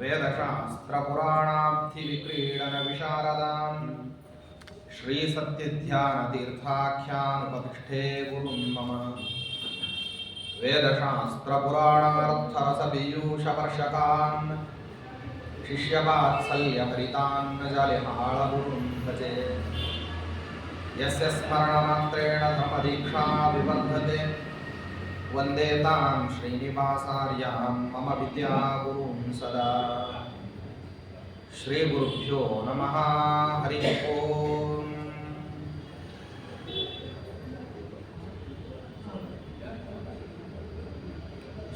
वेदशास्त्रपुराणाब्धिविक्रीडनविशारदां श्रीसत्यध्यानतीर्थाख्यानुपतिष्ठे गुरुं मम वेदशास्त्रपुराणार्थरसपीयूषवर्षकान् शिष्यवात्सल्यभरितान् जलिहाळगुरुं भजे यस्य स्मरणमात्रेण धर्मदीक्षा विवर्धते वन्दे तां श्रीनिवासार्यां मम विद्यागुरुं सदा। श्रीगुरुभ्यो नमः। हरिः ओम्।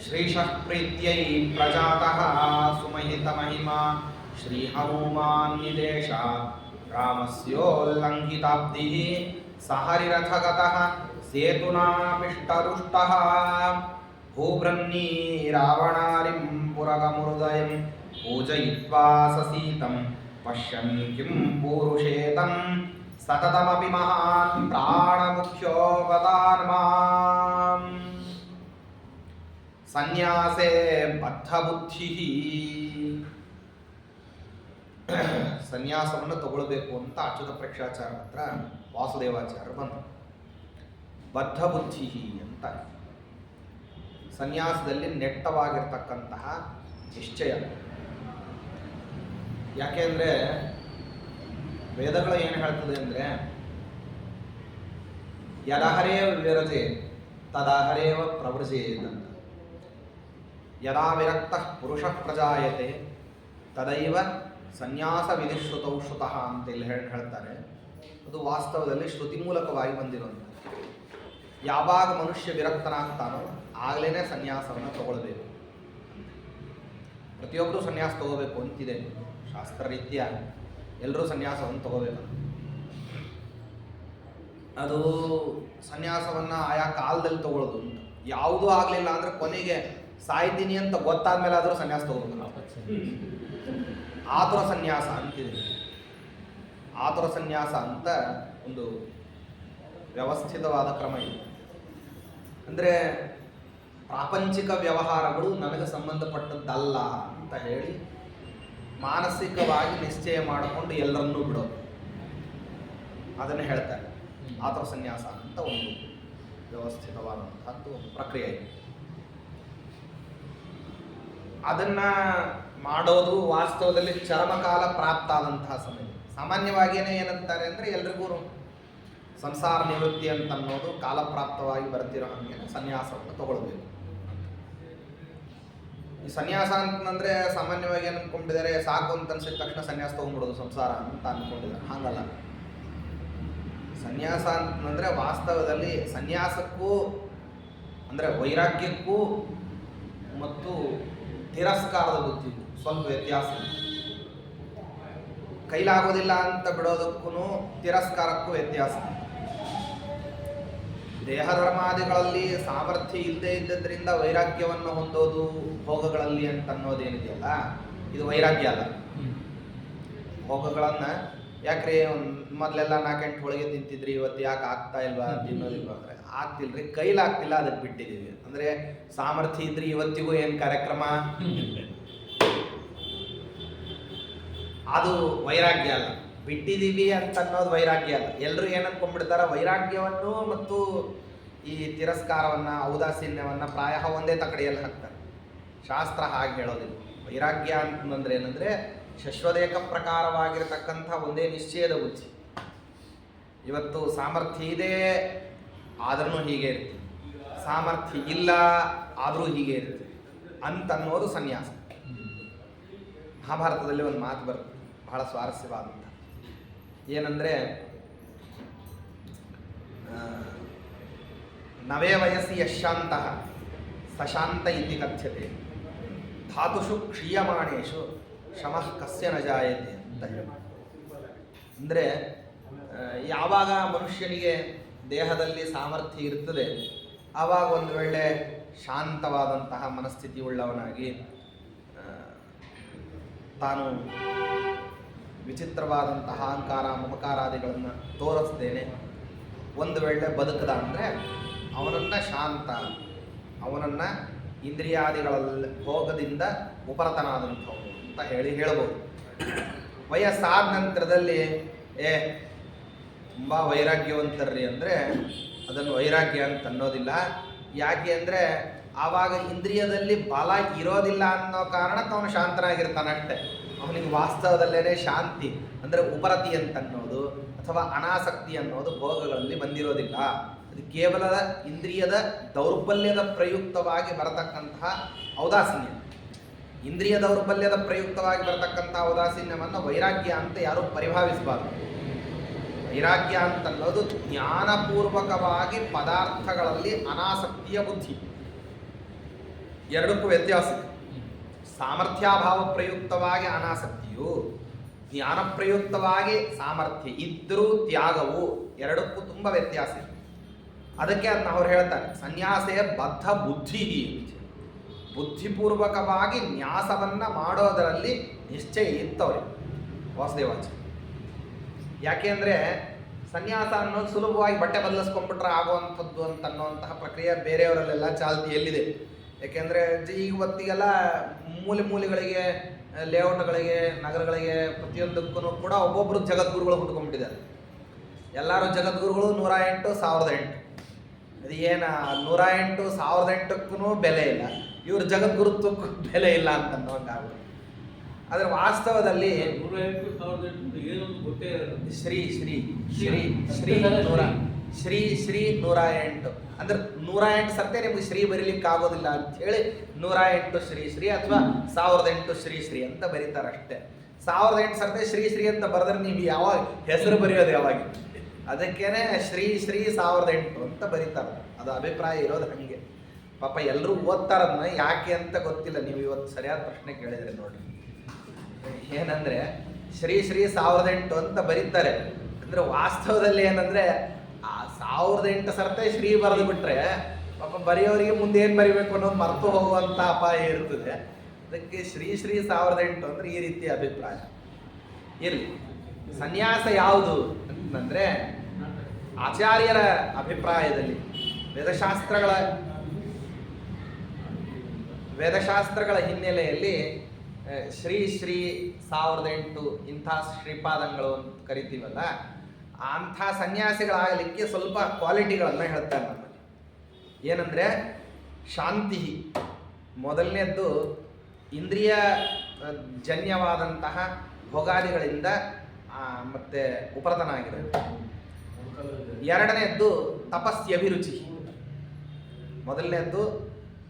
श्रीशः प्रीत्यै प्रजातः सुमहितमहिमा श्रीहनुमान्निदेशात् रामस्योल्लङ्घिताब्धिः सहरिरथगतः सेतुनापिष्टरुष्टः भूभ्रन्नी रावणारिं पुरगमुदयं पूजयित्वा ससीतं पश्यन् किं पूरुषेतं सततमपि महान् प्राणमुख्यो वदान्माम् सन्यासे बद्धबुद्धिः। ಸನ್ಯಾಸವನ್ನು ತಗೊಳ್ಬೇಕು ಅಂತ ಅಚ್ಯುತ ಪ್ರೇಕ್ಷಾಚಾರ್ಯ ಹತ್ರ ವಾಸುದೇವಾಚಾರ್ಯರು ಬಂದರು. ಬದ್ಧ ಬುದ್ಧಿ ಅಂತ ಸನ್ಯಾಸದಲ್ಲಿ ನೆಟ್ಟವಾಗಿರ್ತಕ್ಕಂತಹ ನಿಶ್ಚಯ. ಯಾಕೆಂದರೆ ವೇದಗಳು ಏನು ಹೇಳ್ತದೆ ಅಂದರೆ ಯದಹರೇವ ವಿರಜೆ ತದಹರೇವ ಪ್ರವೃಜೇತ್ ಅಂತ. ಯದಾ ವಿರಕ್ತ ಪುರುಷ ಪ್ರಜಾಯತೆ ತದೈವ ಸನ್ಯಾಸ ವಿಧಿಶ್ರುತೌ ಶ್ರುತಃ ಅಂತ ಇಲ್ಲಿ ಹೇಳ್ತಾರೆ. ಅದು ವಾಸ್ತವದಲ್ಲಿ ಶ್ರುತಿ ಮೂಲಕವಾಗಿ ಬಂದಿರೋದು. ಯಾವಾಗ ಮನುಷ್ಯ ವಿರಕ್ತನಾಗ್ತಾನೋ ಆಗಲೇ ಸನ್ಯಾಸವನ್ನು ತಗೊಳ್ಬೇಕು. ಪ್ರತಿಯೊಬ್ಬರು ಸನ್ಯಾಸ ತಗೋಬೇಕು ಅಂತಿದೆ ಶಾಸ್ತ್ರ ರೀತ್ಯ. ಎಲ್ಲರೂ ಸನ್ಯಾಸವನ್ನು ತಗೋಬೇಕು. ಅದು ಸನ್ಯಾಸವನ್ನು ಆಯಾ ಕಾಲದಲ್ಲಿ ತಗೊಳ್ಳೋದು ಅಂತ. ಯಾವುದೂ ಆಗಲಿಲ್ಲ ಅಂದರೆ ಕೊನೆಗೆ ಸಾಯ್ತೀನಿ ಅಂತ ಗೊತ್ತಾದ ಮೇಲೆ ಆದರೂ ಸನ್ಯಾಸ ತಗೋಬೇಕು ನಾವು. ಆತುರ ಸನ್ಯಾಸ ಅಂತಿದೆ. ಆತುರ ಸನ್ಯಾಸ ಅಂತ ಒಂದು ವ್ಯವಸ್ಥಿತವಾದ ಕ್ರಮ ಇದೆ. ಅಂದರೆ ಪ್ರಾಪಂಚಿಕ ವ್ಯವಹಾರಗಳು ನನಗೆ ಸಂಬಂಧಪಟ್ಟದ್ದಲ್ಲ ಅಂತ ಹೇಳಿ ಮಾನಸಿಕವಾಗಿ ನಿಶ್ಚಯ ಮಾಡಿಕೊಂಡು ಎಲ್ಲರನ್ನೂ ಬಿಡೋದು, ಅದನ್ನು ಹೇಳ್ತಾರೆ ಆತುರ ಸನ್ಯಾಸ ಅಂತ ಒಂದು ವ್ಯವಸ್ಥಿತವಾದಂಥದ್ದು ಒಂದು ಪ್ರಕ್ರಿಯೆ ಇದೆ. ಅದನ್ನು ಮಾಡೋದು ವಾಸ್ತವದಲ್ಲಿ ಚರಮಕಾಲ ಪ್ರಾಪ್ತ ಆದಂತಹ ಸಮಯ. ಸಾಮಾನ್ಯವಾಗಿಯೇ ಏನಂತಾರೆ ಅಂದರೆ ಎಲ್ರಿಗೂ ಸಂಸಾರ ನಿವೃತ್ತಿ ಅಂತ ಅನ್ನೋದು ಕಾಲಪ್ರಾಪ್ತವಾಗಿ ಬರ್ತಿರೋ ಹಾಗೆ ಸನ್ಯಾಸವನ್ನು ತಗೊಳ್ಬೇಕು. ಈ ಸನ್ಯಾಸ ಅಂತಂದರೆ ಸಾಮಾನ್ಯವಾಗಿ ಏನು ಅಂದ್ಕೊಂಡಿದ್ದಾರೆ, ಸಾಕು ಅಂತ ಅನ್ಸಿದ ತಕ್ಷಣ ಸನ್ಯಾಸ ತೊಗೊಂಡ್ಬಿಡೋದು ಸಂಸಾರ ಅಂತ ಅಂದ್ಕೊಂಡಿದ್ದಾರೆ. ಹಾಗಲ್ಲ. ಸನ್ಯಾಸ ಅಂತಂದರೆ ವಾಸ್ತವದಲ್ಲಿ ಸನ್ಯಾಸಕ್ಕೂ ಅಂದರೆ ವೈರಾಗ್ಯಕ್ಕೂ ಮತ್ತು ತಿರಸ್ಕಾರದ ಬುದ್ಧಿಗೂ ಸ್ವಲ್ಪ ವ್ಯತ್ಯಾಸ. ಕೈಲಾಗೋದಿಲ್ಲ ಅಂತ ಬಿಡೋದಕ್ಕೂ ತಿರಸ್ಕಾರಕ್ಕೂ ವ್ಯತ್ಯಾಸ. ದೇಹಧರ್ಮಾದಿಗಳಲ್ಲಿ ಸಾಮರ್ಥ್ಯ ಇಲ್ಲದೆ ಇದ್ದದ್ರಿಂದ ವೈರಾಗ್ಯವನ್ನು ಹೊಂದೋದು ಭೋಗಗಳಲ್ಲಿ ಅಂತ ಅನ್ನೋದೇನಿದೆಯಲ್ಲ, ಇದು ವೈರಾಗ್ಯ ಅಲ್ಲ. ಭೋಗಗಳನ್ನು ಯಾಕ್ರಿ ಮೊದಲೆಲ್ಲ 4-8 ಹೋಳಿಗೆ ತಿಂತಿದ್ರಿ, ಇವತ್ತು ಯಾಕೆ ಆಗ್ತಾ ಇಲ್ವಾ ತಿನ್ನೋದಿಲ್ವ ಅಂದರೆ ಆಗ್ತಿಲ್ರಿ, ಕೈಲಾಗ್ತಿಲ್ಲ, ಅದಕ್ಕೆ ಬಿಟ್ಟಿದ್ದೀವಿ. ಅಂದರೆ ಸಾಮರ್ಥ್ಯ ಇದ್ರಿ ಇವತ್ತಿಗೂ ಏನು ಕಾರ್ಯಕ್ರಮ, ಅದು ವೈರಾಗ್ಯ ಅಲ್ಲ. ಬಿಟ್ಟಿದ್ದೀವಿ ಅಂತ ಅನ್ನೋದು ವೈರಾಗ್ಯ ಅಲ್ಲ. ಎಲ್ಲರೂ ಏನು ಅನ್ಕೊಂಡ್ಬಿಡ್ತಾರೆ, ವೈರಾಗ್ಯವನ್ನು ಮತ್ತು ಈ ತಿರಸ್ಕಾರವನ್ನು ಔದಾಸೀನ್ಯವನ್ನು ಪ್ರಾಯ ಒಂದೇ ತಕಡಿಯಲ್ಲಿ ಹಾಕ್ತಾರೆ. ಶಾಸ್ತ್ರ ಹಾಗೆ ಹೇಳೋದಿಲ್ಲ. ವೈರಾಗ್ಯ ಅಂತಂದ್ರೆ ಏನಂದರೆ ಶಶ್ವದೇಕ ಪ್ರಕಾರವಾಗಿರತಕ್ಕಂಥ ಒಂದೇ ನಿಶ್ಚಯದ ಬುದ್ಧಿ. ಇವತ್ತು ಸಾಮರ್ಥ್ಯ ಇದೆ ಆದ್ರೂ ಹೀಗೆ ಇರ್ತೀವಿ, ಸಾಮರ್ಥ್ಯ ಇಲ್ಲ ಆದರೂ ಹೀಗೆ ಇರ್ತೀವಿ ಅಂತನ್ನೋದು ಸನ್ಯಾಸ. ಮಹಾಭಾರತದಲ್ಲಿ ಒಂದು ಮಾತು ಬರುತ್ತೆ, ಬಹಳ ಸ್ವಾರಸ್ಯವಾದಂಥ. ಏನಂದರೆ ನವೇ ವಯಸ್ಸಿ ಯಶಾಂತಃ ಸಶಾಂತ ಇತಿ ಕಥ್ಯತೆ ಧಾತುಷು ಕ್ಷೀಯಮಾಣೇಶು ಶಮಃ ಕಸ್ಯ ನ ಜಾಯತೆ ಅಂತ ಹೇಳಿ. ಅಂದರೆ ಯಾವಾಗ ಮನುಷ್ಯನಿಗೆ ದೇಹದಲ್ಲಿ ಸಾಮರ್ಥ್ಯ ಇರ್ತದೆ ಆವಾಗ ಒಂದು ವೇಳೆ ಶಾಂತವಾದಂತಹ ಮನಸ್ಥಿತಿ ಉಳ್ಳವನಾಗಿ ತಾನು ವಿಚಿತ್ರವಾದಂತಹ ಅಹಂಕಾರ ಮಮಕಾರಾದಿಗಳನ್ನು ತೋರಿಸ್ತೇನೆ ಒಂದು ವೇಳೆ ಬದುಕದ ಅಂದರೆ ಅವನನ್ನು ಶಾಂತ, ಅವನನ್ನು ಇಂದ್ರಿಯಾದಿಗಳಲ್ಲಿ ಭೋಗದಿಂದ ಉಪರತನಾದಂಥವನು ಅಂತ ಅಂತ ಹೇಳ್ಬೋದು. ವಯಸ್ಸಾದ ನಂತರದಲ್ಲಿ ತುಂಬ ವೈರಾಗ್ಯವಂತರ್ರಿ ಅಂದರೆ ಅದನ್ನು ವೈರಾಗ್ಯ ಅಂತ ಅನ್ನೋದಿಲ್ಲ. ಯಾಕೆ ಅಂದರೆ ಆವಾಗ ಇಂದ್ರಿಯದಲ್ಲಿ ಬಲ ಇರೋದಿಲ್ಲ ಅನ್ನೋ ಕಾರಣಕ್ಕೆ ಅವನು ಶಾಂತನಾಗಿರ್ತಾನಷ್ಟೆ. ಅವನಿಗೆ ವಾಸ್ತವದಲ್ಲೇ ಶಾಂತಿ ಅಂದರೆ ಉಪರತಿ ಅಂತ ಅನ್ನೋದು ಅಥವಾ ಅನಾಸಕ್ತಿ ಅನ್ನೋದು ಭೋಗಗಳಲ್ಲಿ ಬಂದಿರೋದಿಲ್ಲ. ಅದು ಕೇವಲ ಇಂದ್ರಿಯದ ದೌರ್ಬಲ್ಯದ ಪ್ರಯುಕ್ತವಾಗಿ ಬರತಕ್ಕಂತಹ ಔದಾಸೀನ್ಯ. ಇಂದ್ರಿಯ ದೌರ್ಬಲ್ಯದ ಪ್ರಯುಕ್ತವಾಗಿ ಬರತಕ್ಕಂತಹ ಔದಾಸೀನ್ಯವನ್ನು ವೈರಾಗ್ಯ ಅಂತ ಯಾರೂ ಪರಿಭಾವಿಸಬಾರ್ದು. ವೈರಾಗ್ಯ ಅಂತನ್ನೋದು ಜ್ಞಾನಪೂರ್ವಕವಾಗಿ ಪದಾರ್ಥಗಳಲ್ಲಿ ಅನಾಸಕ್ತಿಯ ಬುದ್ಧಿ. ಎರಡಕ್ಕೂ ವ್ಯತ್ಯಾಸ ಇದೆ. ಸಾಮರ್ಥ್ಯಾಭಾವ ಪ್ರಯುಕ್ತವಾಗಿ ಅನಾಸಕ್ತಿಯು, ಜ್ಞಾನ ಪ್ರಯುಕ್ತವಾಗಿ ಸಾಮರ್ಥ್ಯ ಇದ್ದರೂ ತ್ಯಾಗವು, ಎರಡಕ್ಕೂ ತುಂಬ ವ್ಯತ್ಯಾಸ ಇದೆ. ಅದಕ್ಕೆ ಅದನ್ನ ಅವ್ರು ಹೇಳ್ತಾರೆ, ಸನ್ಯಾಸೇ ಬದ್ಧ ಬುದ್ಧಿ. ಬುದ್ಧಿಪೂರ್ವಕವಾಗಿ ನ್ಯಾಸವನ್ನು ಮಾಡೋದರಲ್ಲಿ ನಿಶ್ಚಯ ಇತ್ತವ್ರಿಗೆ ವಾಸುದೇವಾಚಾರ್ಯ. ಯಾಕೆ ಅಂದರೆ ಸನ್ಯಾಸ ಅನ್ನೋದು ಸುಲಭವಾಗಿ ಬಟ್ಟೆ ಬದಲಿಸ್ಕೊಂಡ್ಬಿಟ್ರೆ ಆಗುವಂಥದ್ದು ಅಂತ ಅನ್ನೋಂತಹ ಪ್ರಕ್ರಿಯೆ ಬೇರೆಯವರಲ್ಲೆಲ್ಲ ಚಾಲ್ತಿಯಲ್ಲಿದೆ. ಯಾಕೆಂದರೆ ಇವತ್ತಿಗೆಲ್ಲ ಮೂಲೆಗಳಿಗೆ ಲೇಔಟ್ಗಳಿಗೆ ನಗರಗಳಿಗೆ ಪ್ರತಿಯೊಂದಕ್ಕೂ ಕೂಡ ಒಬ್ಬೊಬ್ಬರು ಜಗದ್ಗುರುಗಳು ಹುಟ್ಕೊಂಡ್ಬಿಟ್ಟಿದ್ದಾರೆ. ಎಲ್ಲರೂ ಜಗದ್ಗುರುಗಳು 108, 1008. ಅದು ಏನು 108, 1008ಕ್ಕೂ ಬೆಲೆ ಇಲ್ಲ, ಇವ್ರ ಜಗದ್ಗುರುತ್ವಕ್ಕೂ ಬೆಲೆ ಇಲ್ಲ ಅಂತ ಅನ್ನೋಂಗಾಗುತ್ತೆ. ಆದರೆ ವಾಸ್ತವದಲ್ಲಿ ಶ್ರೀ ಶ್ರೀ ಶ್ರೀ ಶ್ರೀ 108 ಅಂದ್ರೆ 108 ಸರ್ತೆ ನಿಮ್ಗೆ ಶ್ರೀ ಬರೀಲಿಕ್ಕೆ ಆಗೋದಿಲ್ಲ ಅಂಥೇಳಿ 108 ಶ್ರೀ ಅಥವಾ 1008 ಶ್ರೀ ಅಂತ ಬರೀತಾರೆ ಅಷ್ಟೇ. 1008 ಸರ್ತೆ ಶ್ರೀ ಅಂತ ಬರೆದ್ರೆ ನೀವು ಯಾವಾಗ ಹೆಸರು ಬರೆಯೋದು ಯಾವಾಗ? ಅದಕ್ಕೇನೆ ಶ್ರೀ 1008 ಅಂತ ಬರೀತಾರೆ. ಅದು ಅಭಿಪ್ರಾಯ ಇರೋದು ಹಾಗೆ. ಪಾಪ ಎಲ್ಲರೂ ಓದ್ತಾರದನ್ನ ಯಾಕೆ ಅಂತ ಗೊತ್ತಿಲ್ಲ. ನೀವು ಇವತ್ತು ಸರಿಯಾದ ಪ್ರಶ್ನೆ ಕೇಳಿದ್ರೆ ನೋಡ್ರಿ. ಏನಂದ್ರೆ ಶ್ರೀ 1008 ಅಂತ ಬರೀತಾರೆ. ಅಂದ್ರೆ ವಾಸ್ತವದಲ್ಲಿ ಏನಂದ್ರೆ ಆ 1008 ಸರ್ತೆ ಶ್ರೀ ಬರೆದು ಬಿಟ್ರೆ ಪಾಪ ಬರೆಯೋರಿಗೆ ಮುಂದೆ ಏನು ಬರಿಬೇಕು ಅನ್ನೋದು ಮರೆತು ಹೋಗುವಂತ ಅಪಾಯ ಇರ್ತದೆ. ಅದಕ್ಕೆ ಶ್ರೀ 1008 ಅಂದ್ರೆ ಈ ರೀತಿ ಅಭಿಪ್ರಾಯ ಇರಲಿ. ಸನ್ಯಾಸ ಯಾವುದು ಅಂತಂದ್ರೆ ಆಚಾರ್ಯರ ಅಭಿಪ್ರಾಯದಲ್ಲಿ ವೇದಶಾಸ್ತ್ರಗಳ ಹಿನ್ನೆಲೆಯಲ್ಲಿ ಶ್ರೀ 1008 ಇಂಥ ಶ್ರೀಪಾದಂಗಳು ಅಂತ ಕರಿತೀವಲ್ಲ, ಅಂಥ ಸನ್ಯಾಸಿಗಳಾಗಲಿಕ್ಕೆ ಸ್ವಲ್ಪ ಕ್ವಾಲಿಟಿಗಳನ್ನು ಹೇಳ್ತಾರೆ ನಮ್ಮಲ್ಲಿ. ಏನಂದರೆ ಶಾಂತಿ ಮೊದಲನೇದ್ದು, ಇಂದ್ರಿಯ ಜನ್ಯವಾದಂತಹ ಭೋಗಾದಿಗಳಿಂದ ಮತ್ತೆ ಉಪರತನಾಗಿರೋದು. ಎರಡನೇದ್ದು ತಪಸ್ಯಭಿರುಚಿ. ಮೊದಲನೇದ್ದು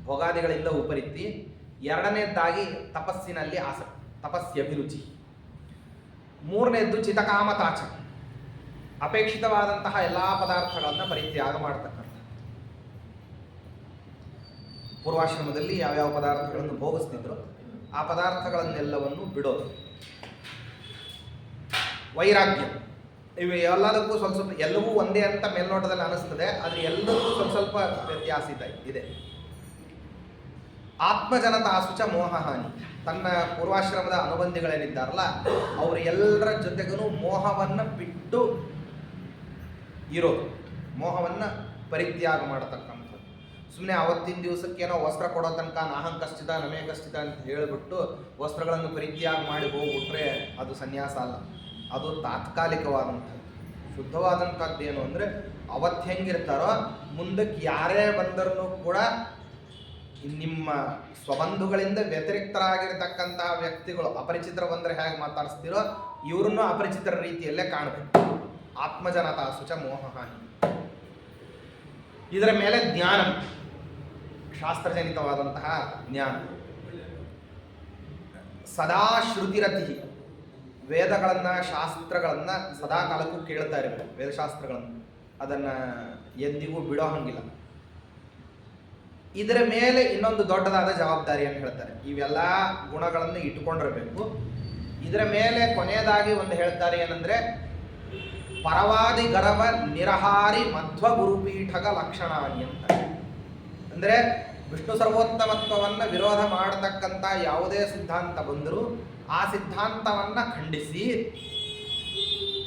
ಭೋಗಾದಿಗಳಿಂದ ಉಪರಿತಿ, ಎರಡನೇದ್ದಾಗಿ ತಪಸ್ಸಿನಲ್ಲಿ ಆಸಕ್ತಿ, ತಪಸ್ಯಭಿರುಚಿ. ಮೂರನೇದ್ದು ಚಿತಕಾಮತಾಚ, ಅಪೇಕ್ಷಿತವಾದಂತಹ ಎಲ್ಲ ಪದಾರ್ಥಗಳನ್ನು ಪರಿತ್ಯಾಗ ಮಾಡ್ತಕ್ಕಂಥ. ಪೂರ್ವಾಶ್ರಮದಲ್ಲಿ ಯಾವ್ಯಾವ ಪದಾರ್ಥಗಳನ್ನು ಭೋಗಿಸ್ತಿದ್ರು ಆ ಪದಾರ್ಥಗಳನ್ನೆಲ್ಲವನ್ನು ಬಿಡೋದು. ವೈರಾಗ್ಯ, ಇವು ಎಲ್ಲದಕ್ಕೂ ಸ್ವಲ್ಪ ಎಲ್ಲವೂ ಒಂದೇ ಅಂತ ಮೇಲ್ನೋಟದಲ್ಲಿ ಅನಿಸ್ತದೆ, ಆದರೆ ಎಲ್ಲದಕ್ಕೂ ಸ್ವಲ್ಪ ವ್ಯತ್ಯಾಸ ಇದೆ. ಆತ್ಮಜನತಾಸುಚ ಮೋಹಹಾನಿ, ತನ್ನ ಪೂರ್ವಾಶ್ರಮದ ಅನುಬಂಧಿಗಳೇನಿದ್ದಾರಲ್ಲ ಅವರು ಎಲ್ಲರ ಜೊತೆಗೂ ಮೋಹವನ್ನು ಬಿಟ್ಟು ಇರೋದು, ಮೋಹವನ್ನು ಪರಿತ್ಯಾಗ ಮಾಡತಕ್ಕಂಥದ್ದು. ಸುಮ್ಮನೆ ಅವತ್ತಿನ ದಿವಸಕ್ಕೇನೋ ವಸ್ತ್ರ ಕೊಡೋ ತನಕ ನಾಹಂ ಕಷ್ಟಿತ ನಮೇ ಕಷ್ಟಿತ ಅಂತ ಹೇಳಿಬಿಟ್ಟು ವಸ್ತ್ರಗಳನ್ನು ಪರಿತ್ಯಾಗ ಮಾಡಿ ಹೋಗ್ಬಿಟ್ರೆ ಅದು ಸನ್ಯಾಸ ಅಲ್ಲ, ಅದು ತಾತ್ಕಾಲಿಕವಾದಂಥದ್ದು. ಶುದ್ಧವಾದಂಥದ್ದು ಏನು ಅಂದರೆ ಅವತ್ತು ಹೆಂಗಿರ್ತಾರೋ ಮುಂದಕ್ಕೆ ಯಾರೇ ಬಂದರೂ ಕೂಡ ನಿಮ್ಮ ಸ್ವಬಂಧುಗಳಿಂದ ವ್ಯತಿರಿಕ್ತರಾಗಿರ್ತಕ್ಕಂತಹ ವ್ಯಕ್ತಿಗಳು ಅಪರಿಚಿತರು ಬಂದರೆ ಹೇಗೆ ಮಾತಾಡಿಸ್ತೀರೋ ಇವ್ರನ್ನೂ ಅಪರಿಚಿತರ ರೀತಿಯಲ್ಲೇ ಕಾಣಬೇಕು. ಆತ್ಮಜನತಾ ಸುಚ ಮೋಹಹಾನಿ. ಇದರ ಮೇಲೆ ಜ್ಞಾನ, ಶಾಸ್ತ್ರಜನಿತವಾದಂತಹ ಜ್ಞಾನ. ಸದಾ ಶ್ರುತಿರತಿ, ವೇದಗಳನ್ನು ಶಾಸ್ತ್ರಗಳನ್ನು ಸದಾ ಕಾಲಕ್ಕೂ ಕೇಳ್ತಾ ಇರಬೇಕು. ವೇದಶಾಸ್ತ್ರಗಳನ್ನು ಅದನ್ನು ಎಂದಿಗೂ ಬಿಡೋ ಹಂಗಿಲ್ಲ. ಇದರ ಮೇಲೆ ಇನ್ನೊಂದು ದೊಡ್ಡದಾದ ಜವಾಬ್ದಾರಿಯನ್ನು ಹೇಳ್ತಾರೆ. ಇವೆಲ್ಲ ಗುಣಗಳನ್ನು ಇಟ್ಟುಕೊಂಡಿರಬೇಕು. ಇದರ ಮೇಲೆ ಕೊನೆಯದಾಗಿ ಒಂದು ಹೇಳ್ತಾರೆ, ಏನಂದರೆ ಪರವಾದಿ ಗರವ ನಿರಹಾರಿ ಮಧ್ವ ಗುರುಪೀಠಕ ಲಕ್ಷಣಾನಿ ಅಂತ. ಅಂದರೆ ವಿಷ್ಣು ಸರ್ವೋತ್ತಮತ್ವವನ್ನು ವಿರೋಧ ಮಾಡತಕ್ಕಂಥ ಯಾವುದೇ ಸಿದ್ಧಾಂತ ಬಂದರೂ ಆ ಸಿದ್ಧಾಂತವನ್ನು ಖಂಡಿಸಿ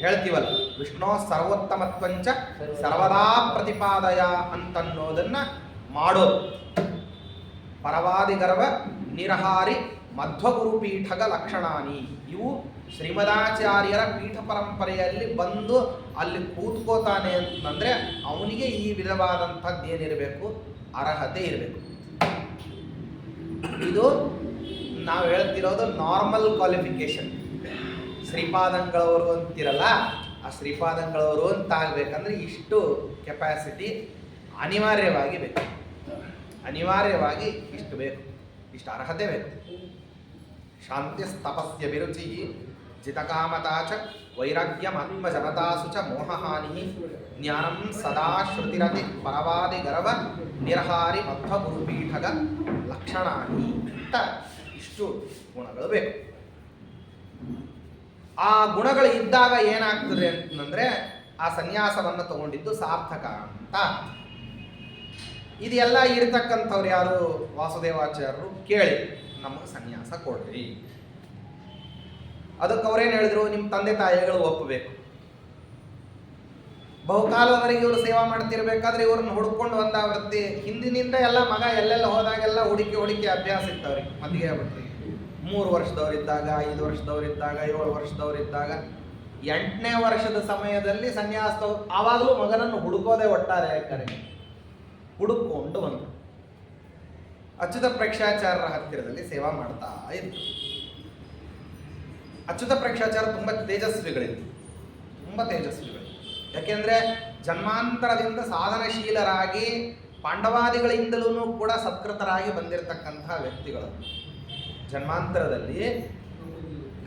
ಹೇಳ್ತೀವಲ್ಲ, ವಿಷ್ಣು ಸರ್ವೋತ್ತಮತ್ವಂಚ ಸರ್ವದಾ ಪ್ರತಿಪಾದಯ ಅಂತನ್ನೋದನ್ನು ಮಾಡೋದು. ಪರವಾದಿ ಗರ್ವ ನಿರಹಾರಿ ಮಧ್ವಗುರು ಪೀಠಗ ಲಕ್ಷಣಾನಿ. ಇವು ಶ್ರೀಮದಾಚಾರ್ಯರ ಪೀಠ ಪರಂಪರೆಯಲ್ಲಿ ಬಂದು ಅಲ್ಲಿ ಕೂತ್ಕೋತಾನೆ ಅಂತಂದರೆ ಅವನಿಗೆ ಈ ವಿಧವಾದಂಥದ್ದು ಏನಿರಬೇಕು, ಅರ್ಹತೆ ಇರಬೇಕು. ಇದು ನಾವು ಹೇಳ್ತಿರೋದು ನಾರ್ಮಲ್ ಕ್ವಾಲಿಫಿಕೇಶನ್. ಶ್ರೀಪಾದಂಗಳವರು ಅಂತಿರಲ್ಲ, ಆ ಶ್ರೀಪಾದಂಗಳವರು ಅಂತ ಆಗಬೇಕಂದ್ರೆ ಇಷ್ಟು ಕೆಪಾಸಿಟಿ ಅನಿವಾರ್ಯವಾಗಿ ಬೇಕು. ಅನಿವಾರ್ಯವಾಗಿ ಇಷ್ಟು ಬೇಕು, ಇಷ್ಟು ಅರ್ಹತೆ ಬೇಕು. ಶಾಂತಿ ತಪಸ್ಯ ವಿರುಚಿ ಜಿತಕಾಮತಾ ಚ ವೈರಾಗ್ಯಮಾತ್ಮಜನತಾಸು ಚ ಮೋಹಹಾನಿ ಜ್ಞಾನಂ ಸದಾ ಶ್ರುತಿರತಿ ಪರವಾದಿ ಗರ್ವ ನಿರ್ಹಾರಿ ಮಧ್ವಗುರುಪೀಠಗ ಲಕ್ಷಣಾನಿ ಅಂತ ಇಷ್ಟು ಗುಣಗಳು ಬೇಕು. ಆ ಗುಣಗಳು ಇದ್ದಾಗ ಏನಾಗ್ತದೆ ಅಂತಂದರೆ ಆ ಸನ್ಯಾಸವನ್ನು ತಗೊಂಡಿದ್ದು ಸಾರ್ಥಕ ಅಂತ. ಇದೆಲ್ಲ ಇರತಕ್ಕಂಥವ್ರು ಯಾರು? ವಾಸುದೇವಾಚಾರ್ಯರು ಕೇಳಿ ನಮಗೆ ಸನ್ಯಾಸ ಕೊಡ್ರಿ. ಅದಕ್ಕೆ ಅವ್ರೇನು ಹೇಳಿದ್ರು, ನಿಮ್ಮ ತಂದೆ ತಾಯಿಗಳು ಒಪ್ಪಬೇಕು. ಬಹುಕಾಲದವರೆಗೆ ಇವರು ಸೇವಾ ಮಾಡ್ತಿರ್ಬೇಕಾದ್ರೆ ಇವ್ರನ್ನ ಹುಡ್ಕೊಂಡು ಒಂದಾವೃತ್ತಿ ಹಿಂದಿನಿಂದ ಎಲ್ಲ ಮಗ ಎಲ್ಲೆಲ್ಲ ಹೋದಾಗೆಲ್ಲ ಹುಡುಕಿ ಅಭ್ಯಾಸ ಇತ್ತವ್ರಿಗೆ. ಮದುವೆ ಆಗ್ಬಿಟ್ರಿ 3 ವರ್ಷದವರಿದ್ದಾಗ, 5 ವರ್ಷದವರಿದ್ದಾಗ, 7 ವರ್ಷದವರಿದ್ದಾಗ, 8ನೇ ವರ್ಷದ ಸಮಯದಲ್ಲಿ ಸನ್ಯಾಸ ಆವಾಗಲೂ ಮಗನನ್ನು ಹುಡುಕೋದೇ ಒಟ್ಟಾರೆ. ಯಾಕಂದ್ರೆ ಹುಡುಕೊಂಡು ಬಂದರು. ಅಚ್ಯುತ ಪ್ರೇಕ್ಷಾಚಾರ್ಯರ ಹತ್ತಿರದಲ್ಲಿ ಸೇವಾ ಮಾಡ್ತಾ ಇತ್ತು. ಅಚ್ಯುತ ಪ್ರೇಕ್ಷಾಚಾರ್ಯ ತುಂಬ ತೇಜಸ್ವಿಗಳಿತ್ತು, ತುಂಬ ತೇಜಸ್ವಿಗಳು. ಯಾಕೆಂದರೆ ಜನ್ಮಾಂತರದಿಂದ ಸಾಧನಶೀಲರಾಗಿ ಪಾಂಡವಾದಿಗಳಿಂದಲೂ ಕೂಡ ಸತ್ಕೃತರಾಗಿ ಬಂದಿರತಕ್ಕಂತಹ ವ್ಯಕ್ತಿಗಳು. ಜನ್ಮಾಂತರದಲ್ಲಿ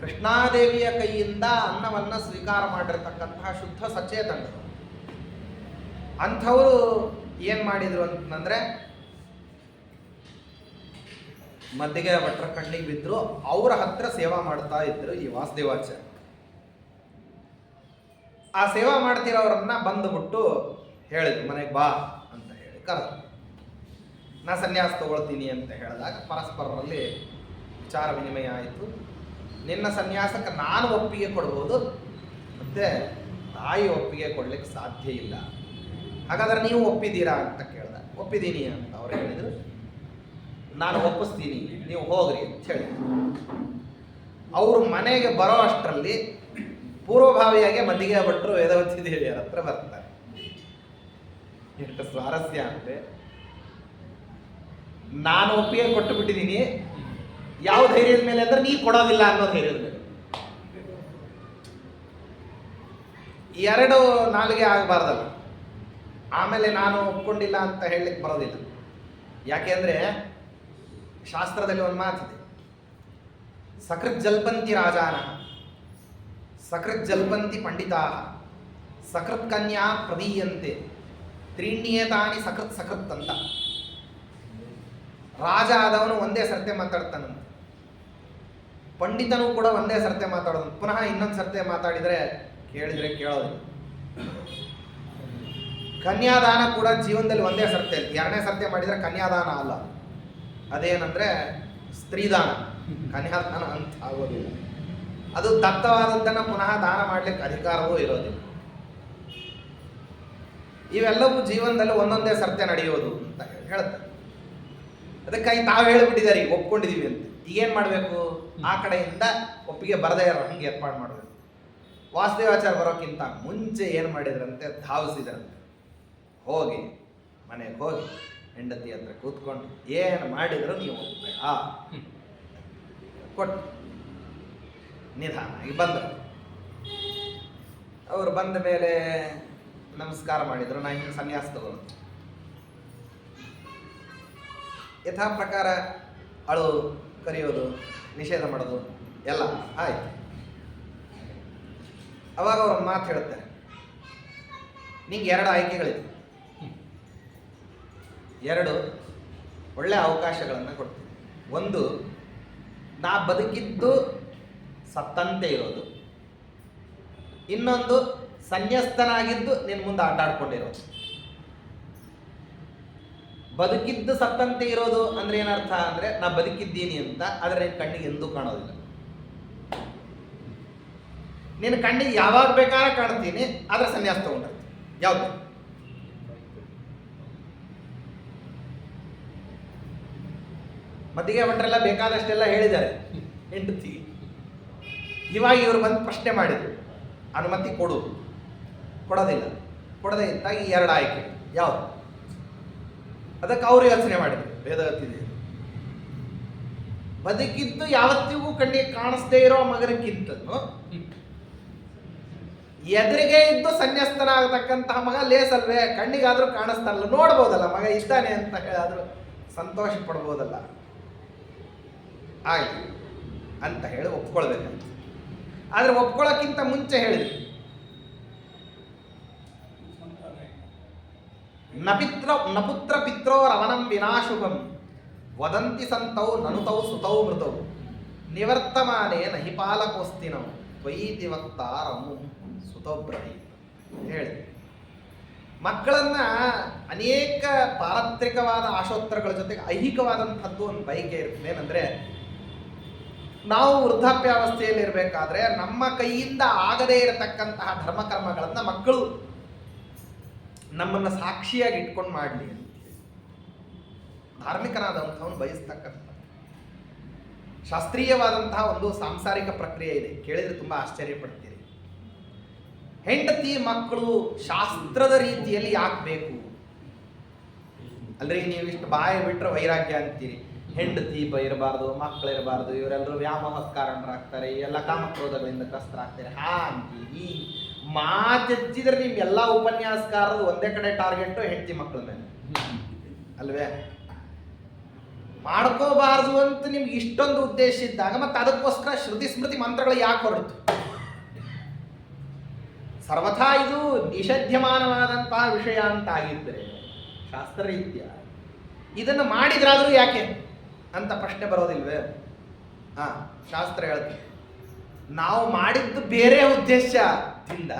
ಕೃಷ್ಣಾದೇವಿಯ ಕೈಯಿಂದ ಅನ್ನವನ್ನು ಸ್ವೀಕಾರ ಮಾಡಿರ್ತಕ್ಕಂತಹ ಶುದ್ಧ ಸಚೇತನರು. ಅಂಥವರು ಏನು ಮಾಡಿದರು ಅಂತಂದರೆ ಮದ್ದಿಗೆ ಭಟ್ರ ಕಣ್ಣಿಗೆ ಬಿದ್ದರು. ಅವರ ಹತ್ರ ಸೇವಾ ಮಾಡ್ತಾ ಇದ್ರು ಈ ವಾಸುದೇವಾಚಾರ್ಯ. ಆ ಸೇವಾ ಮಾಡ್ತಿರೋರನ್ನ ಬಂದುಬಿಟ್ಟು ಹೇಳಿದ್ರು, ಮನೆಗೆ ಬಾ ಅಂತ ಹೇಳಿ ಕರೆದು. ನಾ ಸನ್ಯಾಸ ತಗೊಳ್ತೀನಿ ಅಂತ ಹೇಳಿದಾಗ ಪರಸ್ಪರರಲ್ಲಿ ವಿಚಾರ ವಿನಿಮಯ ಆಯಿತು. ನಿನ್ನ ಸನ್ಯಾಸಕ್ಕೆ ನಾನು ಒಪ್ಪಿಗೆ ಕೊಡ್ಬೋದು, ಮತ್ತು ತಾಯಿ ಒಪ್ಪಿಗೆ ಕೊಡ್ಲಿಕ್ಕೆ ಸಾಧ್ಯ ಇಲ್ಲ. ಹಾಗಾದ್ರೆ ನೀವು ಒಪ್ಪಿದ್ದೀರಾ ಅಂತ ಕೇಳ್ದ. ಒಪ್ಪಿದ್ದೀನಿ ಅಂತ ಅವ್ರು ಹೇಳಿದರು. ನಾನು ಒಪ್ಪಿಸ್ತೀನಿ, ನೀವು ಹೋಗ್ರಿ ಅಂತ ಹೇಳಿ ಅವರು ಮನೆಗೆ ಬರೋ ಅಷ್ಟರಲ್ಲಿ ಪೂರ್ವಭಾವಿಯಾಗಿ ಮದ್ದಿಗೆ ಭಟ್ರು ವೇದವತಿ ದೇವಿಯರ ಹತ್ರ ಬರ್ತಾರೆ. ಎಷ್ಟು ಸ್ವಾರಸ್ಯ ಅಂದರೆ, ನಾನು ಒಪ್ಪಿಗೆ ಕೊಟ್ಟು ಬಿಟ್ಟಿದ್ದೀನಿ, ಯಾವ ಧೈರ್ಯದ ಮೇಲೆ ಅಂದ್ರೆ ನೀ ಕೊಡೋದಿಲ್ಲ ಅನ್ನೋ ಧೈರ್ಯದ ಮೇಲೆ. 2 ನಾಲಿಗೆ ಆಗಬಾರ್ದಲ್ಲ. ಆಮೇಲೆ ನಾನು ಒಪ್ಕೊಂಡಿಲ್ಲ ಅಂತ ಹೇಳಲಿಕ್ಕೆ ಬರೋದಿಲ್ಲ. ಯಾಕೆಂದರೆ ಶಾಸ್ತ್ರದಲ್ಲಿ ಒಂದು ಮಾತಿದೆ, ಸಕೃತ್ ಜಲ್ಪಂತಿ ರಾಜಾನ ಸಕೃತ್ ಜಲ್ಪಂತಿ ಪಂಡಿತಾ ಸಕೃತ್ ಕನ್ಯಾ ಪ್ರದೀಯಂತೆ ತ್ರೀಣ್ಯೇತಾನಿ ಸಕೃತ್ ಸಕೃತ್ ಅಂತ. ರಾಜ ಆದವನು ಒಂದೇ ಸರ್ತೆ ಮಾತಾಡ್ತಾನಂತ, ಪಂಡಿತನು ಕೂಡ ಒಂದೇ ಸರ್ತೆ ಮಾತಾಡೋದು. ಪುನಃ ಇನ್ನೊಂದು ಸರ್ತೆ ಮಾತಾಡಿದರೆ ಕೇಳಿದರೆ ಕೇಳೋದಿಲ್ಲ. ಕನ್ಯಾದಾನ ಕೂಡ ಜೀವನದಲ್ಲಿ ಒಂದೇ ಸರ್ತೆ, 2ನೇ ಸರ್ತೆ ಮಾಡಿದರೆ ಕನ್ಯಾದಾನ ಅಲ್ಲ. ಅದೇನಂದರೆ ಸ್ತ್ರೀದಾನ, ಕನ್ಯಾದಾನ ಅಂತ ಆಗೋದಿಲ್ಲ. ಅದು ದತ್ತವಾದದ್ದನ್ನು ಪುನಃ ದಾನ ಮಾಡಲಿಕ್ಕೆ ಅಧಿಕಾರವೂ ಇರೋದಿಲ್ಲ. ಇವೆಲ್ಲವೂ ಜೀವನದಲ್ಲಿ ಒಂದೊಂದೇ ಸರ್ತೆ ನಡೆಯೋದು ಅಂತ ಹೇಳ್ತಾರೆ. ಅದಕ್ಕಾಗಿ ತಾವು ಹೇಳಿಬಿಟ್ಟಿದ್ದಾರೆ, ಈಗ ಒಪ್ಕೊಂಡಿದ್ದೀವಿ ಅಂತ. ಈಗೇನು ಮಾಡಬೇಕು? ಆ ಕಡೆಯಿಂದ ಒಪ್ಪಿಗೆ ಬರದೇ ಇರೋ ಹಂಗೆ ಏರ್ಪಾಡು ಮಾಡಬೇಕು. ವಾಸುದೇವಾಚಾರ್ಯ ಬರೋಕ್ಕಿಂತ ಮುಂಚೆ ಏನು ಮಾಡಿದ್ರಂತೆ, ಧಾವಿಸಿದ್ರಂತೆ. ಹೋಗಿ ಮನೆಗೆ ಹೋಗಿ ಹೆಂಡತಿ ಹತ್ರ ಕೂತ್ಕೊಂಡು ಏನು ಮಾಡಿದ್ರು ನೀವು ಒಪ್ಪಬೇಡ ಕೊಟ್ಟು ನಿಧಾನಾಗಿ ಬಂದರು. ಅವರು ಬಂದ ಮೇಲೆ ನಮಸ್ಕಾರ ಮಾಡಿದರು. ನಾ ಹಿಂಗೆ ಸನ್ಯಾಸ ತಗೊಳ್ಳೋದು ಯಥಾ ಪ್ರಕಾರ ಅಳು ಕರೆಯೋದು, ನಿಷೇಧ ಮಾಡೋದು ಎಲ್ಲ ಆಯ್ತು. ಅವಾಗ ಅವ್ರು ಮಾತು ಹೇಳ್ತಾರೆ, ನಿಂಗೆ 2 ಆಯ್ಕೆಗಳಿದೆ, 2 ಒಳ್ಳೆ ಅವಕಾಶಗಳನ್ನು ಕೊಡ್ತೀನಿ. ಒಂದು, ನಾ ಬದುಕಿದ್ದು ಸತ್ತಂತೆ ಇರೋದು. ಇನ್ನೊಂದು, ಸನ್ಯಸ್ತನಾಗಿದ್ದು ನಿನ್ನ ಮುಂದೆ ಆಟಾಡ್ಕೊಂಡಿರೋದು. ಬದುಕಿದ್ದು ಸತ್ತಂತೆ ಇರೋದು ಅಂದ್ರೆ ಏನರ್ಥ ಅಂದರೆ, ನಾ ಬದುಕಿದ್ದೀನಿ ಅಂತ, ಆದರೆ ನಿನ್ನ ಕಣ್ಣಿಗೆ ಎಂದೂ ಕಾಣೋದಿಲ್ಲ. ನಿನ್ನ ಕಣ್ಣಿಗೆ ಯಾವಾಗ ಬೇಕಾದ್ರೆ ಕಾಣ್ತೀನಿ, ಆದರೆ ಸನ್ಯಾಸ ತಗೊಂಡಿರ್ತೀನಿ. ಯಾವುದು? ಮದ್ದಿಗೆ ಭಟ್ರೆಲ್ಲ ಬೇಕಾದಷ್ಟೆಲ್ಲ ಹೇಳಿದ್ದಾರೆ ಹೆಂಡತಿ. ಇವಾಗ ಇವರು ಬಂದು ಪ್ರಶ್ನೆ ಮಾಡಿದ್ರು, ಅನುಮತಿ ಕೊಡೋದಿಲ್ಲ. ಕೊಡದೇ ಇದ್ದಾಗ ಈ 2 ಆಯ್ಕೆ ಯಾವುದು? ಅದಕ್ಕೆ ಅವರು ಯೋಚನೆ ಮಾಡಿದ್ರು, ವೇದಗತಿದೆ ಬದುಕಿದ್ದು ಯಾವತ್ತಿಗೂ ಕಣ್ಣಿಗೆ ಕಾಣಿಸ್ದೇ ಇರೋ ಮಗನಕ್ಕಿಂತನೂ ಎದುರಿಗೆ ಇದ್ದು ಸನ್ಯಸ್ತನಾಗತಕ್ಕಂತಹ ಮಗ ಲೇಸಲ್ವೇ, ಕಣ್ಣಿಗಾದ್ರೂ ಕಾಣಿಸ್ತಾರಲ್ಲ, ನೋಡ್ಬೋದಲ್ಲ ಮಗ ಇದ್ದಾನೆ ಅಂತ ಹೇಳಾದ್ರೂ ಸಂತೋಷ ಪಡ್ಬೋದಲ್ಲ, ಆಯ್ತು ಅಂತ ಹೇಳಿ ಒಪ್ಕೊಳ್ಬೇಕಂತ. ಆದ್ರೆ ಒಪ್ಕೊಳ್ಳೋಕ್ಕಿಂತ ಮುಂಚೆ ಹೇಳಿದ್ರು, ನಪುತ್ರ ಪಿತ್ರೋ ರವನಂ ವಿನಾಶುಭಂ ವದಂತಿ ಸಂತೌ ನನುತೌ ಸುತೌ ಮೃತೌ ನಿವರ್ತಮಾನೇ ನಹಿ ಪಾಲಕೋಸ್ತಿನೌ ತ್ವಯೀತಿ ವಕ್ತಾರಮು ಸುತೋಬ್ರಹಿ ಹೇಳಿ. ಮಕ್ಕಳನ್ನ ಅನೇಕ ಪಾರತ್ರಿಕವಾದ ಆಶೋತ್ತರಗಳ ಜೊತೆಗೆ ಐಹಿಕವಾದಂಥದ್ದು ಒಂದು ಬಯಕೆ ಇರ್ತದೆ. ಏನಂದ್ರೆ, ನಾವು ವೃದ್ಧಾಪ್ಯಾವಸ್ಥೆಯಲ್ಲಿ ಇರಬೇಕಾದ್ರೆ ನಮ್ಮ ಕೈಯಿಂದ ಆಗದೇ ಇರತಕ್ಕಂತಹ ಧರ್ಮಕರ್ಮಗಳನ್ನ ಮಕ್ಕಳು ನಮ್ಮನ್ನ ಸಾಕ್ಷಿಯಾಗಿ ಇಟ್ಕೊಂಡು ಮಾಡಲಿ ಅಂತ ಧಾರ್ಮಿಕನಾದಂಥವನು ಬಯಸ್ತಕ್ಕಂಥ ಶಾಸ್ತ್ರೀಯವಾದಂತಹ ಒಂದು ಸಾಂಸಾರಿಕ ಪ್ರಕ್ರಿಯೆ ಇದೆ. ಕೇಳಿದ್ರೆ ತುಂಬಾ ಆಶ್ಚರ್ಯ ಪಡ್ತೀರಿ. ಹೆಂಡತಿ ಮಕ್ಕಳು ಶಾಸ್ತ್ರದ ರೀತಿಯಲ್ಲಿ ಯಾಕೆ ಬೇಕು ಅಲ್ರಿ? ನೀವು ಇಷ್ಟು ಬಾಯಿ ಬಿಟ್ರೆ ವೈರಾಗ್ಯ ಅಂತೀರಿ. ಹೆಂಡತಿ ಇರಬಾರ್ದು, ಮಕ್ಕಳಿರಬಾರ್ದು, ಇವರೆಲ್ಲರೂ ವ್ಯಾಮೋಹಕ್ಕೆ ಕಾರಣರಾಗ್ತಾರೆ, ಎಲ್ಲ ಕಾಮಕ್ರೋಧಗಳಿಂದ ಗ್ರಸ್ತರಾಗ್ತಾರೆ. ಈ ಮಾತೆಚ್ಚಿದ್ರೆ ನಿಮ್ಗೆಲ್ಲ ಉಪನ್ಯಾಸಕಾರರು ಒಂದೇ ಕಡೆ ಟಾರ್ಗೆಟ್ ಹೆಂಡತಿ ಮಕ್ಕಳ ಮೇಲೆ ಅಲ್ವೇ? ಮಾಡ್ಕೋಬಾರ್ದು ಅಂತ ನಿಮ್ಗೆ ಇಷ್ಟೊಂದು ಉದ್ದೇಶ ಇದ್ದಾಗ ಮತ್ತೆ ಅದಕ್ಕೋಸ್ಕರ ಶ್ರುತಿ ಸ್ಮೃತಿ ಮಂತ್ರಗಳು ಯಾಕೆ ಹೊರತು? ಸರ್ವಥಾ ಇದು ನಿಷೇಧ್ಯಮಾನವಾದಂತಹ ವಿಷಯ ಅಂತ ಆಗಿದ್ದರೆ ಶಾಸ್ತ್ರರೀತ್ಯ ಇದನ್ನು ಮಾಡಿದ್ರಾದ್ರೂ ಯಾಕೆ ಅಂತ ಪ್ರಶ್ನೆ ಬರೋದಿಲ್ವೇ? ಶಾಸ್ತ್ರ ಹೇಳ್ತೀವಿ, ನಾವು ಮಾಡಿದ್ದು ಬೇರೆ ಉದ್ದೇಶದಿಂದ,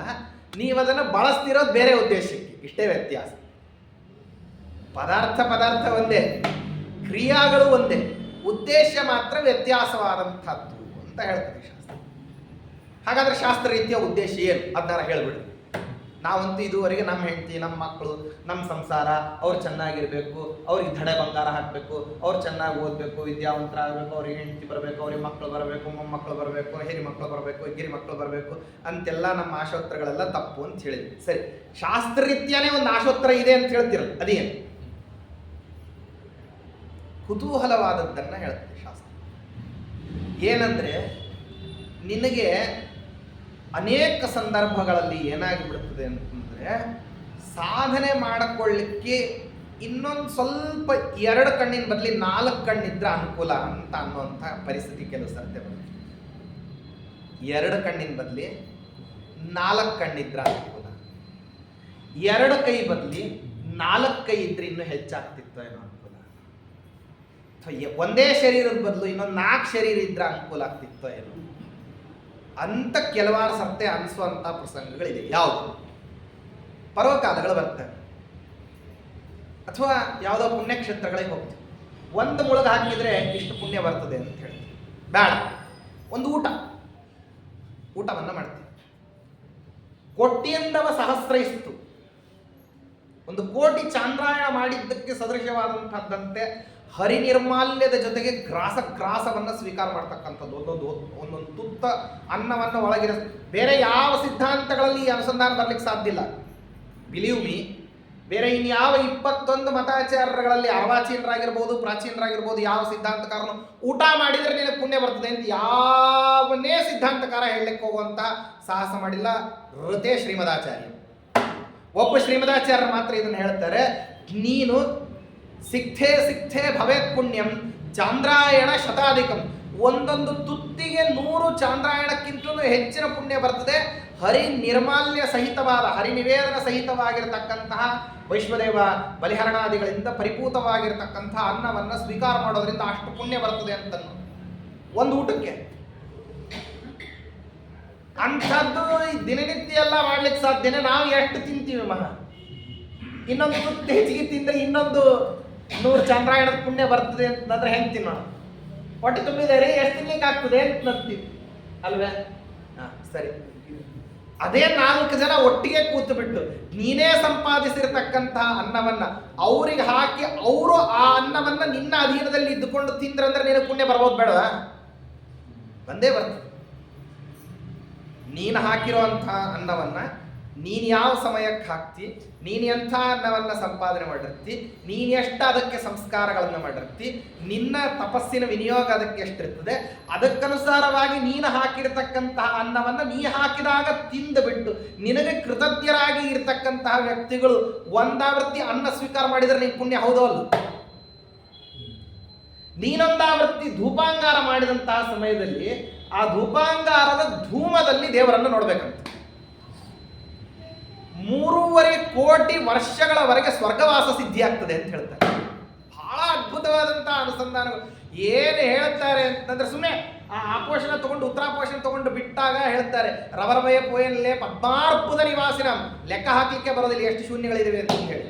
ನೀವದನ್ನು ಬಳಸ್ತಿರೋದು ಬೇರೆ ಉದ್ದೇಶಕ್ಕೆ, ಇಷ್ಟೇ ವ್ಯತ್ಯಾಸ. ಪದಾರ್ಥ ಒಂದೇ, ಕ್ರಿಯಾಗಳು ಒಂದೇ, ಉದ್ದೇಶ ಮಾತ್ರ ವ್ಯತ್ಯಾಸವಾದಂಥದ್ದು ಅಂತ ಹೇಳ್ತದೆ ಶಾಸ್ತ್ರ. ಹಾಗಾದ್ರೆ ಶಾಸ್ತ್ರ ರೀತಿಯ ಉದ್ದೇಶ ಏನು ಅದನ್ನ ಹೇಳ್ಬಿಡಿ. ನಾವಂತೂ ಇದುವರೆಗೆ ನಮ್ಮ ಹೆಂಡತಿ, ನಮ್ಮ ಮಕ್ಕಳು, ನಮ್ಮ ಸಂಸಾರ ಅವ್ರು ಚೆನ್ನಾಗಿರ್ಬೇಕು, ಅವ್ರಿಗೆ ಧಡೆ ಬಂಗಾರ ಹಾಕಬೇಕು, ಅವ್ರು ಚೆನ್ನಾಗಿ ಓದಬೇಕು, ವಿದ್ಯಾವಂತರಾಗಬೇಕು, ಅವ್ರಿಗೆ ಹೆಂಡತಿ ಬರಬೇಕು, ಅವ್ರಿಗೆ ಮಕ್ಕಳು ಬರಬೇಕು, ಮೊಮ್ಮಕ್ಕಳು ಬರಬೇಕು, ಹಿರಿ ಮಕ್ಕಳು ಬರಬೇಕು, ಗಿರಿ ಮಕ್ಕಳು ಬರಬೇಕು ಅಂತೆಲ್ಲ ನಮ್ಮ ಆಶೋತ್ತರಗಳೆಲ್ಲ ತಪ್ಪು ಅಂತ ಹೇಳಿದ್ವಿ. ಸರಿ, ಶಾಸ್ತ್ರರೀತ್ಯಾನೇ ಒಂದು ಆಶೋತ್ತರ ಇದೆ ಅಂತ ಹೇಳ್ತಿರಲ್ಲ, ಅದೇನು? ಕುತೂಹಲವಾದದ್ದನ್ನು ಹೇಳ್ತದೆ ಶಾಸ್ತ್ರ. ಏನಂದ್ರೆ, ನಿನಗೆ ಅನೇಕ ಸಂದರ್ಭಗಳಲ್ಲಿ ಏನಾಗಿಬಿಡುತ್ತದೆ ಅಂತಂದ್ರೆ, ಸಾಧನೆ ಮಾಡಿಕೊಳ್ಳಿಕ್ಕೆ ಇನ್ನೊಂದು ಸ್ವಲ್ಪ 2 ಕಣ್ಣಿನ ಬದಲಿ 4 ಕಣ್ಣಿದ್ರೆ ಅನುಕೂಲ ಅಂತ ಅನ್ನುವಂಥ ಪರಿಸ್ಥಿತಿ ಕೆಲವು ಸರ್ತೆ ಬರುತ್ತೆ. 2 ಕಣ್ಣಿನ ಬದಲಿ 4 ಕಣ್ಣಿದ್ರೆ ಅನುಕೂಲ, 2 ಕೈ ಬದಲಿ 4 ಕೈ ಇದ್ರೆ ಇನ್ನೂ ಹೆಚ್ಚಾಗ್ತಿತ್ತು ಏನೋ ಅನುಕೂಲ. ಒಂದೇ ಶರೀರದ ಬದಲು ಇನ್ನೊಂದು 4 ಶರೀರ ಇದ್ರೆ ಅನುಕೂಲ ಆಗ್ತಿತ್ತು ಏನೋ ಅಂತ ಕೆಲವಾರು ಸರ್ತೆ ಅನಿಸುವಂಥ ಪ್ರಸಂಗಗಳಿದೆ. ಯಾವುದು? ಪರ್ವಕಾಲಗಳು ಬರ್ತವೆ, ಅಥವಾ ಯಾವುದೋ ಪುಣ್ಯಕ್ಷೇತ್ರಗಳಿಗೆ ಹೋಗ್ತೀವಿ. ಒಂದು ಮುಳುಗ ಹಾಕಿದ್ರೆ ಇಷ್ಟು ಪುಣ್ಯ ಬರ್ತದೆ ಅಂತ ಹೇಳ್ತೀವಿ. ಬೇಡ, ಒಂದು ಊಟವನ್ನು ಮಾಡ್ತೀವಿ. ಕೋಟ್ಯಂದವ ಸಹಸ್ರೈಸ್ತು, ಒಂದು ಕೋಟಿ ಚಾಂದ್ರಾಯಣ ಮಾಡಿದ್ದಕ್ಕೆ ಸದೃಶವಾದಂಥದ್ದಂತೆ ಹರಿನಿರ್ಮಾಲ್ಯದ ಜೊತೆಗೆ ಗ್ರಾಸವನ್ನು ಸ್ವೀಕಾರ ಮಾಡ್ತಕ್ಕಂಥದ್ದು. ಒಂದೊಂದು ತುತ್ತ ಅನ್ನವನ್ನು ಒಳಗಿರ ಬೇರೆ ಯಾವ ಸಿದ್ಧಾಂತಗಳಲ್ಲಿ ಈ ಅನುಸಂಧಾನ ಬರ್ಲಿಕ್ಕೆ ಸಾಧ್ಯ ಇಲ್ಲ. ಬಿಲೀವ್ ಮೀ, ಬೇರೆ ಇನ್ಯಾವ 21 ಮತಾಚಾರಗಳಲ್ಲಿ ಅರ್ವಾಚೀನರಾಗಿರ್ಬೋದು, ಪ್ರಾಚೀನರಾಗಿರ್ಬೋದು, ಯಾವ ಸಿದ್ಧಾಂತಕಾರನು ಊಟ ಮಾಡಿದರೆ ನಿನಗೆ ಪುಣ್ಯ ಬರ್ತದೆ ಅಂತ ಯಾವನ್ನೇ ಸಿದ್ಧಾಂತಕಾರ ಹೇಳಲಿಕ್ಕೆ ಹೋಗುವಂತ ಸಾಹಸ ಮಾಡಿಲ್ಲ. ಋತೆ ಶ್ರೀಮದಾಚಾರ್ಯ. ಒಬ್ಬ ಶ್ರೀಮದಾಚಾರ್ಯರು ಮಾತ್ರ ಇದನ್ನು ಹೇಳ್ತಾರೆ, ನೀನು ಸಿಕ್ಥೇ ಭವೇತ್ ಪುಣ್ಯಂ ಚಾಂದ್ರಾಯಣ ಶತಾಧಿಕಂ, ಒಂದೊಂದು ತುತ್ತಿಗೆ 100 ಚಾಂದ್ರಾಯಣಕ್ಕಿಂತಲೂ ಹೆಚ್ಚಿನ ಪುಣ್ಯ ಬರ್ತದೆ. ಹರಿ ನಿರ್ಮಾಲ್ಯ ಸಹಿತವಾದ, ಹರಿನಿವೇದನ ಸಹಿತವಾಗಿರತಕ್ಕಂತಹ ವೈಶ್ವದೇವ ಬಲಿಹರಣಾದಿಗಳಿಂದ ಪರಿಪೂತವಾಗಿರತಕ್ಕಂತಹ ಅನ್ನವನ್ನು ಸ್ವೀಕಾರ ಮಾಡೋದ್ರಿಂದ ಅಷ್ಟು ಪುಣ್ಯ ಬರ್ತದೆ ಅಂತ ಒಂದು ಊಟಕ್ಕೆ. ಅಂಥದ್ದು ದಿನನಿತ್ಯ ಎಲ್ಲ ಮಾಡ್ಲಿಕ್ಕೆ ಸಾಧ್ಯನೇ? ನಾವು ಎಷ್ಟು ತಿಂತೀವಿ ಮಹಾ? ಇನ್ನೊಂದು ತುತ್ತು ಹೆಚ್ಚಿಗೆ ತಿಂದರೆ ಇನ್ನೊಂದು 100 ಚಾಂದ್ರಾಯಣದ ಪುಣ್ಯ ಬರ್ತದೆ ಅಂತಂದ್ರೆ ಹೆಂಗೆ ತಿನ್ನೋಣ? ಹೊಟ್ಟೆ ತುಂಬಿದರೆ ಎಷ್ಟು ತಿನ್ಲಿಕ್ಕೆ ಆಗ್ತದೆ ಅಂತ ನಂತೀವಿ ಅಲ್ವೇ? ಸರಿ, ಅದೇ 4 ಜನ ಒಟ್ಟಿಗೆ ಕೂತು ಬಿಟ್ಟು ನೀನೇ ಸಂಪಾದಿಸಿರ್ತಕ್ಕಂತಹ ಅನ್ನವನ್ನ ಅವ್ರಿಗೆ ಹಾಕಿ ಅವರು ಆ ಅನ್ನವನ್ನ ನಿನ್ನ ಅಧೀನದಲ್ಲಿ ಇದ್ದುಕೊಂಡು ತಿಂದ್ರಂದ್ರೆ ನಿನಗೆ ಪುಣ್ಯ ಬರ್ಬೋದು ಬೇಡವಾ? ಬಂದೇ ಬರ್ತದೆ. ನೀನು ಹಾಕಿರುವಂತಹ ಅನ್ನವನ್ನ ನೀನು ಯಾವ ಸಮಯಕ್ಕೆ ಹಾಕ್ತಿ, ನೀನು ಎಂಥ ಅನ್ನವನ್ನು ಸಂಪಾದನೆ ಮಾಡಿರ್ತಿ, ನೀನು ಎಷ್ಟು ಅದಕ್ಕೆ ಸಂಸ್ಕಾರಗಳನ್ನು ಮಾಡಿರ್ತಿ, ನಿನ್ನ ತಪಸ್ಸಿನ ವಿನಿಯೋಗ ಅದಕ್ಕೆ ಎಷ್ಟಿರ್ತದೆ, ಅದಕ್ಕನುಸಾರವಾಗಿ ನೀನು ಹಾಕಿರ್ತಕ್ಕಂತಹ ಅನ್ನವನ್ನು ನೀ ಹಾಕಿದಾಗ ತಿಂದು ಬಿಟ್ಟು ನಿನಗೆ ಕೃತಜ್ಞರಾಗಿ ಇರತಕ್ಕಂತಹ ವ್ಯಕ್ತಿಗಳು ಒಂದಾವೃತ್ತಿ ಅನ್ನ ಸ್ವೀಕಾರ ಮಾಡಿದರೆ ನೀನು ಪುಣ್ಯ ಹೌದೋ ಅಲ್ಲ? ನೀನೊಂದಾವೃತ್ತಿ ಧೂಪಾಂಗಾರ ಮಾಡಿದಂತಹ ಸಮಯದಲ್ಲಿ ಆ ಧೂಪಾಂಗಾರದ ಧೂಮದಲ್ಲಿ ದೇವರನ್ನು ನೋಡ್ಬೇಕಂತ 3.5 ಕೋಟಿ ವರ್ಷಗಳವರೆಗೆ ಸ್ವರ್ಗವಾಸ ಸಿದ್ಧಿ ಆಗ್ತದೆ ಅಂತ ಹೇಳ್ತಾರೆ. ಬಹಳ ಅದ್ಭುತವಾದಂತಹ ಅನುಸಂಧಾನಗಳು. ಏನು ಹೇಳ್ತಾರೆ ಅಂತಂದ್ರೆ ಸುಮ್ಮನೆ ಆ ಪೋಷಣ ತಗೊಂಡು ಉತ್ತರಾಪೋಷಣ ತಗೊಂಡು ಬಿಟ್ಟಾಗ ಹೇಳ್ತಾರೆ ರವರವಯ ಪೋಯಲ್ಲೇ ಪದ್ಮಾರ್ಪುದ ನಿವಾಸಿನ ಲೆಕ್ಕ ಹಾಕ್ಲಿಕ್ಕೆ ಬರೋದಿಲ್ಲ ಎಷ್ಟು ಶೂನ್ಯಗಳಿವೆ ಅಂತ ಹೇಳಿ.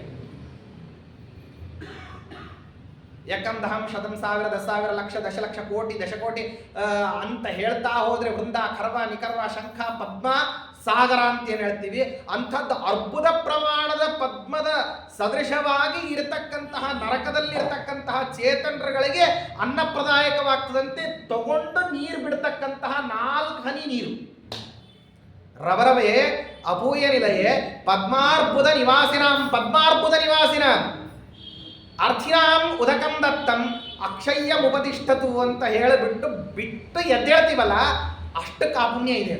ಏಕಂ ದಹಂ ಶತಂ ಸಾವಿರ 10,000 ಲಕ್ಷ ದಶಲಕ್ಷ ಕೋಟಿ ದಶಕೋಟಿ ಅಂತ ಹೇಳ್ತಾ ಹೋದ್ರೆ ವೃಂದ ಖರ್ವ ನಿಕರ್ವ ಶಂಖ ಪದ್ಮ ಸಾಗರ ಅಂತ ಏನು ಹೇಳ್ತೀವಿ, ಅಂಥದ್ದು ಅರ್ಬುದ ಪ್ರಮಾಣದ ಪದ್ಮದ ಸದೃಶವಾಗಿ ಇರತಕ್ಕಂತಹ ನರಕದಲ್ಲಿರತಕ್ಕಂತಹ ಚೇತನಗಳಿಗೆ ಅನ್ನಪ್ರದಾಯಕವಾಗ್ತದಂತೆ ತಗೊಂಡು ನೀರು ಬಿಡ್ತಕ್ಕಂತಹ 4 ಹನಿ ನೀರು. ರವರವೇ ಅಪೂಯ ನಿಲಯೇ ಪದ್ಮಾರ್ಬುದ ನಿವಾಸಿನ ಅರ್ಥಿನಾಂ ಉದಕಂ ದತ್ತಂ ಅಕ್ಷಯ್ಯ ಉಪತಿಷ್ಠತು ಅಂತ ಬಿಟ್ಟು ಎದ್ದೇಳ್ತೀವಲ್ಲ ಅಷ್ಟು ಕಾಪುಣ್ಯ ಇದೆ.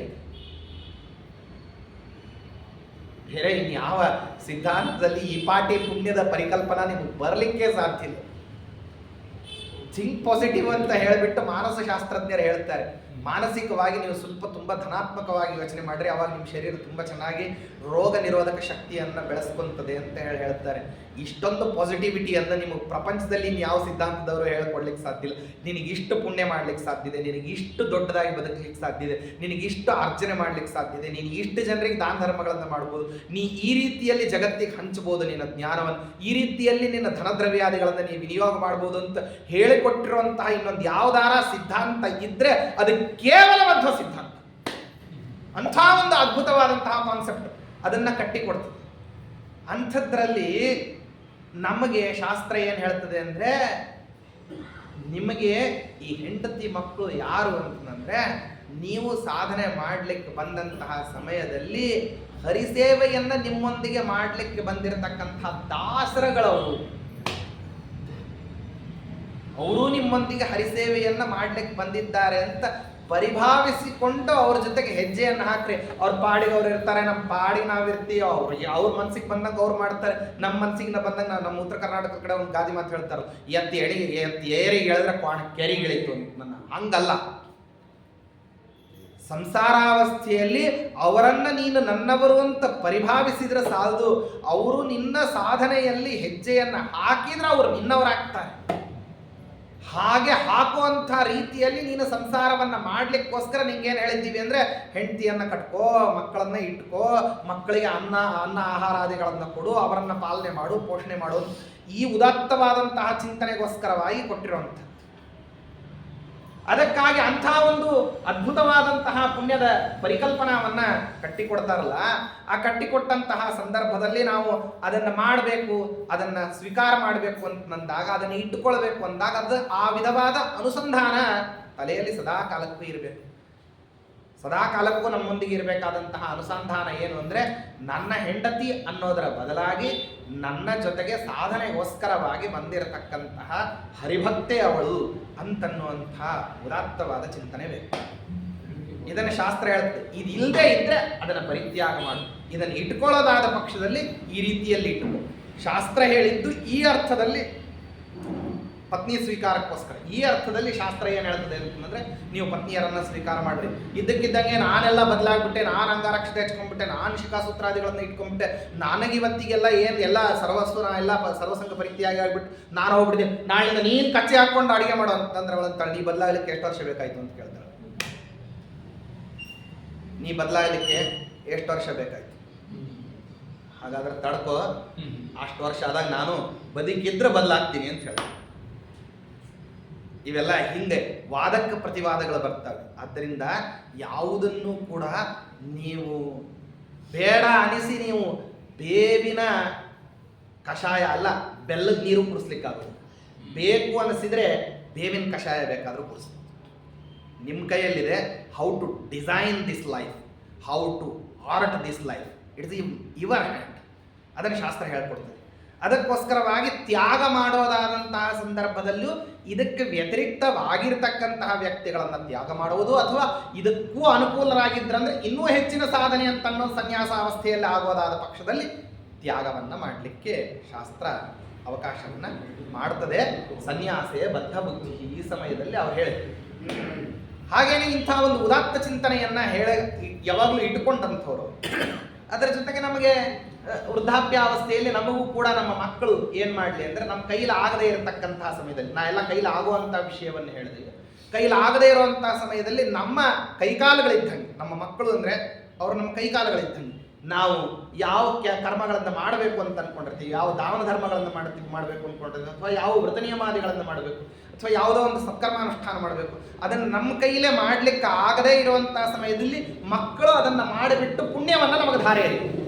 ಬೇರೆ ಇನ್ಯಾವ ಸಿದ್ಧಾಂತದಲ್ಲಿ ಈ ಪಾಟಿ ಪುಣ್ಯದ ಪರಿಕಲ್ಪನಾ ನಿಮಗೆ ಬರಲಿಕ್ಕೆ ಸಾಧ್ಯ ಇಲ್ಲ. ಥಿಂಕ್ ಪಾಸಿಟಿವ್ ಅಂತ ಹೇಳಿಬಿಟ್ಟು ಮಾನಸಶಾಸ್ತ್ರಜ್ಞರು ಹೇಳ್ತಾರೆ, ಮಾನಸಿಕವಾಗಿ ನೀವು ಸ್ವಲ್ಪ ತುಂಬ ಧನಾತ್ಮಕವಾಗಿ ಯೋಚನೆ ಮಾಡಿರಿ, ಅವಾಗ ನಿಮ್ಮ ಶರೀರ ತುಂಬ ಚೆನ್ನಾಗಿ ರೋಗ ನಿರೋಧಕ ಶಕ್ತಿಯನ್ನು ಬೆಳೆಸ್ಕೊಂತದೆ ಅಂತ ಹೇಳ್ತಾರೆ. ಇಷ್ಟೊಂದು ಪಾಸಿಟಿವಿಟಿಯನ್ನು ನಿಮಗೆ ಪ್ರಪಂಚದಲ್ಲಿ ಯಾವ ಸಿದ್ಧಾಂತದವರು ಹೇಳ್ಕೊಡ್ಲಿಕ್ಕೆ ಸಾಧ್ಯ ಇಲ್ಲ. ನಿನಗಿಷ್ಟು ಪುಣ್ಯ ಮಾಡ್ಲಿಕ್ಕೆ ಸಾಧ್ಯ ಇದೆ, ನಿನಗಿಷ್ಟು ದೊಡ್ಡದಾಗಿ ಬದುಕಲಿಕ್ಕೆ ಸಾಧ್ಯ ಇದೆ, ನಿನಗಿಷ್ಟು ಅರ್ಜನೆ ಮಾಡ್ಲಿಕ್ಕೆ ಸಾಧ್ಯ ಇದೆ, ನೀನು ಇಷ್ಟು ಜನರಿಗೆ ದಾನ ಧರ್ಮಗಳನ್ನು ಮಾಡ್ಬೋದು, ನೀ ಈ ರೀತಿಯಲ್ಲಿ ಜಗತ್ತಿಗೆ ಹಂಚಬಹುದು ನಿನ್ನ ಜ್ಞಾನವನ್ನು, ಈ ರೀತಿಯಲ್ಲಿ ನಿನ್ನ ಧನದ್ರವ್ಯಾದಿಗಳನ್ನು ನೀವು ವಿನಿಯೋಗ ಮಾಡ್ಬೋದು ಅಂತ ಹೇಳಿಕೊಟ್ಟಿರುವಂತಹ ಇನ್ನೊಂದು ಯಾವುದಾರ ಸಿದ್ಧಾಂತ ಇದ್ರೆ ಅದು ಕೇವಲ ಮಧ್ವ ಸಿದ್ಧಾಂತ. ಅಂಥ ಒಂದು ಅದ್ಭುತವಾದಂತಹ ಕಾನ್ಸೆಪ್ಟ್ ಅದನ್ನು ಕಟ್ಟಿಕೊಡ್ತದೆ. ಅಂಥದ್ರಲ್ಲಿ ನಮಗೆ ಶಾಸ್ತ್ರ ಏನು ಹೇಳ್ತದೆ ಅಂದರೆ, ನಿಮಗೆ ಈ ಹೆಂಡತಿ ಮಕ್ಕಳು ಯಾರು ಅಂತಂದರೆ, ನೀವು ಸಾಧನೆ ಮಾಡಲಿಕ್ಕೆ ಬಂದಂತಹ ಸಮಯದಲ್ಲಿ ಹರಿಸೇವೆಯನ್ನು ನಿಮ್ಮೊಂದಿಗೆ ಮಾಡಲಿಕ್ಕೆ ಬಂದಿರತಕ್ಕಂತಹ ದಾಸರಗಳವರು, ಅವರು ನಿಮ್ಮೊಂದಿಗೆ ಹರಿಸೇವೆಯನ್ನು ಮಾಡ್ಲಿಕ್ಕೆ ಬಂದಿದ್ದಾರೆ ಅಂತ ಪರಿಭಾವಿಸಿಕೊಂಡು ಅವ್ರ ಜೊತೆಗೆ ಹೆಜ್ಜೆಯನ್ನು ಹಾಕ್ರಿ. ಅವ್ರ ಪಾಡಿಗೆ ಅವ್ರು ಇರ್ತಾರೆ, ನಮ್ಮ ಪಾಡಿಗೆ ನಾವಿರ್ತೀವಿ, ಅವ್ರ ಮನ್ಸಿಗೆ ಬಂದಂಗೆ ಅವ್ರು ಮಾಡ್ತಾರೆ, ನಮ್ಮ ಮನ್ಸಿಗೆ ಬಂದಂಗೆ ನಮ್ಮ ಉತ್ತರ ಕರ್ನಾಟಕ ಕಡೆ ಒಂದು ಗಾದಿ ಮಾತು ಹೇಳ್ತಾರೆ, ಎತ್ತಿ ಏರಿಗೆ ಹೇಳಿದ್ರೆ ಕೆರಿಗೆ ಇಳಿತು ನನ್ನ. ಹಂಗಲ್ಲ. ಸಂಸಾರಾವಸ್ಥೆಯಲ್ಲಿ ಅವರನ್ನ ನೀನು ನನ್ನವರು ಅಂತ ಪರಿಭಾವಿಸಿದ್ರೆ ಸಾಲದು, ಅವರು ನಿನ್ನ ಸಾಧನೆಯಲ್ಲಿ ಹೆಜ್ಜೆಯನ್ನು ಹಾಕಿದ್ರೆ ಅವರು ನಿನ್ನವರಾಗ್ತಾರೆ. ಹಾಗೆ ಹಾಕುವಂಥ ರೀತಿಯಲ್ಲಿ ನೀನು ಸಂಸಾರವನ್ನು ಮಾಡಲಿಕ್ಕೋಸ್ಕರ ನಿಂಗೇನು ಹೇಳಿದ್ದೀವಿ ಅಂದರೆ, ಹೆಂಡತಿಯನ್ನು ಕಟ್ಕೋ, ಮಕ್ಕಳನ್ನ ಇಟ್ಕೋ, ಮಕ್ಕಳಿಗೆ ಅನ್ನ ಆಹಾರಾದಿಗಳನ್ನು ಕೊಡು, ಅವರನ್ನು ಪಾಲನೆ ಮಾಡು, ಪೋಷಣೆ ಮಾಡು, ಈ ಉದಾತ್ತವಾದಂತಹ ಚಿಂತನೆಗೋಸ್ಕರವಾಗಿ ಕೊಟ್ಟಿರುವಂಥ. ಅದಕ್ಕಾಗಿ ಅಂಥ ಒಂದು ಅದ್ಭುತವಾದಂತಹ ಪುಣ್ಯದ ಪರಿಕಲ್ಪನಾವನ್ನು ಕಟ್ಟಿಕೊಡ್ತಾರಲ್ಲ, ಆ ಕಟ್ಟಿಕೊಟ್ಟಂತಹ ಸಂದರ್ಭದಲ್ಲಿ ನಾವು ಅದನ್ನು ಮಾಡಬೇಕು, ಅದನ್ನು ಸ್ವೀಕಾರ ಮಾಡಬೇಕು ಅಂತಂದಾಗ, ಅದನ್ನು ಇಟ್ಟುಕೊಳ್ಬೇಕು ಅಂದಾಗ ಅದು ಆ ವಿಧವಾದ ಅನುಸಂಧಾನ ತಲೆಯಲ್ಲಿ ಸದಾ ಕಾಲಕ್ಕೂ ಇರಬೇಕು. ಸದಾ ಕಾಲಕ್ಕೂ ನಮ್ಮೊಂದಿಗೆ ಇರಬೇಕಾದಂತಹ ಅನುಸಂಧಾನ ಏನು ಅಂದರೆ, ನನ್ನ ಹೆಂಡತಿ ಅನ್ನೋದರ ಬದಲಾಗಿ ನನ್ನ ಜೊತೆಗೆ ಸಾಧನೆಗೋಸ್ಕರವಾಗಿ ಬಂದಿರತಕ್ಕಂತಹ ಹರಿಭಕ್ತೆ ಅವಳು ಅಂತನ್ನುವಂತಹ ಉದಾತ್ತವಾದ ಚಿಂತನೆ ಬೇಕು. ಇದನ್ನು ಶಾಸ್ತ್ರ ಹೇಳುತ್ತೆ. ಇದಿಲ್ಲದೆ ಇದ್ದರೆ ಅದನ್ನು ಪರಿತ್ಯಾಗ ಮಾಡು, ಇದನ್ನು ಇಟ್ಕೊಳ್ಳೋದಾದ ಪಕ್ಷದಲ್ಲಿ ಈ ರೀತಿಯಲ್ಲಿ ಇಟ್ಟುಕೋ. ಶಾಸ್ತ್ರ ಹೇಳಿದ್ದು ಈ ಅರ್ಥದಲ್ಲಿ ಪತ್ನಿ ಸ್ವೀಕಾರಕ್ಕೋಸ್ಕರ. ಈ ಅರ್ಥದಲ್ಲಿ ಶಾಸ್ತ್ರ ಏನು ಹೇಳ್ತದೆ ಅಂತಂದರೆ, ನೀವು ಪತ್ನಿಯರನ್ನು ಸ್ವೀಕಾರ ಮಾಡಿರಿ. ಇದ್ದಕ್ಕಿದ್ದಂಗೆ ನಾನೆಲ್ಲ ಬದಲಾಗ್ಬಿಟ್ಟೆ, ನಾನು ಅಂಗಾರಕ್ಷತೆ ಹಚ್ಕೊಂಡ್ಬಿಟ್ಟೆ, ನಾನು ಶಿಖಾಸೂತ್ರಾದಿಗಳನ್ನು ಇಟ್ಕೊಂಡ್ಬಿಟ್ಟೆ, ನನಗಿವತ್ತಿಗೆಲ್ಲ ಏನು ಎಲ್ಲ ಸರ್ವಸ್ವ ಎಲ್ಲ ಸರ್ವಸಂಗ ಪರಿತ್ಯಾಗಿ ಆಗ್ಬಿಟ್ಟು ನಾನು ಹೋಗ್ಬಿಡ್ತೀನಿ, ನಾಳಿಂದ ನೀನು ಕಚ್ಚೆ ಹಾಕ್ಕೊಂಡು ಅಡುಗೆ ಮಾಡೋ ಅಂತಂದ್ರೆ ಅವಳಂತಾಳೆ, ನೀ ಬದಲಾಗಲಿಕ್ಕೆ ಎಷ್ಟು ವರ್ಷ ಬೇಕಾಯಿತು ಅಂತ ಕೇಳ್ತಾಳೆ. ನೀ ಬದಲಾಗಲಿಕ್ಕೆ ಎಷ್ಟು ವರ್ಷ ಬೇಕಾಯಿತು? ಹಾಗಾದ್ರೆ ತಡ್ಕೋ, ಅಷ್ಟು ವರ್ಷ ಆದಾಗ ನಾನು ಬದುಕಿದ್ರೆ ಬದಲಾಗ್ತೀನಿ ಅಂತ ಹೇಳ್ತೀನಿ. ಇವೆಲ್ಲ ಹಿಂದೆ ವಾದಕ್ಕೆ ಪ್ರತಿವಾದಗಳು ಬರ್ತವೆ. ಆದ್ದರಿಂದ ಯಾವುದನ್ನು ಕೂಡ ನೀವು ಬೇಡ ಅನಿಸಿ ನೀವು ಬೇವಿನ ಕಷಾಯ ಅಲ್ಲ ಬೆಲ್ಲದ ನೀರು ಕುಡಿಸ್ಲಿಕ್ಕಾಗೋದು. ಬೇಕು ಅನಿಸಿದ್ರೆ ಬೇವಿನ ಕಷಾಯ ಬೇಕಾದರೂ ಕುಡಿಸ್ಬೋದು. ನಿಮ್ಮ ಕೈಯಲ್ಲಿದೆ how to design this life, how to art this life, it's your hand. ಅದನ್ನು ಶಾಸ್ತ್ರ ಹೇಳ್ಕೊಡ್ತದೆ. ಅದಕ್ಕೋಸ್ಕರವಾಗಿ ತ್ಯಾಗ ಮಾಡೋದಾದಂತಹ ಸಂದರ್ಭದಲ್ಲೂ ಇದಕ್ಕೆ ವ್ಯತಿರಿಕ್ತವಾಗಿರ್ತಕ್ಕಂತಹ ವ್ಯಕ್ತಿಗಳನ್ನು ತ್ಯಾಗ ಮಾಡುವುದು, ಅಥವಾ ಇದಕ್ಕೂ ಅನುಕೂಲರಾಗಿದ್ದರಂದ್ರೆ ಇನ್ನೂ ಹೆಚ್ಚಿನ ಸಾಧನೆ ಅಂತನ್ನೋ ಸನ್ಯಾಸಾವಸ್ಥೆಯಲ್ಲಿ ಆಗೋದಾದ ಪಕ್ಷದಲ್ಲಿ ತ್ಯಾಗವನ್ನು ಮಾಡಲಿಕ್ಕೆ ಶಾಸ್ತ್ರ ಅವಕಾಶವನ್ನು ಮಾಡ್ತದೆ. ಸನ್ಯಾಸೇ ಬದ್ಧ ಬುದ್ಧಿ ಈ ಸಮಯದಲ್ಲಿ ಅವ್ರು ಹೇಳಿದ್ರು. ಹಾಗೇನೆ ಇಂಥ ಒಂದು ಉದಾತ್ತ ಚಿಂತನೆಯನ್ನು ಯಾವಾಗಲೂ ಇಟ್ಟುಕೊಂಡಂಥವ್ರು. ಅದರ ಜೊತೆಗೆ ನಮಗೆ ವೃದ್ಧಾಪ್ಯಾವಸ್ಥೆಯಲ್ಲಿ ನಮಗೂ ಕೂಡ ನಮ್ಮ ಮಕ್ಕಳು ಏನು ಮಾಡಲಿ ಅಂದರೆ ನಮ್ಮ ಕೈಲಾಗದೇ ಇರತಕ್ಕಂತಹ ಸಮಯದಲ್ಲಿ, ನಾ ಎಲ್ಲ ಕೈಲಾಗುವಂಥ ವಿಷಯವನ್ನು ಹೇಳಿದೆ, ಕೈಲಾಗದೇ ಇರುವಂತಹ ಸಮಯದಲ್ಲಿ ನಮ್ಮ ಕೈಕಾಲುಗಳಿದ್ದಂಗೆ ನಮ್ಮ ಮಕ್ಕಳು ಅಂದರೆ ಅವರು ನಮ್ಮ ಕೈಕಾಲುಗಳಿದ್ದಂಗೆ. ನಾವು ಯಾವ ಕರ್ಮಗಳನ್ನು ಮಾಡಬೇಕು ಅಂತ ಅಂದ್ಕೊಂಡಿರ್ತೀವಿ, ಯಾವ ದಾನ ಧರ್ಮಗಳನ್ನು ಮಾಡಬೇಕು ಅಂದ್ಕೊಂಡಿರ್ತೀವಿ, ಅಥವಾ ಯಾವ ವ್ರತ ನಿಯಮಾದಿಗಳನ್ನು ಮಾಡಬೇಕು, ಅಥವಾ ಯಾವುದೋ ಒಂದು ಸತ್ಕರ್ಮಾನುಷ್ಠಾನ ಮಾಡಬೇಕು, ಅದನ್ನು ನಮ್ಮ ಕೈಲೇ ಮಾಡಲಿಕ್ಕೆ ಆಗದೇ ಇರುವಂತಹ ಸಮಯದಲ್ಲಿ ಮಕ್ಕಳು ಅದನ್ನು ಮಾಡಿಬಿಟ್ಟು ಪುಣ್ಯವನ್ನು ನಮಗೆ ಧಾರೆ ಎರಿ.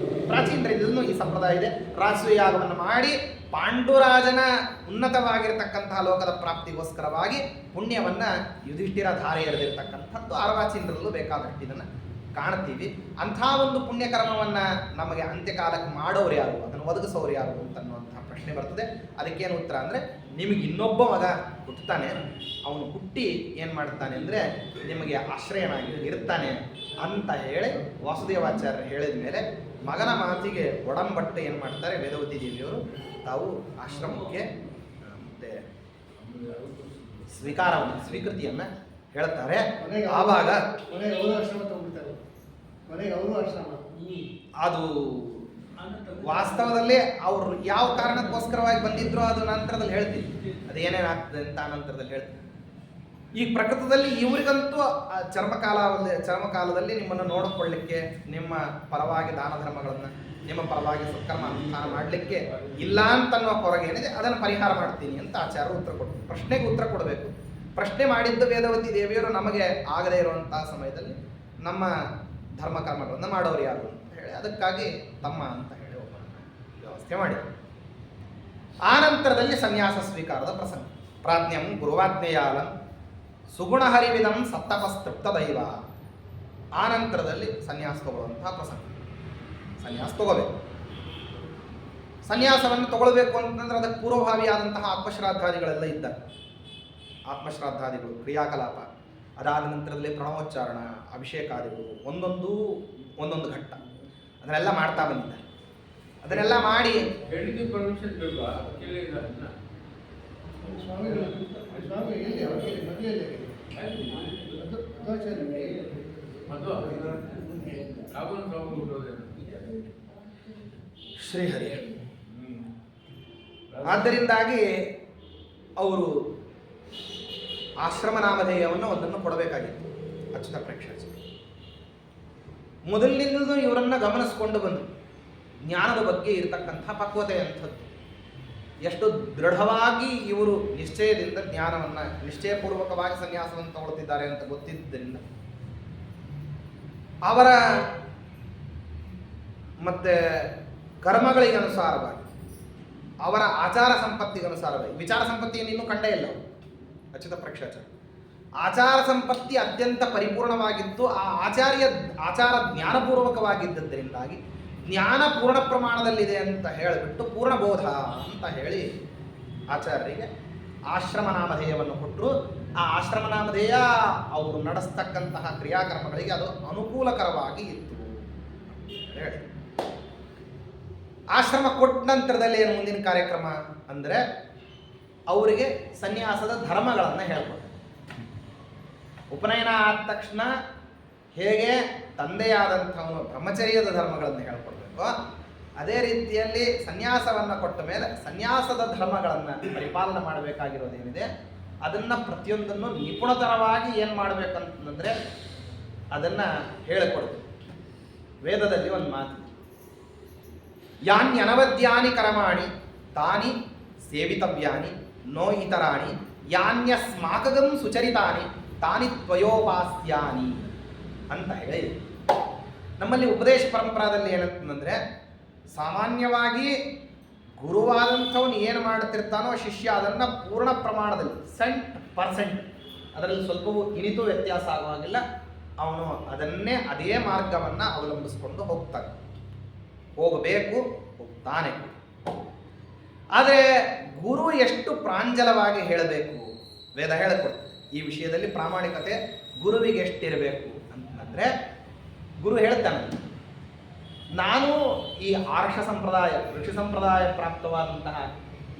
ಪ್ರಾಚೀನರಿಂದಲೂ ಈ ಸಂಪ್ರದಾಯ ಇದೆ. ರಾಜಸೂಯ ಯಾಗವನ್ನು ಮಾಡಿ ಪಾಂಡುರಾಜನ ಉನ್ನತವಾಗಿರತಕ್ಕಂತಹ ಲೋಕದ ಪ್ರಾಪ್ತಿಗೋಸ್ಕರವಾಗಿ ಪುಣ್ಯವನ್ನು ಯುಧಿಷ್ಠಿರ ಧಾರೆ ಎರೆದಿರ್ತಕ್ಕಂಥದ್ದು ಅರ್ವಾಚೀನರಲ್ಲೂ ಬೇಕಾದಷ್ಟು ಇದನ್ನು ಕಾಣ್ತೀವಿ. ಅಂಥ ಒಂದು ಪುಣ್ಯಕರ್ಮವನ್ನು ನಮಗೆ ಅಂತ್ಯಕಾಲಕ್ಕೆ ಮಾಡೋರು ಯಾರು, ಅದನ್ನು ಒದಗಿಸೋರು ಯಾರು ಅಂತನ್ನುವಂತಹ ಪ್ರಶ್ನೆ ಬರ್ತದೆ. ಅದಕ್ಕೇನು ಉತ್ತರ ಅಂದರೆ, ನಿಮಗೆ ಇನ್ನೊಬ್ಬ ಮಗ ಹುಟ್ಟುತ್ತಾನೆ, ಅವನು ಹುಟ್ಟಿ ಏನು ಮಾಡ್ತಾನೆ ಅಂದರೆ ನಿಮಗೆ ಆಶ್ರಯನಾಗಿ ಇರ್ತಾನೆ ಅಂತ ಹೇಳಿ ವಾಸುದೇವಾಚಾರ್ಯರು ಹೇಳಿದ ಮೇಲೆ ಮಗನ ಮಾತಿಗೆ ಒಡಂಬಟ್ಟು ಏನು ಮಾಡ್ತಾರೆ ವೇದವತಿ ದೇವಿಯವರು ತಾವು ಆಶ್ರಮಕ್ಕೆ ಮತ್ತೆ ಸ್ವೀಕೃತಿಯನ್ನು ಹೇಳ್ತಾರೆ. ಆವಾಗ ಅದು ವಾಸ್ತವದಲ್ಲಿ ಅವರು ಯಾವ ಕಾರಣಕ್ಕೋಸ್ಕರವಾಗಿ ಬಂದಿದ್ರು ಅದು ನಂತರದಲ್ಲಿ ಹೇಳ್ತೀನಿ, ಅದೇನೇನಾಗ್ತದೆ ಅಂತ ನಂತರದಲ್ಲಿ ಹೇಳ್ತೀನಿ. ಈ ಪ್ರಕೃತದಲ್ಲಿ ಇವರಿಗಂತೂ ಚರ್ಮಕಾಲದಲ್ಲಿ ನಿಮ್ಮನ್ನು ನೋಡಿಕೊಳ್ಳಿಕ್ಕೆ, ನಿಮ್ಮ ಪರವಾಗಿ ದಾನ ಧರ್ಮಗಳನ್ನು, ನಿಮ್ಮ ಪರವಾಗಿ ಸತ್ಕರ್ಮ ಅನುಷ್ಠಾನ ಮಾಡಲಿಕ್ಕೆ ಇಲ್ಲ ಅಂತನ್ನುವ ಹೊರಗೆ ಏನಿದೆ ಅದನ್ನು ಪರಿಹಾರ ಮಾಡ್ತೀನಿ ಅಂತ ಆಚಾರ್ಯರು ಉತ್ತರ ಕೊಟ್ಟರು. ಪ್ರಶ್ನೆಗೆ ಉತ್ತರ ಕೊಡಬೇಕು. ಪ್ರಶ್ನೆ ಮಾಡಿದ್ದು ವೇದವತಿ ದೇವಿಯರು ನಮಗೆ ಆಗದೇ ಇರುವಂತಹ ಸಮಯದಲ್ಲಿ ನಮ್ಮ ಧರ್ಮಕರ್ಮಗಳನ್ನು ಮಾಡೋರು ಯಾರು ಅಂತ ಹೇಳಿ ಅದಕ್ಕಾಗಿ ತಮ್ಮ ಅಂತ ಹೇಳಿ ಒಬ್ಬ ವ್ಯವಸ್ಥೆ ಮಾಡಿ. ಆ ನಂತರದಲ್ಲಿ ಸನ್ಯಾಸ ಸ್ವೀಕಾರದ ಪ್ರಸಂಗ. ಪ್ರಾಜ್ಞಂ ಗುರುವಾಜ್ಞೆಯಾಲಂ ಸುಗುಣಹರಿವಿದಂ ಸತ್ತಪಸ್ತೃಪ್ತ ದೈವ. ಆ ನಂತರದಲ್ಲಿ ಸನ್ಯಾಸ ತಗೊಳ್ಳುವಂತಹ ಪ್ರಸಂಗ. ಸನ್ಯಾಸ ತಗೋಬೇಕು. ಸನ್ಯಾಸವನ್ನು ತಗೊಳ್ಬೇಕು ಅಂತಂದ್ರೆ ಅದಕ್ಕೆ ಪೂರ್ವಭಾವಿಯಾದಂತಹ ಆತ್ಮಶ್ರಾದ್ದಾದಿಗಳೆಲ್ಲ ಇದ್ದಾರೆ. ಆತ್ಮಶ್ರಾದ್ದಾದಿಗಳು, ಕ್ರಿಯಾಕಲಾಪ, ಅದಾದ ನಂತರದಲ್ಲಿ ಪ್ರಣವೋಚ್ಚಾರಣ, ಅಭಿಷೇಕಾದಿಗಳು, ಒಂದೊಂದು ಘಟ್ಟ ಅದನ್ನೆಲ್ಲ ಮಾಡ್ತಾ ಬಂದಿದ್ದಾರೆ. ಅದನ್ನೆಲ್ಲ ಮಾಡಿ ಶ್ರೀಹರಿ. ಆದ್ದರಿಂದಾಗಿ ಅವರು ಆಶ್ರಮ ನಾಮಧೇಯವನ್ನು ಒಂದನ್ನು ಕೊಡಬೇಕಾಗಿತ್ತು ಅಚ್ಯುತ ಪ್ರೇಕ್ಷಾಚಾರ್ಯ. ಮೊದಲಿನಿಂದಲೂ ಇವರನ್ನು ಗಮನಿಸಿಕೊಂಡು ಬಂದರು. ಜ್ಞಾನದ ಬಗ್ಗೆ ಇರತಕ್ಕಂಥ ಪಕ್ವತೆ ಅಂಥದ್ದು, ಎಷ್ಟು ದೃಢವಾಗಿ ಇವರು ನಿಶ್ಚಯದಿಂದ ಜ್ಞಾನವನ್ನು, ನಿಶ್ಚಯಪೂರ್ವಕವಾಗಿ ಸನ್ಯಾಸವನ್ನು ತಗೊಳ್ತಿದ್ದಾರೆ ಅಂತ ಗೊತ್ತಿದ್ದರಿಂದ ಅವರ ಮತ್ತೆ ಕರ್ಮಗಳಿಗೆ ಅನುಸಾರವಾಗಿ, ಅವರ ಆಚಾರ ಸಂಪತ್ತಿಗನುಸಾರವಾಗಿ, ವಿಚಾರ ಸಂಪತ್ತಿಯನ್ನು ಇನ್ನೂ ಕಂಡೇ ಇಲ್ಲ ಅಚ್ಯುತ ಪ್ರೇಕ್ಷಾಚಾರ್ಯ. ಆಚಾರ ಸಂಪತ್ತಿ ಅತ್ಯಂತ ಪರಿಪೂರ್ಣವಾಗಿದ್ದು, ಆ ಆಚಾರ ಜ್ಞಾನಪೂರ್ವಕವಾಗಿದ್ದದ್ದರಿಂದಾಗಿ ಜ್ಞಾನ ಪೂರ್ಣ ಪ್ರಮಾಣದಲ್ಲಿದೆ ಅಂತ ಹೇಳಿಬಿಟ್ಟು ಪೂರ್ಣಬೋಧ ಅಂತ ಹೇಳಿ ಆಚಾರ್ಯರಿಗೆ ಆಶ್ರಮ ನಾಮಧೇಯವನ್ನು ಕೊಟ್ಟರು. ಆ ಆಶ್ರಮ ನಾಮಧೇಯ ಅವರು ನಡೆಸ್ತಕ್ಕಂತಹ ಕ್ರಿಯಾಕರ್ಮಗಳಿಗೆ ಅದು ಅನುಕೂಲಕರವಾಗಿ ಇತ್ತು ಹೇಳಿ. ಆಶ್ರಮ ಕೊಟ್ಟ ನಂತರದಲ್ಲಿ ಏನು ಮುಂದಿನ ಕಾರ್ಯಕ್ರಮ ಅಂದರೆ ಅವರಿಗೆ ಸನ್ಯಾಸದ ಧರ್ಮಗಳನ್ನು ಹೇಳ್ಕೊಡ್ತಾರೆ. ಉಪನಯನ ಆದ ತಕ್ಷಣ ಹೇಗೆ ತಂದೆಯಾದಂಥವನು ಬ್ರಹ್ಮಚರ್ಯದ ಧರ್ಮಗಳನ್ನು ಹೇಳ್ಕೊಡ್ಬೇಕು, ಅದೇ ರೀತಿಯಲ್ಲಿ ಸನ್ಯಾಸವನ್ನು ಕೊಟ್ಟ ಮೇಲೆ ಸನ್ಯಾಸದ ಧರ್ಮಗಳನ್ನು ಪರಿಪಾಲನೆ ಮಾಡಬೇಕಾಗಿರೋದೇನಿದೆ ಅದನ್ನು ಪ್ರತಿಯೊಂದನ್ನು ನಿಪುಣತರವಾಗಿ ಏನು ಮಾಡಬೇಕಂತಂದರೆ ಅದನ್ನು ಹೇಳಿಕೊಡ್ಬೇಕು. ವೇದದಲ್ಲಿ ಒಂದು ಮಾತು, ಯಾನ್ಯನವದ್ಯಾನಿ ಕರ್ಮಾಣಿ ತಾನಿ ಸೇವಿತವ್ಯಾನಿ ನೋ ಇತರಾಣಿ ಯಾನ್ಯಸ್ಮಾಕಗಂ ಸುಚರಿತಾನಿ ತಾನಿ ತ್ವಯೋಪಾಸ್ಯಾನಿ ಅಂತ ಹೇಳಿ. ನಮ್ಮಲ್ಲಿ ಉಪದೇಶ ಪರಂಪರಾದಲ್ಲಿ ಏನಂತಂದ್ರೆ ಸಾಮಾನ್ಯವಾಗಿ ಗುರುವಾದಂಥವನು ಏನು ಮಾಡ್ತಿರ್ತಾನೋ ಶಿಷ್ಯ ಅದನ್ನು ಪೂರ್ಣ ಪ್ರಮಾಣದಲ್ಲಿ 100% ಅದರಲ್ಲಿ ಸ್ವಲ್ಪವೂ ಇನಿತೂ ವ್ಯತ್ಯಾಸ ಆಗುವಾಗಿಲ್ಲ. ಅವನು ಅದನ್ನೇ ಅದೇ ಮಾರ್ಗವನ್ನು ಅವಲಂಬಿಸಿಕೊಂಡು ಹೋಗಬೇಕು, ಹೋಗ್ತಾನೆ. ಆದರೆ ಗುರು ಎಷ್ಟು ಪ್ರಾಂಜಲವಾಗಿ ಹೇಳಬೇಕು, ವೇದ ಹೇಳಿಕೊಡ್ತದೆ ಈ ವಿಷಯದಲ್ಲಿ ಪ್ರಾಮಾಣಿಕತೆ ಗುರುವಿಗೆ ಎಷ್ಟಿರಬೇಕು ಅಂತಂದರೆ, ಗುರು ಹೇಳ್ತಾನೆ, ನಾನು ಈ ಆರ್ಷ ಸಂಪ್ರದಾಯ ಋಷಿ ಸಂಪ್ರದಾಯ ಪ್ರಾಪ್ತವಾದಂತಹ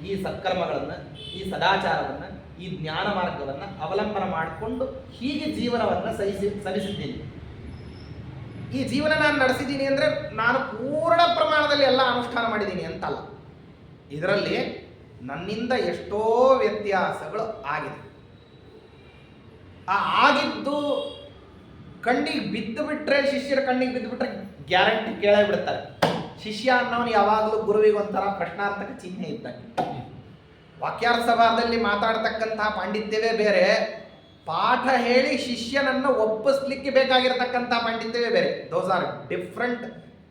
ಈ ಸತ್ಕರ್ಮಗಳನ್ನು, ಈ ಸದಾಚಾರವನ್ನು, ಈ ಜ್ಞಾನ ಮಾರ್ಗವನ್ನು ಅವಲಂಬನೆ ಮಾಡಿಕೊಂಡು ಹೀಗೆ ಜೀವನವನ್ನು ಸಲ್ಲಿಸಿದ್ದೀನಿ. ಈ ಜೀವನ ನಾನು ನಡೆಸಿದ್ದೀನಿ ಅಂದರೆ ನಾನು ಪೂರ್ಣ ಪ್ರಮಾಣದಲ್ಲಿ ಎಲ್ಲ ಅನುಷ್ಠಾನ ಮಾಡಿದ್ದೀನಿ ಅಂತಲ್ಲ. ಇದರಲ್ಲಿ ನನ್ನಿಂದ ಎಷ್ಟೋ ವ್ಯತ್ಯಾಸಗಳು ಆಗಿದೆ. ಆಗಿದ್ದು ಕಣ್ಣಿಗೆ ಬಿದ್ದು ಬಿಟ್ರೆ, ಶಿಷ್ಯರ ಕಣ್ಣಿಗೆ ಬಿದ್ದು ಬಿಟ್ರೆ ಗ್ಯಾರಂಟಿ ಕೇಳೇ ಬಿಡ್ತಾರೆ. ಶಿಷ್ಯ ಅನ್ನೋನು ಯಾವಾಗಲೂ ಗುರುವಿಗೆ ಒಂಥರ ಪ್ರಶ್ನಾರ್ಥಕ ಚಿಹ್ನೆ ಇದ್ದಂಗೆ. ವಾಕ್ಯಾರ್ಥ ಸಭಾದಲ್ಲಿ ಮಾತಾಡ್ತಕ್ಕಂತಹ ಪಾಂಡಿತ್ಯವೇ ಬೇರೆ, ಪಾಠ ಹೇಳಿ ಶಿಷ್ಯನನ್ನು ಒಪ್ಪಿಸ್ಲಿಕ್ಕೆ ಬೇಕಾಗಿರತಕ್ಕಂಥ ಪಾಂಡಿತ್ಯವೇ ಬೇರೆ. Those are different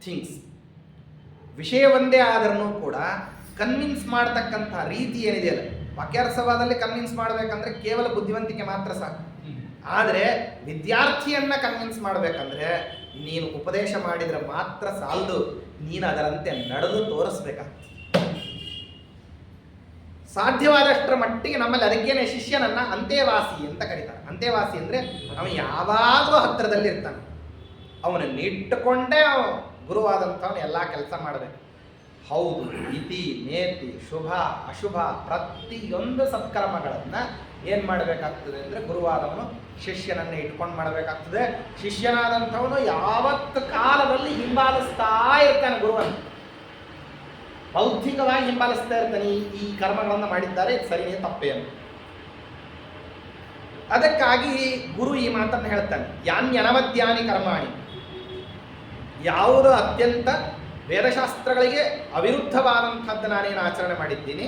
things. ವಿಷಯ ಒಂದೇ ಆದ್ರೂ ಕೂಡ ಕನ್ವಿನ್ಸ್ ಮಾಡ್ತಕ್ಕಂಥ ರೀತಿ ಏನಿದೆಯಲ್ಲ, ವಾಕ್ಯಾರ್ಥ ಸಭಾದಲ್ಲಿ ಕನ್ವಿನ್ಸ್ ಮಾಡಬೇಕಂದ್ರೆ ಕೇವಲ ಬುದ್ಧಿವಂತಿಕೆ ಮಾತ್ರ ಸಾಕು. ಆದರೆ ವಿದ್ಯಾರ್ಥಿಯನ್ನ ಕನ್ವಿನ್ಸ್ ಮಾಡಬೇಕಂದ್ರೆ ನೀನು ಉಪದೇಶ ಮಾಡಿದರೆ ಮಾತ್ರ ಸಾಲದು, ನೀನು ಅದರಂತೆ ನಡೆದು ತೋರಿಸ್ಬೇಕಾಗ್ತದೆ. ಸಾಧ್ಯವಾದಷ್ಟರ ಮಟ್ಟಿಗೆ ನಮ್ಮಲ್ಲಿ ಅದಕ್ಕೇನೆ ಶಿಷ್ಯನನ್ನ ಅಂತೆವಾಸಿ ಅಂತ ಕರೀತಾರೆ. ಅಂತೆವಾಸಿ ಅಂದರೆ ಅವನು ಯಾವಾಗಲೂ ಹತ್ತಿರದಲ್ಲಿ ಇರ್ತಾನೆ, ಅವನನ್ನು ಇಟ್ಟುಕೊಂಡೇ ಗುರುವಾದಂಥವನು ಎಲ್ಲ ಕೆಲಸ ಮಾಡಬೇಕು. ಹೌದು, ಇತಿ ನೇತಿ ಶುಭ ಅಶುಭ ಪ್ರತಿಯೊಂದು ಸತ್ಕರ್ಮಗಳನ್ನು ಏನು ಮಾಡಬೇಕಾಗ್ತದೆ ಅಂದರೆ ಗುರುವಾದವನು ಶಿಷ್ಯನನ್ನೇ ಇಟ್ಕೊಂಡು ಮಾಡಬೇಕಾಗ್ತದೆ. ಶಿಷ್ಯನಾದಂಥವನು ಯಾವತ್ತು ಕಾಲದಲ್ಲಿ ಹಿಂಬಾಲಿಸ್ತಾ ಇರ್ತಾನೆ ಗುರುವನ್ನು, ಬೌದ್ಧಿಕವಾಗಿ ಹಿಂಬಾಲಿಸ್ತಾ ಇರ್ತಾನೆ. ಈ ಕರ್ಮಗಳನ್ನು ಮಾಡಿದ್ದಾರೆ, ಇದು ಸರಿಯೇ ತಪ್ಪೇ ಅಂತ. ಅದಕ್ಕಾಗಿ ಗುರು ಈ ಮಾತನ್ನು ಹೇಳ್ತಾನೆ, ಯಾನ್ಯನವದ್ಯಾನಿ ಕರ್ಮಾಣಿ, ಯಾವುದು ಅತ್ಯಂತ ವೇದಶಾಸ್ತ್ರಗಳಿಗೆ ಅವಿರುದ್ಧವಾದಂಥದ್ದು ನಾನೇನು ಆಚರಣೆ ಮಾಡಿದ್ದೀನಿ,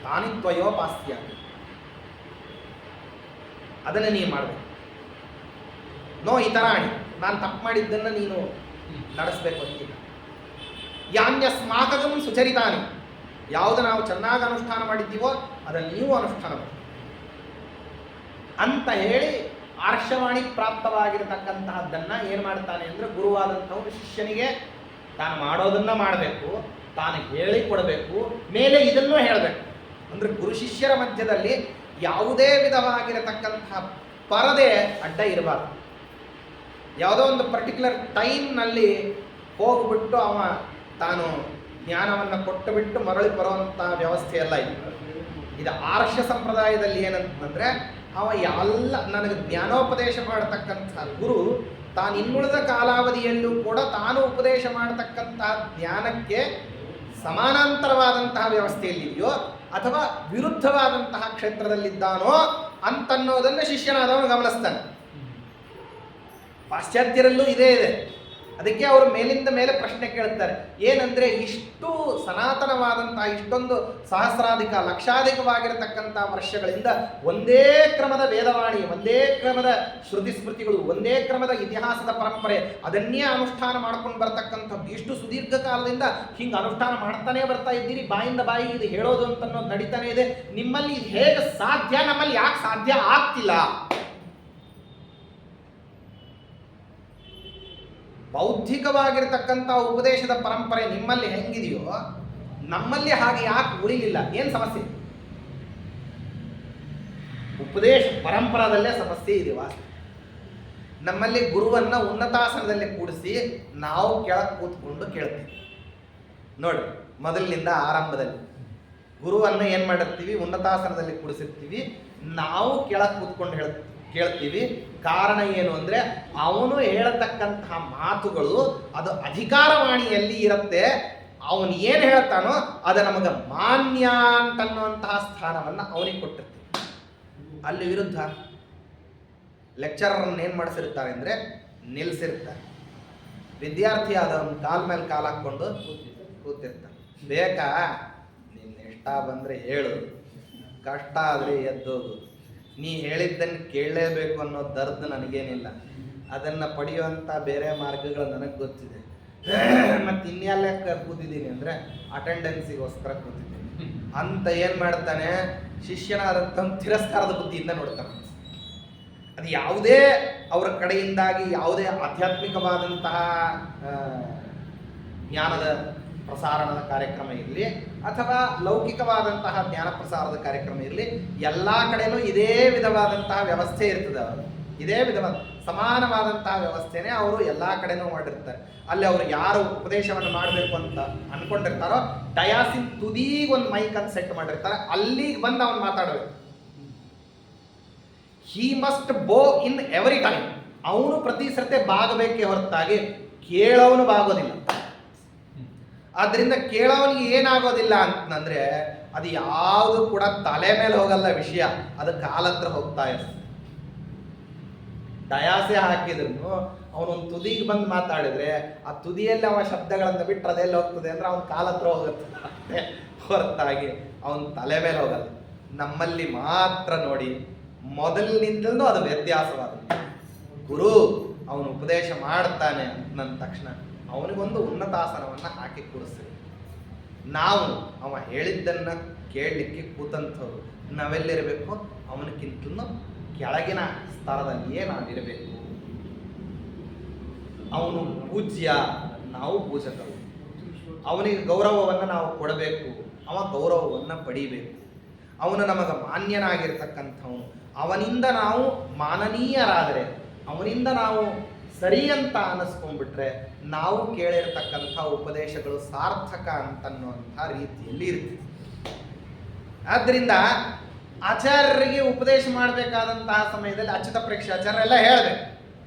ತಾನಿ ತ್ವಯೋಪಾಸ್ಯ, ಅದನ್ನು ನೀನು ಮಾಡಬೇಕು. ನೋ ಇತರಾಣಿ, ನಾನು ತಪ್ಪು ಮಾಡಿದ್ದನ್ನು ನೀನು ನಡೆಸಬೇಕು ಅಂತಿಲ್ಲ. ಯಾನ್ಯಸ್ಮಾಕಗಂ ಸುಚರಿತಾನಿ, ಯಾವುದು ನಾವು ಚೆನ್ನಾಗಿ ಅನುಷ್ಠಾನ ಮಾಡಿದ್ದೀವೋ ಅದನ್ನು ನೀವು ಅನುಷ್ಠಾನ ಮಾಡಿ ಅಂತ ಹೇಳಿ ಆರ್ಷವಾಣಿ ಪ್ರಾಪ್ತವಾಗಿರತಕ್ಕಂತಹದ್ದನ್ನು ಏನು ಮಾಡ್ತಾನೆ ಅಂದರೆ ಗುರುವಾದಂಥವ್ರು ಶಿಷ್ಯನಿಗೆ ತಾನು ಮಾಡೋದನ್ನು ಮಾಡಬೇಕು, ತಾನು ಹೇಳಿ ಕೊಡಬೇಕು, ಮೇಲೆ ಇದನ್ನೂ ಹೇಳಬೇಕು. ಅಂದರೆ ಗುರು ಶಿಷ್ಯರ ಮಧ್ಯದಲ್ಲಿ ಯಾವುದೇ ವಿಧವಾಗಿರತಕ್ಕಂತಹ ಪರದೆ ಅಡ್ಡ ಇರಬಾರ್ದು. ಯಾವುದೋ ಒಂದು ಪರ್ಟಿಕ್ಯುಲರ್ ಟೈಮ್ನಲ್ಲಿ ಹೋಗ್ಬಿಟ್ಟು ಅವ ತಾನು ಜ್ಞಾನವನ್ನು ಕೊಟ್ಟು ಬಿಟ್ಟು ಮರಳಿ ಬರುವಂಥ ವ್ಯವಸ್ಥೆ ಎಲ್ಲ ಇದು ಆರ್ಷ ಸಂಪ್ರದಾಯದಲ್ಲಿ ಏನಂತಂದರೆ, ಅವ ಎಲ್ಲ ನನಗೆ ಜ್ಞಾನೋಪದೇಶ ಮಾಡತಕ್ಕಂಥ ಗುರು ತಾನು ಇನ್ನುಳಿದ ಕಾಲಾವಧಿಯಲ್ಲೂ ಕೂಡ ತಾನು ಉಪದೇಶ ಮಾಡತಕ್ಕಂತಹ ಜ್ಞಾನಕ್ಕೆ ಸಮಾನಾಂತರವಾದಂತಹ ವ್ಯವಸ್ಥೆಯಲ್ಲಿದೆಯೋ ಅಥವಾ ವಿರುದ್ಧವಾದಂತಹ ಕ್ಷೇತ್ರದಲ್ಲಿದ್ದಾನೋ ಅಂತನ್ನೋದನ್ನು ಶಿಷ್ಯನಾದವನು ಗಮನಿಸ್ತಾನೆ. ಪಾಶ್ಚಾತ್ಯರಲ್ಲೂ ಇದೇ ಇದೆ. ಅದಕ್ಕೆ ಅವರು ಮೇಲಿಂದ ಮೇಲೆ ಪ್ರಶ್ನೆ ಕೇಳ್ತಾರೆ, ಏನಂದರೆ ಇಷ್ಟು ಸನಾತನವಾದಂತಹ ಇಷ್ಟೊಂದು ಸಹಸ್ರಾಧಿಕ ಲಕ್ಷಾಧಿಕವಾಗಿರತಕ್ಕಂಥ ವರ್ಷಗಳಿಂದ ಒಂದೇ ಕ್ರಮದ ವೇದವಾಣಿ, ಒಂದೇ ಕ್ರಮದ ಶ್ರುತಿ ಸ್ಮೃತಿಗಳು, ಒಂದೇ ಕ್ರಮದ ಇತಿಹಾಸದ ಪರಂಪರೆ, ಅದನ್ನೇ ಅನುಷ್ಠಾನ ಮಾಡ್ಕೊಂಡು ಬರ್ತಕ್ಕಂಥದ್ದು ಇಷ್ಟು ಸುದೀರ್ಘ ಕಾಲದಿಂದ ಹಿಂಗೆ ಅನುಷ್ಠಾನ ಮಾಡ್ತಾನೆ ಬರ್ತಾ ಇದ್ದೀರಿ, ಬಾಯಿಂದ ಬಾಯಿಗೆ ಇದು ಹೇಳೋದು ಅಂತನ್ನೋದು ನಡೀತಾನೆ ಇದೆ. ನಿಮ್ಮಲ್ಲಿ ಇದು ಹೇಗೆ ಸಾಧ್ಯ, ನಮ್ಮಲ್ಲಿ ಯಾಕೆ ಸಾಧ್ಯ ಆಗ್ತಿಲ್ಲ? ಬೌದ್ಧಿಕವಾಗಿರತಕ್ಕಂಥ ಉಪದೇಶದ ಪರಂಪರೆ ನಿಮ್ಮಲ್ಲಿ ಹೆಂಗಿದೆಯೋ ನಮ್ಮಲ್ಲಿ ಹಾಗೆ ಯಾಕೆ ಉಳಿಲಿಲ್ಲ? ಏನು ಸಮಸ್ಯೆ? ಉಪದೇಶ ಪರಂಪರಾದಲ್ಲೇ ಸಮಸ್ಯೆ ಇದೆ. ವಾಸ್ತು ನಮ್ಮಲ್ಲಿ ಗುರುವನ್ನು ಉನ್ನತಾಸನದಲ್ಲಿ ಕೂಡಿಸಿ ನಾವು ಕೆಳಗೆ ಕೂತ್ಕೊಂಡು ಕೇಳ್ತೀವಿ. ನೋಡ್ರಿ, ಮೊದಲಿನಿಂದ ಆರಂಭದಲ್ಲಿ ಗುರುವನ್ನು ಏನು ಮಾಡಿರ್ತೀವಿ, ಉನ್ನತಾಸನದಲ್ಲಿ ಕೂಡಿಸಿರ್ತೀವಿ, ನಾವು ಕೆಳಗೆ ಕೂತ್ಕೊಂಡು ಕೇಳ್ತೀವಿ. ಕಾರಣ ಏನು ಅಂದರೆ ಅವನು ಹೇಳತಕ್ಕಂತಹ ಮಾತುಗಳು ಅದು ಅಧಿಕಾರವಾಣಿಯಲ್ಲಿ ಇರುತ್ತೆ. ಅವನು ಏನು ಹೇಳ್ತಾನೋ ಅದು ನಮಗೆ ಮಾನ್ಯ ಅಂತನ್ನುವಂತಹ ಸ್ಥಾನವನ್ನು ಅವನಿಗೆ ಕೊಟ್ಟಿರ್ತೀವಿ. ಅಲ್ಲಿ ವಿರುದ್ಧ ಲೆಕ್ಚರರ್ನ ಏನು ಮಾಡಿಸಿರ್ತಾರೆ ಅಂದರೆ ನಿಲ್ಲಿಸಿರ್ತಾರೆ. ವಿದ್ಯಾರ್ಥಿ ಆದವನು ಕಾಲ ಮೇಲೆ ಕಾಲು ಹಾಕ್ಕೊಂಡು ಕೂತಿರ್ತಾನೆ. ಬೇಕಾ ನಿನ್ನ ಇಷ್ಟ ಬಂದರೆ ಹೇಳು, ಕಷ್ಟ ಆದರೆ ಎದ್ದೋದು, ನೀ ಹೇಳಿದ್ದನ್ನು ಕೇಳಲೇಬೇಕು ಅನ್ನೋ ದರ್ದು ನನಗೇನಿಲ್ಲ. ಅದನ್ನು ಪಡೆಯುವಂಥ ಬೇರೆ ಮಾರ್ಗಗಳು ನನಗೆ ಗೊತ್ತಿದೆ. ಮತ್ತು ಇನ್ಯಾಲೆ ಕೂತಿದ್ದೀನಿ ಅಂದರೆ ಅಟೆಂಡೆನ್ಸಿಗೋಸ್ಕರ ಕೂತಿದ್ದೀನಿ ಅಂತ ಏನು ಮಾಡ್ತಾನೆ, ಶಿಷ್ಯನಾದಂಥ ತಿರಸ್ಕಾರದ ಬುದ್ಧಿಯಿಂದ ನೋಡ್ತಾನೆ. ಅದು ಯಾವುದೇ ಅವರ ಕಡೆಯಿಂದಾಗಿ ಯಾವುದೇ ಆಧ್ಯಾತ್ಮಿಕವಾದಂತಹ ಜ್ಞಾನದ ಪ್ರಸಾರಣದ ಕಾರ್ಯಕ್ರಮ ಇರಲಿ ಅಥವಾ ಲೌಕಿಕವಾದಂತಹ ಜ್ಞಾನ ಪ್ರಸಾರದ ಕಾರ್ಯಕ್ರಮ ಇರಲಿ, ಎಲ್ಲ ಕಡೆನೂ ಇದೇ ವಿಧವಾದಂತಹ ವ್ಯವಸ್ಥೆ ಇರ್ತದೆ. ಅವರು ಇದೇ ವಿಧವಾದ ಸಮಾನವಾದಂತಹ ವ್ಯವಸ್ಥೆನೇ ಅವರು ಎಲ್ಲ ಕಡೆನೂ ಮಾಡಿರ್ತಾರೆ. ಅಲ್ಲಿ ಅವರು ಯಾರು ಉಪದೇಶವನ್ನು ಮಾಡಬೇಕು ಅಂತ ಅನ್ಕೊಂಡಿರ್ತಾರೋ ಡಯಾಸಿನ್ ತುದೀಗೊಂದು ಮೈಕ್ ಅಂತ ಸೆಟ್ ಮಾಡಿರ್ತಾರೆ, ಅಲ್ಲಿಗೆ ಬಂದು ಅವನು ಮಾತಾಡಬೇಕು. ಹಿ ಮಸ್ಟ್ ಬೋ ಇನ್ ಎವರಿ ಟೈಮ್. ಅವನು ಪ್ರತಿ ಸತೆ ಬಾಗಬೇಕೇ ಹೊರತಾಗಿ ಕೇಳೋನು ಬಾಗೋದಿಲ್ಲ. ಆದ್ರಿಂದ ಕೇಳೋನಿಗೆ ಏನಾಗೋದಿಲ್ಲ ಅಂತಂದ್ರೆ ಅದು ಯಾವುದು ಕೂಡ ತಲೆ ಮೇಲೆ ಹೋಗಲ್ಲ ವಿಷಯ, ಅದು ಕಾಲ ಹತ್ರ ಹೋಗ್ತಾ ಇರ್ತದೆ. ಡಯಾಸೆ ಹಾಕಿದ್ರು ಅವನೊಂದು ತುದಿಗೆ ಬಂದು ಮಾತಾಡಿದ್ರೆ ಆ ತುದಿಯಲ್ಲಿ ಅವ ಶಬ್ದಗಳನ್ನು ಬಿಟ್ಟರೆ ಅದೆಲ್ಲ ಹೋಗ್ತದೆ ಅಂದ್ರೆ ಅವನ ಕಾಲ ಹತ್ರ ಹೋಗುತ್ತೆ ಹೊರತಾಗಿ ಅವನ ತಲೆ ಮೇಲೆ ಹೋಗಲ್ಲ. ನಮ್ಮಲ್ಲಿ ಮಾತ್ರ ನೋಡಿ ಮೊದಲಿನಿಂದಲೂ ಅದು ವ್ಯತ್ಯಾಸವಾದ. ಗುರು ಅವನು ಉಪದೇಶ ಮಾಡ್ತಾನೆ ಅಂದ ತಕ್ಷಣ ಅವನಿಗೊಂದು ಉನ್ನತಾಸನವನ್ನು ಹಾಕಿ ಕೂರಿಸ್ತೀವಿ. ನಾವು ಅವ ಹೇಳಿದ್ದನ್ನ ಕೇಳಲಿಕ್ಕೆ ಕೂತಂಥವ್ರು ನಾವೆಲ್ಲಿರಬೇಕು, ಅವನಕ್ಕಿಂತಲೂ ಕೆಳಗಿನ ಸ್ತರದಲ್ಲಿಯೇ ನಾವಿರಬೇಕು. ಅವನು ಪೂಜ್ಯ, ನಾವು ಪೂಜಕರು. ಅವನಿಗೆ ಗೌರವವನ್ನು ನಾವು ಕೊಡಬೇಕು, ಅವ ಗೌರವವನ್ನು ಪಡಿಬೇಕು. ಅವನು ನಮಗೆ ಮಾನ್ಯನಾಗಿರ್ತಕ್ಕಂಥವನು. ಅವನಿಂದ ನಾವು ಮಾನನೀಯರಾದರೆ, ಅವನಿಂದ ನಾವು ಸರಿ ಅಂತ ಅನ್ನಿಸ್ಕೊಂಡ್ಬಿಟ್ರೆ ನಾವು ಕೇಳಿರ್ತಕ್ಕಂಥ ಉಪದೇಶಗಳು ಸಾರ್ಥಕ ಅಂತನ್ನುವಂಥ ರೀತಿಯಲ್ಲಿ ಇರ್ತೀವಿ. ಆದ್ದರಿಂದ ಆಚಾರ್ಯರಿಗೆ ಉಪದೇಶ ಮಾಡಬೇಕಾದಂತಹ ಸಮಯದಲ್ಲಿ ಅಚ್ಯುತ ಪ್ರೇಕ್ಷೆ ಆಚಾರ್ಯರೆಲ್ಲ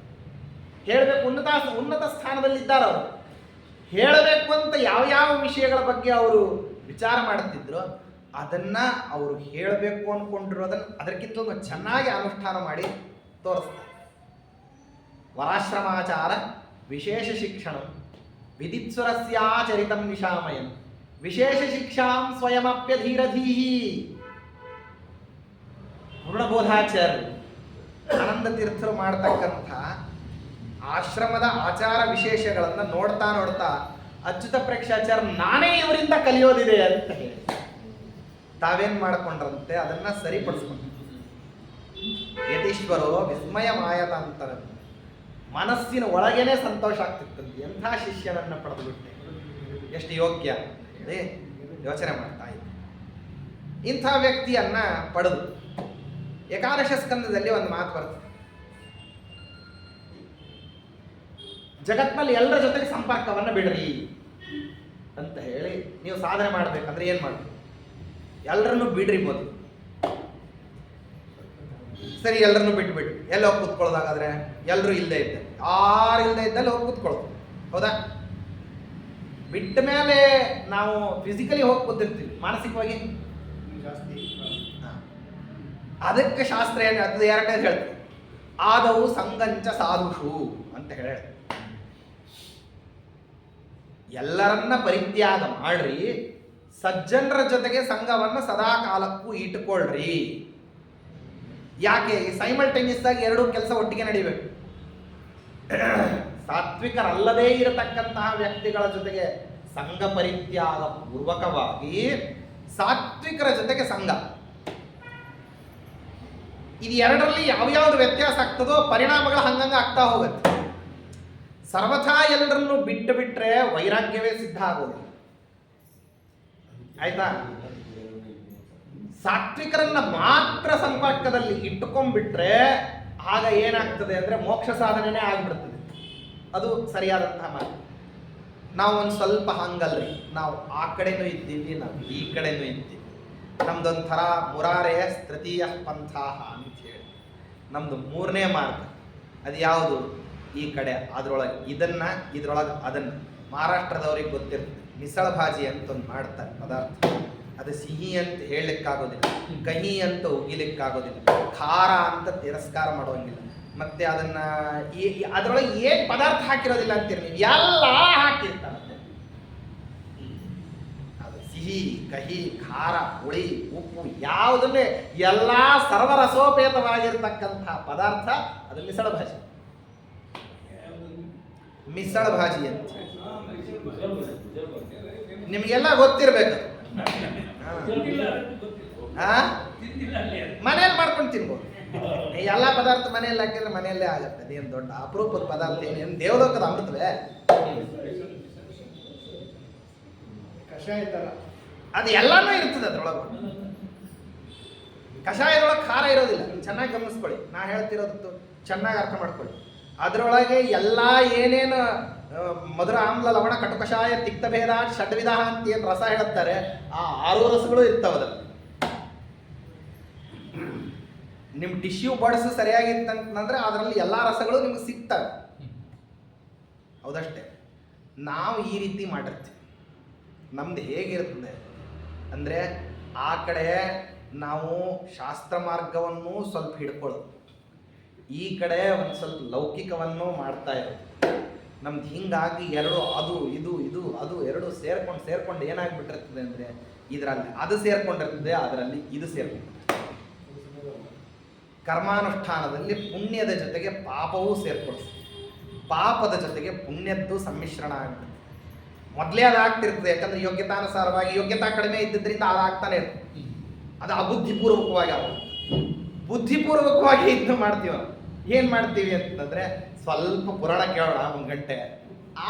ಹೇಳಬೇಕು. ಉನ್ನತ ಸ್ಥಾನದಲ್ಲಿ ಇದ್ದಾರೆ ಅವರು. ಹೇಳಬೇಕು ಅಂತ ಯಾವ ವಿಷಯಗಳ ಬಗ್ಗೆ ಅವರು ವಿಚಾರ ಮಾಡುತ್ತಿದ್ರು ಅದನ್ನ ಅವರು ಹೇಳಬೇಕು ಅಂದ್ಕೊಂಡಿರೋದನ್ನು ಅದಕ್ಕಿಂತ ಚೆನ್ನಾಗಿ ಅನುಷ್ಠಾನ ಮಾಡಿ ತೋರಿಸ್ತಾರೆ. ವರಾಶ್ರಮಾಚಾರ ವಿಶೇಷ ಶಿಕ್ಷಣ ವಿದಿತ್ಸುರಸ್ಯಾಚರಿತಂ ನಿಶಾಮಯಂ ವಿಶೇಷ ಶಿಕ್ಷಾಂ ಸ್ವಯಮಪ್ಯಧೀರಧೀಹಿ. ಪೂರ್ಣಬೋಧಾಚಾರ್ಯರು ಆನಂದ ತೀರ್ಥರು ಮಾಡ್ತಕ್ಕಂಥ ಆಶ್ರಮದ ಆಚಾರ ವಿಶೇಷಗಳನ್ನು ನೋಡ್ತಾ ನೋಡ್ತಾ ಅಚ್ಯುತ ಪ್ರೇಕ್ಷಾಚಾರ್ಯ ನಾನೇ ಇವರಿಂದ ಕಲಿಯೋದಿದೆ ಅಂತ ಹೇಳಿ ತಾವೇನ್ ಮಾಡ್ಕೊಂಡ್ರಂತೆ ಅದನ್ನ ಸರಿಪಡಿಸ್ಕೊಂಡು ಯತೀಶ್ವರೋ ವಿಸ್ಮಯ ಮಾಯತಾಂತರ ಮನಸ್ಸಿನ ಒಳಗೇನೆ ಸಂತೋಷ ಆಗ್ತಿತ್ತಂತೆ. ಎಂಥ ಶಿಷ್ಯನನ್ನ ಪಡೆದುಬಿಟ್ಟೆ, ಎಷ್ಟು ಯೋಗ್ಯ ಅದೇ ಯೋಚನೆ ಮಾಡ್ತಾ ಇದ್ದೆ. ಇಂಥ ವ್ಯಕ್ತಿಯನ್ನ ಪಡೆದು ಏಕಾದಶ ಸ್ಕಂದದಲ್ಲಿ ಒಂದು ಮಾತು ಬರ್ತದೆ, ಜಗತ್ನಲ್ಲಿ ಎಲ್ಲರ ಜೊತೆಗೆ ಸಂಪರ್ಕವನ್ನು ಬಿಡ್ರಿ ಅಂತ ಹೇಳಿ ನೀವು ಸಾಧನೆ ಮಾಡ್ಬೇಕಂದ್ರೆ ಏನ್ ಮಾಡ್ಬೇಕು, ಎಲ್ಲರನ್ನು ಬಿಡ್ರಿ ಮೊದಲು. ಸರಿ, ಎಲ್ಲರನ್ನು ಬಿಟ್ಬಿಟ್ಟು ಎಲ್ಲ ಹೋಗಿ ಕೂತ್ಕೊಳ್ಳೋದಾಗಾದ್ರೆ ಎಲ್ಲರೂ ಇಲ್ಲದೆ ಇದ್ದ ಯಾರು ಇಲ್ಲದೆ ಇದ್ದಲ್ಲಿ ಹೋಗಿ ಕೂತ್ಕೊಳ್ಳೋದು, ಹೌದಾ? ಬಿಟ್ಟ ಮೇಲೆ ನಾವು ಫಿಸಿಕಲಿ ಹೋಗಿ ಕೂತಿರ್ತೀವಿ, ಮಾನಸಿಕವಾಗಿ ಅದಕ್ಕೆ ಶಾಸ್ತ್ರ ಏನು ಅದು ಎರಡನೇದು ಹೇಳ್ತೀವಿ, ಆದವು ಸಂಗಂಚ ಸಾಧುಷು ಅಂತ ಹೇಳಿ ಎಲ್ಲರನ್ನ ಪರಿತ್ಯಾಗ ಮಾಡ್ರಿ, ಸಜ್ಜನರ ಜೊತೆಗೆ ಸಂಘವನ್ನು ಸದಾ ಕಾಲಕ್ಕೂ ಇಟ್ಟುಕೊಳ್ಳ್ರಿ. ಯಾಕೆ ಸೈಮಲ್ಟೇನಿಯಸ್ ಆಗಿ ಎರಡೂ ಕೆಲಸ ಒಟ್ಟಿಗೆ ನಡಿಬೇಕು. ಸಾತ್ವಿಕರಲ್ಲದೇ ಇರತಕ್ಕಂತಹ ವ್ಯಕ್ತಿಗಳ ಜೊತೆಗೆ ಸಂಘ ಪರಿತ್ಯಾಗ ಪೂರ್ವಕವಾಗಿ ಸಾತ್ವಿಕರ ಜೊತೆಗೆ ಸಂಘ, ಇದು ಎರಡರಲ್ಲಿ ಯಾವ್ಯಾವ್ದು ವ್ಯತ್ಯಾಸ ಆಗ್ತದೋ ಪರಿಣಾಮಗಳು ಹಂಗಂಗ ಆಗ್ತಾ ಹೋಗುತ್ತೆ. ಸರ್ವಥಾ ಎಲ್ಲರನ್ನು ಬಿಟ್ಟು ಬಿಟ್ರೆ ವೈರಾಗ್ಯವೇ ಸಿದ್ಧ ಆಗೋದಿಲ್ಲ, ಆಯ್ತಾ? ಸಾತ್ವಿಕರನ್ನ ಮಾತ್ರ ಸಂಪರ್ಕದಲ್ಲಿ ಇಟ್ಟುಕೊಂಡ್ಬಿಟ್ರೆ ಆಗ ಏನಾಗ್ತದೆ ಅಂದ್ರೆ ಮೋಕ್ಷ ಸಾಧನೆನೇ ಆಗ್ಬಿಡ್ತದೆ. ಅದು ಸರಿಯಾದಂತಹ ಮಾತು. ನಾವು ಒಂದು ಸ್ವಲ್ಪ ಹಂಗಲ್ರಿ, ನಾವು ಆ ಕಡೆನೂ ಇದ್ದೀವಿ, ನಾವು ಈ ಕಡೆನೂ ಇದ್ದೀವಿ. ನಮ್ದೊಂಥರ ಮುರಾರೆಯ ತೃತೀಯ ಪಂಥಾಹ ಅಂತ ಹೇಳಿ ನಮ್ದು ಮೂರನೇ ಮಾರ್ಗ. ಅದು ಯಾವುದು? ಈ ಕಡೆ ಅದ್ರೊಳಗೆ ಇದನ್ನ, ಇದ್ರೊಳಗೆ ಅದನ್ನ. ಮಹಾರಾಷ್ಟ್ರದವ್ರಿಗೆ ಗೊತ್ತಿರ್ತದೆ, ಮಿಸಳ ಭಾಜಿ ಅಂತ ಒಂದು ಮಾಡ್ತಾರೆ ಪದಾರ್ಥ. ಅದು ಸಿಹಿ ಅಂತ ಹೇಳಲಿಕ್ಕಾಗೋದಿಲ್ಲ, ಕಹಿ ಅಂತ ಉಗಿಲಿಕ್ಕಾಗೋದಿಲ್ಲ, ಖಾರ ಅಂತ ತಿರಸ್ಕಾರ ಮಾಡೋಂಗಿಲ್ಲ. ಮತ್ತೆ ಅದನ್ನ ಅದರೊಳಗೆ ಏನ್ ಪದಾರ್ಥ ಹಾಕಿರೋದಿಲ್ಲ ಅಂತೀರಿ ನೀವು, ಎಲ್ಲ ಹಾಕಿರ್ತಾರೆ. ಅದು ಸಿಹಿ, ಕಹಿ, ಖಾರ, ಹುಳಿ, ಉಪ್ಪು ಯಾವುದನ್ನೇ ಎಲ್ಲ ಸರ್ವರಸೋಪೇತವಾಗಿರ್ತಕ್ಕಂತಹ ಪದಾರ್ಥ ಅದು ಮಿಸಳ ಭಾಜಿ. ಮಿಸಳ ಭಾಜಿ ಅಂತ ನಿಮಗೆಲ್ಲ ಗೊತ್ತಿರ್ಬೇಕು. ಮನೇಲಿ ಮಾಡ್ಕೊಂಡು ತಿನ್ಬೋದು. ಎಲ್ಲ ಪದಾರ್ಥ ಮನೆಯಲ್ಲಿ ಹಾಕಿದ್ರೆ ಮನೆಯಲ್ಲೇ ಆಗುತ್ತೆ. ಅದೇನು ದೊಡ್ಡ ಅಪರೂಪದ ಪದಾರ್ಥ ಏನೇನು ದೇವಲೋಕದ ಅಮೃತವೇ. ಕಷಾಯ ತರ ಅದು ಎಲ್ಲಾನು ಇರ್ತದೆ ಅದ್ರೊಳಗೆ. ಕಷಾಯದೊಳಗೆ ಖಾರ ಇರೋದಿಲ್ಲ. ಚೆನ್ನಾಗಿ ಗಮನಿಸ್ಕೊಳ್ಳಿ, ನಾ ಹೇಳ್ತಿರೋದು ಚೆನ್ನಾಗಿ ಅರ್ಥ ಮಾಡ್ಕೊಳ್ಳಿ. ಅದರೊಳಗೆ ಎಲ್ಲ ಏನೇನು ಮಧುರ ಆಮ್ಲ ಲವಣ ಕಟು ಕಷಾಯ ತಿಕ್ತಭೇದ ಷಡ್ವಿಧ ಅಂತ ಏನು ರಸ ಹೇಳ್ತಾರೆ, ಆ 6 ರಸಗಳು ಇರ್ತಾವದ್ರಲ್ಲಿ. ನಿಮ್ಮ ಟಿಶ್ಯೂ ಬಡ್ಸ್ ಸರಿಯಾಗಿತ್ತಂತಂದ್ರೆ ಅದರಲ್ಲಿ ಎಲ್ಲ ರಸಗಳು ನಿಮ್ಗೆ ಸಿಗ್ತವೆ. ಹೌದಷ್ಟೇ. ನಾವು ಈ ರೀತಿ ಮಾಡಿರ್ತೀವಿ. ನಮ್ದು ಹೇಗಿರ್ತದೆ ಅಂದರೆ, ಆ ಕಡೆ ನಾವು ಶಾಸ್ತ್ರ ಮಾರ್ಗವನ್ನು ಸ್ವಲ್ಪ ಹಿಡ್ಕೊಳ್ಳೋದು, ಈ ಕಡೆ ಒಂದು ಸ್ವಲ್ಪ ಲೌಕಿಕವನ್ನು ಮಾಡ್ತಾ ಇರೋದು. ನಮ್ದು ಹಿಂಗಾಗಿ ಎರಡು ಅದು ಇದು ಇದು ಅದು ಎರಡು ಸೇರ್ಕೊಂಡು ಏನಾಗ್ಬಿಟ್ಟಿರ್ತದೆ ಅಂದರೆ, ಇದರಲ್ಲಿ ಅದು ಸೇರ್ಕೊಂಡಿರ್ತದೆ, ಅದರಲ್ಲಿ ಇದು ಸೇರ್ಕೊಂಡಿರ್ತದೆ. ಕರ್ಮಾನುಷ್ಠಾನದಲ್ಲಿ ಪುಣ್ಯದ ಜೊತೆಗೆ ಪಾಪವೂ ಸೇರ್ಕೊಳ್ತದೆ, ಪಾಪದ ಜೊತೆಗೆ ಪುಣ್ಯದ್ದು ಸಮ್ಮಿಶ್ರಣ ಆಗ್ತದೆ. ಮೊದಲೇ ಅದಾಗ್ತಿರ್ತದೆ. ಯಾಕಂದ್ರೆ ಯೋಗ್ಯತಾನುಸಾರವಾಗಿ ಯೋಗ್ಯತಾ ಕಡಿಮೆ ಇದ್ದಿದ್ದರಿಂದ ಅದಾಗ್ತಾನೆ ಇರ್ತದೆ. ಅದು ಅಬುದ್ಧಿಪೂರ್ವಕವಾಗಿ ಬುದ್ಧಿಪೂರ್ವಕವಾಗಿ ಇದು ಮಾಡ್ತೀವಿ. ಏನು ಮಾಡ್ತೀವಿ ಅಂತಂದರೆ, ಸ್ವಲ್ಪ ಪುರಾಣ ಕೇಳೋಣ 1 ಗಂಟೆ,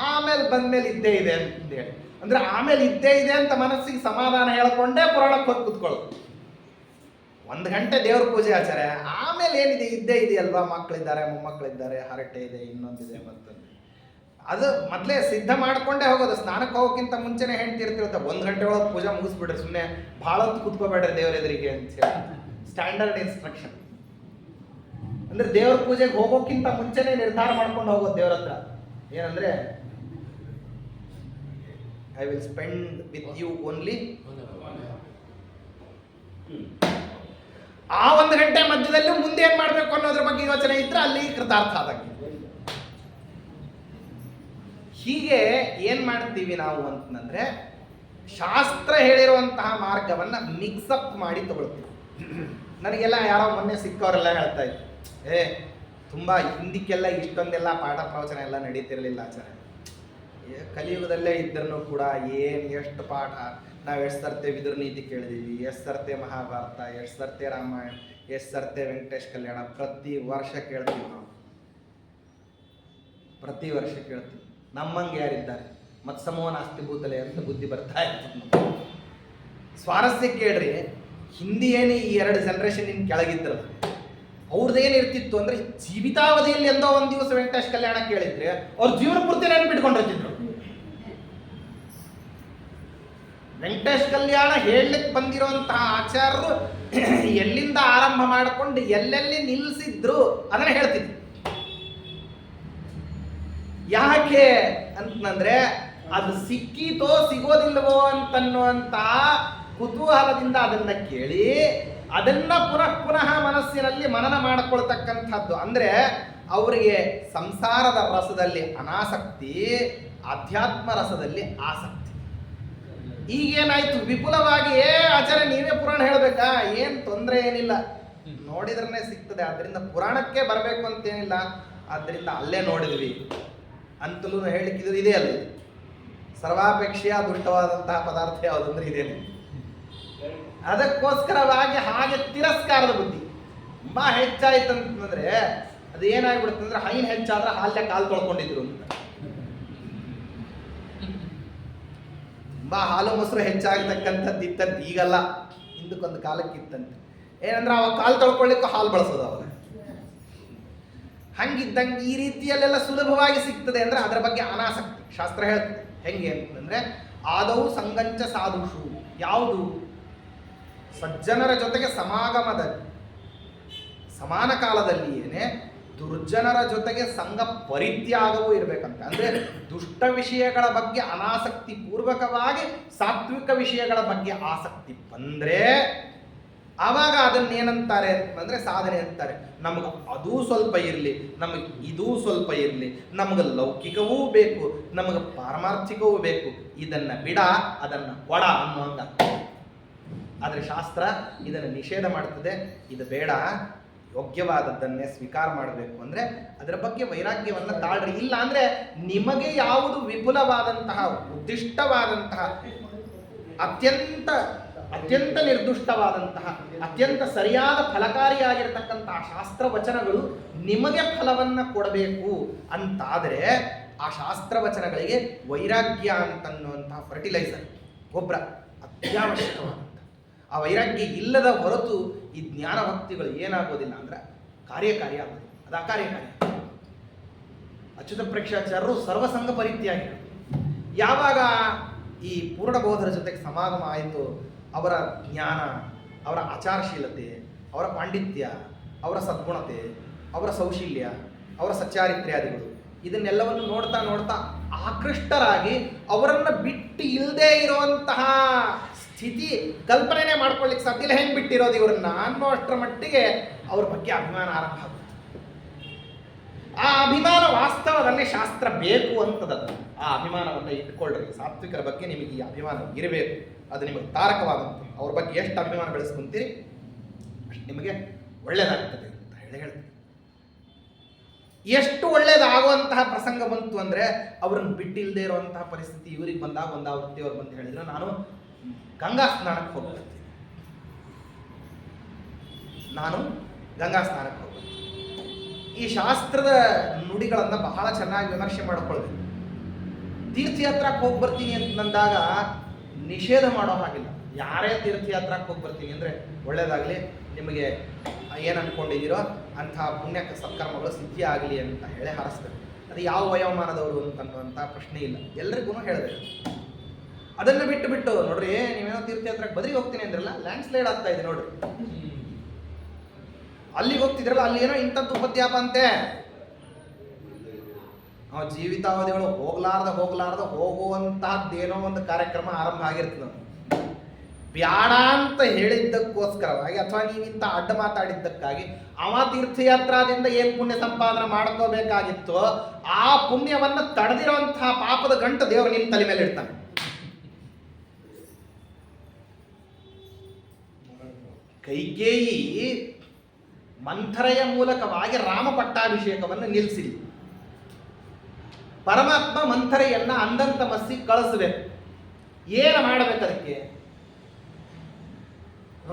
ಆಮೇಲೆ ಬಂದ್ಮೇಲೆ ಇದ್ದೇ ಇದೆ ಅಂತೇಳಿ, ಅಂದರೆ ಆಮೇಲೆ ಇದ್ದೇ ಇದೆ ಅಂತ ಮನಸ್ಸಿಗೆ ಸಮಾಧಾನ ಹೇಳ್ಕೊಂಡೇ ಪುರಾಣಕ್ಕೆ ಹೋಗಿ ಕೂತ್ಕೊಳ್ಳೋದು. 1 ಗಂಟೆ ದೇವ್ರ ಪೂಜೆ ಆಚಾರ್ಯ, ಆಮೇಲೆ ಏನಿದೆ ಇದ್ದೇ ಇದೆಯಲ್ವಾ, ಮಕ್ಕಳಿದ್ದಾರೆ, ಮೊಮ್ಮಕ್ಕಳಿದ್ದಾರೆ, ಹರಟೆ ಇದೆ, ಇನ್ನೊಂದಿದೆ, ಮತ್ತೊಂದು. ಅದು ಮೊದಲೇ ಸಿದ್ಧ ಮಾಡ್ಕೊಂಡೇ ಹೋಗೋದು. ಸ್ನಾನಕ್ಕೆ ಹೋಗೋಕ್ಕಿಂತ ಮುಂಚೆನೇ ಹೇಳ್ತಿರ್ತಿರುತ್ತೆ, 1 ಗಂಟೆ ಒಳಗೆ ಪೂಜೆ ಮುಗಿಸ್ಬಿಡ್ರಿ, ಸುಮ್ಮನೆ ಭಾಳ ಹೊತ್ತು ಕೂತ್ಕೋಬೇಡ್ರಿ ದೇವ್ರ ಎದುರಿಗೆ ಅಂತ ಹೇಳಿ ಸ್ಟ್ಯಾಂಡರ್ಡ್ ಇನ್ಸ್ಟ್ರಕ್ಷನ್. ಅಂದರೆ ದೇವ್ರ ಪೂಜೆಗೆ ಹೋಗೋಕ್ಕಿಂತ ಮುಂಚೆನೇ ನಿರ್ಧಾರ ಮಾಡ್ಕೊಂಡು ಹೋಗೋದು ದೇವ್ರ ಹತ್ರ. ಏನಂದರೆ, I will spend with you only. ಆ 1 ಗಂಟೆ ಮಧ್ಯದಲ್ಲಿ ಮುಂದೆ ಏನು ಮಾಡಬೇಕು ಅನ್ನೋದ್ರ ಬಗ್ಗೆ ಯೋಚನೆ ಇದ್ರೆ ಅಲ್ಲಿ ಕೃತಾರ್ಥ ಆದಂಗೆ. ಹೀಗೆ ಏನು ಮಾಡ್ತೀವಿ ನಾವು ಅಂತಂದರೆ, ಶಾಸ್ತ್ರ ಹೇಳಿರುವಂತಹ ಮಾರ್ಗವನ್ನು ಮಿಕ್ಸಪ್ ಮಾಡಿ ತಗೊಳ್ತೀವಿ. ನನಗೆಲ್ಲ ಯಾರೋ ಮೊನ್ನೆ ಸಿಕ್ಕವರೆಲ್ಲ ಹೇಳ್ತಾ ಇದ್ರು, ತುಂಬ ಹಿಂದಕ್ಕೆಲ್ಲ ಇಷ್ಟೊಂದೆಲ್ಲ ಪಾಠ ಪ್ರವಚನ ಎಲ್ಲ ನಡೀತಿರಲಿಲ್ಲ ಆಚಾರ್ಯ. ಕಲಿಯುಗದಲ್ಲೇ ಇದ್ರೂ ಕೂಡ ಎಷ್ಟು ಪಾಠ, ನಾವು ಎಷ್ಟು ಸರ್ತೆ ವಿದುರ ನೀತಿ ಕೇಳಿದೀವಿ, ಎಷ್ಟು ಸರ್ತೆ ಮಹಾಭಾರತ, ಎಷ್ಟು ಸರ್ತೆ ರಾಮಾಯಣ, ಎಷ್ಟು ಸರ್ತೆ ವೆಂಕಟೇಶ್ ಕಲ್ಯಾಣ, ಪ್ರತಿ ವರ್ಷ ಕೇಳ್ತೀವಿ ನಾವು. ಪ್ರತಿ ವರ್ಷ ಕೇಳ್ತೀವಿ. ನಮ್ಮಂಗೆ ಯಾರಿದ್ದಾರೆ, ಮತ್ಸಮೋ ನಾಸ್ತಿ ಭೂತಲೆ ಅಂತ ಬುದ್ಧಿ ಬರ್ತಾ ಇತ್ತು. ಸ್ವಾರಸ್ಯ ಕೇಳ್ರಿ, ಹಿಂದಿ ಏನು ಈ 2 ಜನರೇಷನ್ ಇನ್ನು ಕೆಳಗಿದ್ರಲ್ಲ, ಅವ್ರದ್ದೇನಿರ್ತಿತ್ತು ಅಂದರೆ, ಜೀವಿತಾವಧಿಯಲ್ಲಿ ಎಂದೋ ಒಂದು ದಿವಸ ವೆಂಕಟೇಶ್ ಕಲ್ಯಾಣ ಕೇಳಿದ್ರೆ ಅವ್ರ ಜೀವನ ಪೂರ್ತಿ ನೆನ್ಪಿಟ್ಕೊಂಡಿರ್ತಿದ್ರು. ವೆಂಕಟೇಶ್ ಕಲ್ಯಾಣ ಹೇಳಲಿಕ್ಕೆ ಬಂದಿರುವಂತಹ ಆಚಾರ್ಯರು ಎಲ್ಲಿಂದ ಆರಂಭ ಮಾಡಿಕೊಂಡು ಎಲ್ಲೆಲ್ಲಿ ನಿಲ್ಲಿಸಿದ್ರು ಅದನ್ನ ಹೇಳ್ತಿದ್ರು. ಯಾಕೆ ಅಂತಂದ್ರೆ, ಅದು ಸಿಕ್ಕಿತೋ ಸಿಗೋದಿಲ್ಲವೋ ಅಂತನ್ನುವಂತ ಕುತೂಹಲದಿಂದ ಅದನ್ನ ಕೇಳಿ ಅದನ್ನ ಪುನಃ ಮನಸ್ಸಿನಲ್ಲಿ ಮನನ ಮಾಡಿಕೊಳ್ತಕ್ಕಂಥದ್ದು. ಅಂದ್ರೆ ಅವರಿಗೆ ಸಂಸಾರದ ರಸದಲ್ಲಿ ಅನಾಸಕ್ತಿ, ಆಧ್ಯಾತ್ಮ ರಸದಲ್ಲಿ ಆಸಕ್ತಿ. ಈಗೇನಾಯ್ತು, ವಿಪುಲವಾಗಿ ಆಚಾರ್ಯ ನೀವೇ ಪುರಾಣ ಹೇಳ್ಬೇಕಾ, ಏನ್ ತೊಂದರೆ ಏನಿಲ್ಲ, ನೋಡಿದ್ರೇ ಸಿಗ್ತದೆ, ಅದರಿಂದ ಪುರಾಣಕ್ಕೆ ಬರಬೇಕು ಅಂತೇನಿಲ್ಲ, ಆದ್ದರಿಂದ ಅಲ್ಲೇ ನೋಡಿದ್ವಿ ಅಂತಲೂ ಹೇಳಿಕ್ಕಿದ್ರು. ಇದೇ ಅಲ್ಲ, ಸರ್ವಾಪೇಕ್ಷೆಯ ದುಷ್ಟವಾದಂತಹ ಪದಾರ್ಥ ಯಾವುದಂದ್ರೆ ಇದೇನೆ. ಅದಕ್ಕೋಸ್ಕರವಾಗಿ ಹಾಗೆ ತಿರಸ್ಕಾರದ ಬುದ್ಧಿ ತುಂಬಾ ಹೆಚ್ಚಾಯ್ತಂತಂದ್ರೆ, ಅದು ಏನಾಗ್ಬಿಡುತ್ತಂದ್ರೆ, ಹೈನ್ ಹೆಚ್ಚಾದ್ರೆ ಹಾಲ್ಯ ಕಾಲು ತೊಳ್ಕೊಂಡಿದ್ರು ಅಂತ. ತುಂಬಾ ಹಾಲು ಮೊಸರು ಹೆಚ್ಚಾಗತಕ್ಕಂಥದ್ದು ಇತ್ತಂತೆ, ಈಗಲ್ಲ, ಹಿಂದಕ್ಕೊಂದು ಕಾಲಕ್ಕೆ ಇತ್ತಂತೆ. ಏನಂದ್ರೆ ಅವಾಗ ಕಾಲು ತೊಳ್ಕೊಳ್ಳಿಕ್ಕೂ ಹಾಲು ಬಳಸೋದು ಅವಾಗ. ಹಂಗಿದ್ದಂಗೆ ಈ ರೀತಿಯಲ್ಲೆಲ್ಲ ಸುಲಭವಾಗಿ ಸಿಗ್ತದೆ ಅಂದ್ರೆ ಅದರ ಬಗ್ಗೆ ಅನಾಸಕ್ತಿ. ಶಾಸ್ತ್ರ ಹೇಳ್ತದೆ ಹೆಂಗೆ ಅಂತಂದ್ರೆ, ಆದವು ಸಂಗಂಚ ಸಾಧುಷು, ಯಾವುದು ಸಜ್ಜನರ ಜೊತೆಗೆ ಸಮಾಗಮದಲ್ಲಿ ಸಮಾನ ಕಾಲದಲ್ಲಿಯೇನೆ ದುರ್ಜನರ ಜೊತೆಗೆ ಸಂಘ ಪರಿತ್ಯಾಗವೂ ಇರಬೇಕಂತ. ಅಂದ್ರೆ ದುಷ್ಟ ವಿಷಯಗಳ ಬಗ್ಗೆ ಅನಾಸಕ್ತಿ ಪೂರ್ವಕವಾಗಿ ಸಾತ್ವಿಕ ವಿಷಯಗಳ ಬಗ್ಗೆ ಆಸಕ್ತಿ ಬಂದ್ರೆ ಆವಾಗ ಅದನ್ನೇನಂತಾರೆ ಅಂತಂದ್ರೆ ಸಾಧನೆ ಅಂತಾರೆ. ನಮಗೆ ಅದೂ ಸ್ವಲ್ಪ ಇರಲಿ, ನಮಗೆ ಇದೂ ಸ್ವಲ್ಪ ಇರಲಿ, ನಮಗೆ ಲೌಕಿಕವೂ ಬೇಕು, ನಮಗೆ ಪಾರಮಾರ್ಥಿಕವೂ ಬೇಕು, ಇದನ್ನ ಬಿಡ ಅದನ್ನ ಕೊಡ ಅನ್ನುವಂಗ. ಆದರೆ ಶಾಸ್ತ್ರ ಇದನ್ನು ನಿಷೇಧ ಮಾಡ್ತದೆ. ಇದು ಬೇಡ, ಯೋಗ್ಯವಾದದ್ದನ್ನೇ ಸ್ವೀಕಾರ ಮಾಡಬೇಕು ಅಂದರೆ ಅದರ ಬಗ್ಗೆ ವೈರಾಗ್ಯವನ್ನು ತಾಳ್ರಿ. ಇಲ್ಲ ಅಂದರೆ ನಿಮಗೆ ಯಾವುದು ವಿಪುಲವಾದಂತಹ ಉದ್ದಿಷ್ಟವಾದಂತಹ ಅತ್ಯಂತ ನಿರ್ದುಷ್ಟವಾದಂತಹ ಅತ್ಯಂತ ಸರಿಯಾದ ಫಲಕಾರಿಯಾಗಿರ್ತಕ್ಕಂತಹ ಶಾಸ್ತ್ರವಚನಗಳು ನಿಮಗೆ ಫಲವನ್ನು ಕೊಡಬೇಕು ಅಂತಾದರೆ ಆ ಶಾಸ್ತ್ರವಚನಗಳಿಗೆ ವೈರಾಗ್ಯ ಅಂತನ್ನುವಂತಹ ಫರ್ಟಿಲೈಸರ್ ಗೊಬ್ಬರ ಅತ್ಯವಶ್ಯಕವಾದಂಥ. ಆ ವೈರಾಗ್ಯ ಇಲ್ಲದ ಹೊರತು ಈ ಜ್ಞಾನ ಭಕ್ತಿಗಳು ಏನಾಗೋದಿಲ್ಲ ಅಂದ್ರೆ ಕಾರ್ಯಕಾರಿ ಆಗೋದು, ಅದು ಅಕಾರ್ಯಕಾರಿ. ಅಚ್ಯುತ ಪ್ರೇಕ್ಷಾಚಾರ್ಯರು ಸರ್ವಸಂಗ ಪರಿತ್ಯಾಗಿ ಯಾವಾಗ ಈ ಪೂರ್ಣಬೋಧರ ಜೊತೆಗೆ ಸಮಾಗಮ ಆಯಿತು, ಅವರ ಜ್ಞಾನ, ಅವರ ಆಚಾರಶೀಲತೆ, ಅವರ ಪಾಂಡಿತ್ಯ, ಅವರ ಸದ್ಗುಣತೆ, ಅವರ ಸೌಶೀಲ್ಯ, ಅವರ ಸಚ್ಚಾರಿತ್ರ್ಯಾದಿಗಳು ಇದನ್ನೆಲ್ಲವನ್ನು ನೋಡ್ತಾ ನೋಡ್ತಾ ಆಕೃಷ್ಟರಾಗಿ ಅವರನ್ನು ಬಿಟ್ಟು ಇಲ್ಲದೆ ಇರುವಂತಹ ಸ್ಥಿತಿ ಕಲ್ಪನೆ ಮಾಡ್ಕೊಳ್ಳಿಕ್ಕೆ ಸಾಧ್ಯ ಇಲ್ಲ. ಹೆಂಗೆ ಬಿಟ್ಟಿರೋದು ಇವ್ರನ್ನ ಅನ್ನೋ ಅಷ್ಟರ ಮಟ್ಟಿಗೆ ಅವ್ರ ಬಗ್ಗೆ ಅಭಿಮಾನ ಆರಂಭ ಆಗುತ್ತೆ. ಆ ಅಭಿಮಾನ ವಾಸ್ತವದಲ್ಲಿ ಶಾಸ್ತ್ರ ಬೇಕು ಅಂತದದು. ಆ ಅಭಿಮಾನವನ್ನು ಇಟ್ಕೊಳ್ರಿ. ಸಾತ್ವಿಕರ ಬಗ್ಗೆ ನಿಮಗೆ ಈ ಅಭಿಮಾನ ಇರಬೇಕು, ಅದು ನಿಮಗೆ ತಾರಕವಾದಂತೆ. ಅವ್ರ ಬಗ್ಗೆ ಎಷ್ಟು ಅಭಿಮಾನ ಬೆಳೆಸ್ಕೊಂತೀರಿ ಅಷ್ಟು ನಿಮಗೆ ಒಳ್ಳೆಯದಾಗ್ತದೆ ಅಂತ ಹೇಳ್ತೀನಿ. ಎಷ್ಟು ಒಳ್ಳೇದಾಗುವಂತಹ ಪ್ರಸಂಗ ಬಂತು ಅಂದರೆ ಅವ್ರನ್ನ ಬಿಟ್ಟಿಲ್ಲದೆ ಇರುವಂತಹ ಪರಿಸ್ಥಿತಿ ಇವ್ರಿಗೆ ಬಂದಾಗ ಒಂದಾವೃತ್ತಿ ಅವ್ರು ಬಂದು ಹೇಳಿದ್ರು, ನಾನು ಗಂಗಾ ಸ್ನಾನಕ್ಕೆ ಹೋಗ್ಬರ್ತೀನಿ, ಈ ಶಾಸ್ತ್ರದ ನುಡಿಗಳನ್ನು ಬಹಳ ಚೆನ್ನಾಗಿ ವಿಮರ್ಶೆ ಮಾಡಿಕೊಳ್ಬೇಕು. ತೀರ್ಥಯಾತ್ರಕ್ಕೆ ಹೋಗಿ ಬರ್ತೀನಿ ಅಂತಂದಾಗ ನಿಷೇಧ ಮಾಡೋ ಹಾಗಿಲ್ಲ. ಯಾರೇ ತೀರ್ಥಯಾತ್ರಕ್ಕೆ ಹೋಗಿ ಬರ್ತೀನಿ ಅಂದರೆ ಒಳ್ಳೇದಾಗಲಿ, ನಿಮಗೆ ಏನು ಅಂದ್ಕೊಂಡಿದ್ದೀರೋ ಅಂಥ ಪುಣ್ಯ ಸತ್ಕರ್ಮಗಳು ಸಿದ್ಧಿ ಆಗಲಿ ಅಂತ ಹೇಳಿ ಹಾರಿಸ್ಬೇಕು. ಅದು ಯಾವ ವಯೋಮಾನದವರು ಅಂತನ್ನುವಂಥ ಪ್ರಶ್ನೆ ಇಲ್ಲ, ಎಲ್ರಿಗೂ ಹೇಳಬೇಕು. ಅದನ್ನು ಬಿಟ್ಟು ನೋಡ್ರಿ, ನೀವೇನೋ ತೀರ್ಥಯಾತ್ರಕ್ಕೆ ಬದ್ರಿಗೆ ಹೋಗ್ತೀನಿ ಅಂದ್ರಲ್ಲ, ಲ್ಯಾಂಡ್ ಸ್ಲೈಡ್ ಆಗ್ತಾ ಇದೆ ನೋಡ್ರಿ. ಅಲ್ಲಿಗೆ ಹೋಗ್ತಿದ್ರಲ್ಲ, ಅಲ್ಲಿ ಏನೋ ಇಂಥದ್ದು ಉಪದ್ಯಾಪ ಅಂತೆ. ನಾವು ಜೀವಿತಾವಧಿಗಳು ಹೋಗ್ಲಾರ್ದ ಹೋಗುವಂತಹದ್ದೇನೋ ಒಂದು ಕಾರ್ಯಕ್ರಮ ಆರಂಭ ಆಗಿರ್ತದೆ. ಬ್ಯಾಡ ಅಂತ ಹೇಳಿದ್ದಕ್ಕೋಸ್ಕರವಾಗಿ ಅಥವಾ ನೀವಿಂತ ಅಡ್ಡ ಮಾತಾಡಿದ್ದಕ್ಕಾಗಿ ಅವ ತೀರ್ಥಯಾತ್ರಾದಿಂದ ಏನು ಪುಣ್ಯ ಸಂಪಾದನೆ ಮಾಡ್ಕೋಬೇಕಾಗಿತ್ತೋ ಆ ಪುಣ್ಯವನ್ನು ತಡೆದಿರುವಂತಹ ಪಾಪದ ಗಂಟು ದೇವರು ನಿಮ್ಮ ತಲೆ ಮೇಲೆ ಇಡ್ತಾನೆ. ಕೈಕೇಯಿ ಮಂಥರೆಯ ಮೂಲಕವಾಗಿ ರಾಮ ಪಟ್ಟಾಭಿಷೇಕವನ್ನು ನಿಲ್ಲಿಸಿಲ್ಲ. ಪರಮಾತ್ಮ ಮಂಥರೆಯನ್ನ ಅಂದಂತ ಮಸ್ಸಿ ಕಳಿಸಬೇಕು. ಏನು ಮಾಡಬೇಕು ಅದಕ್ಕೆ?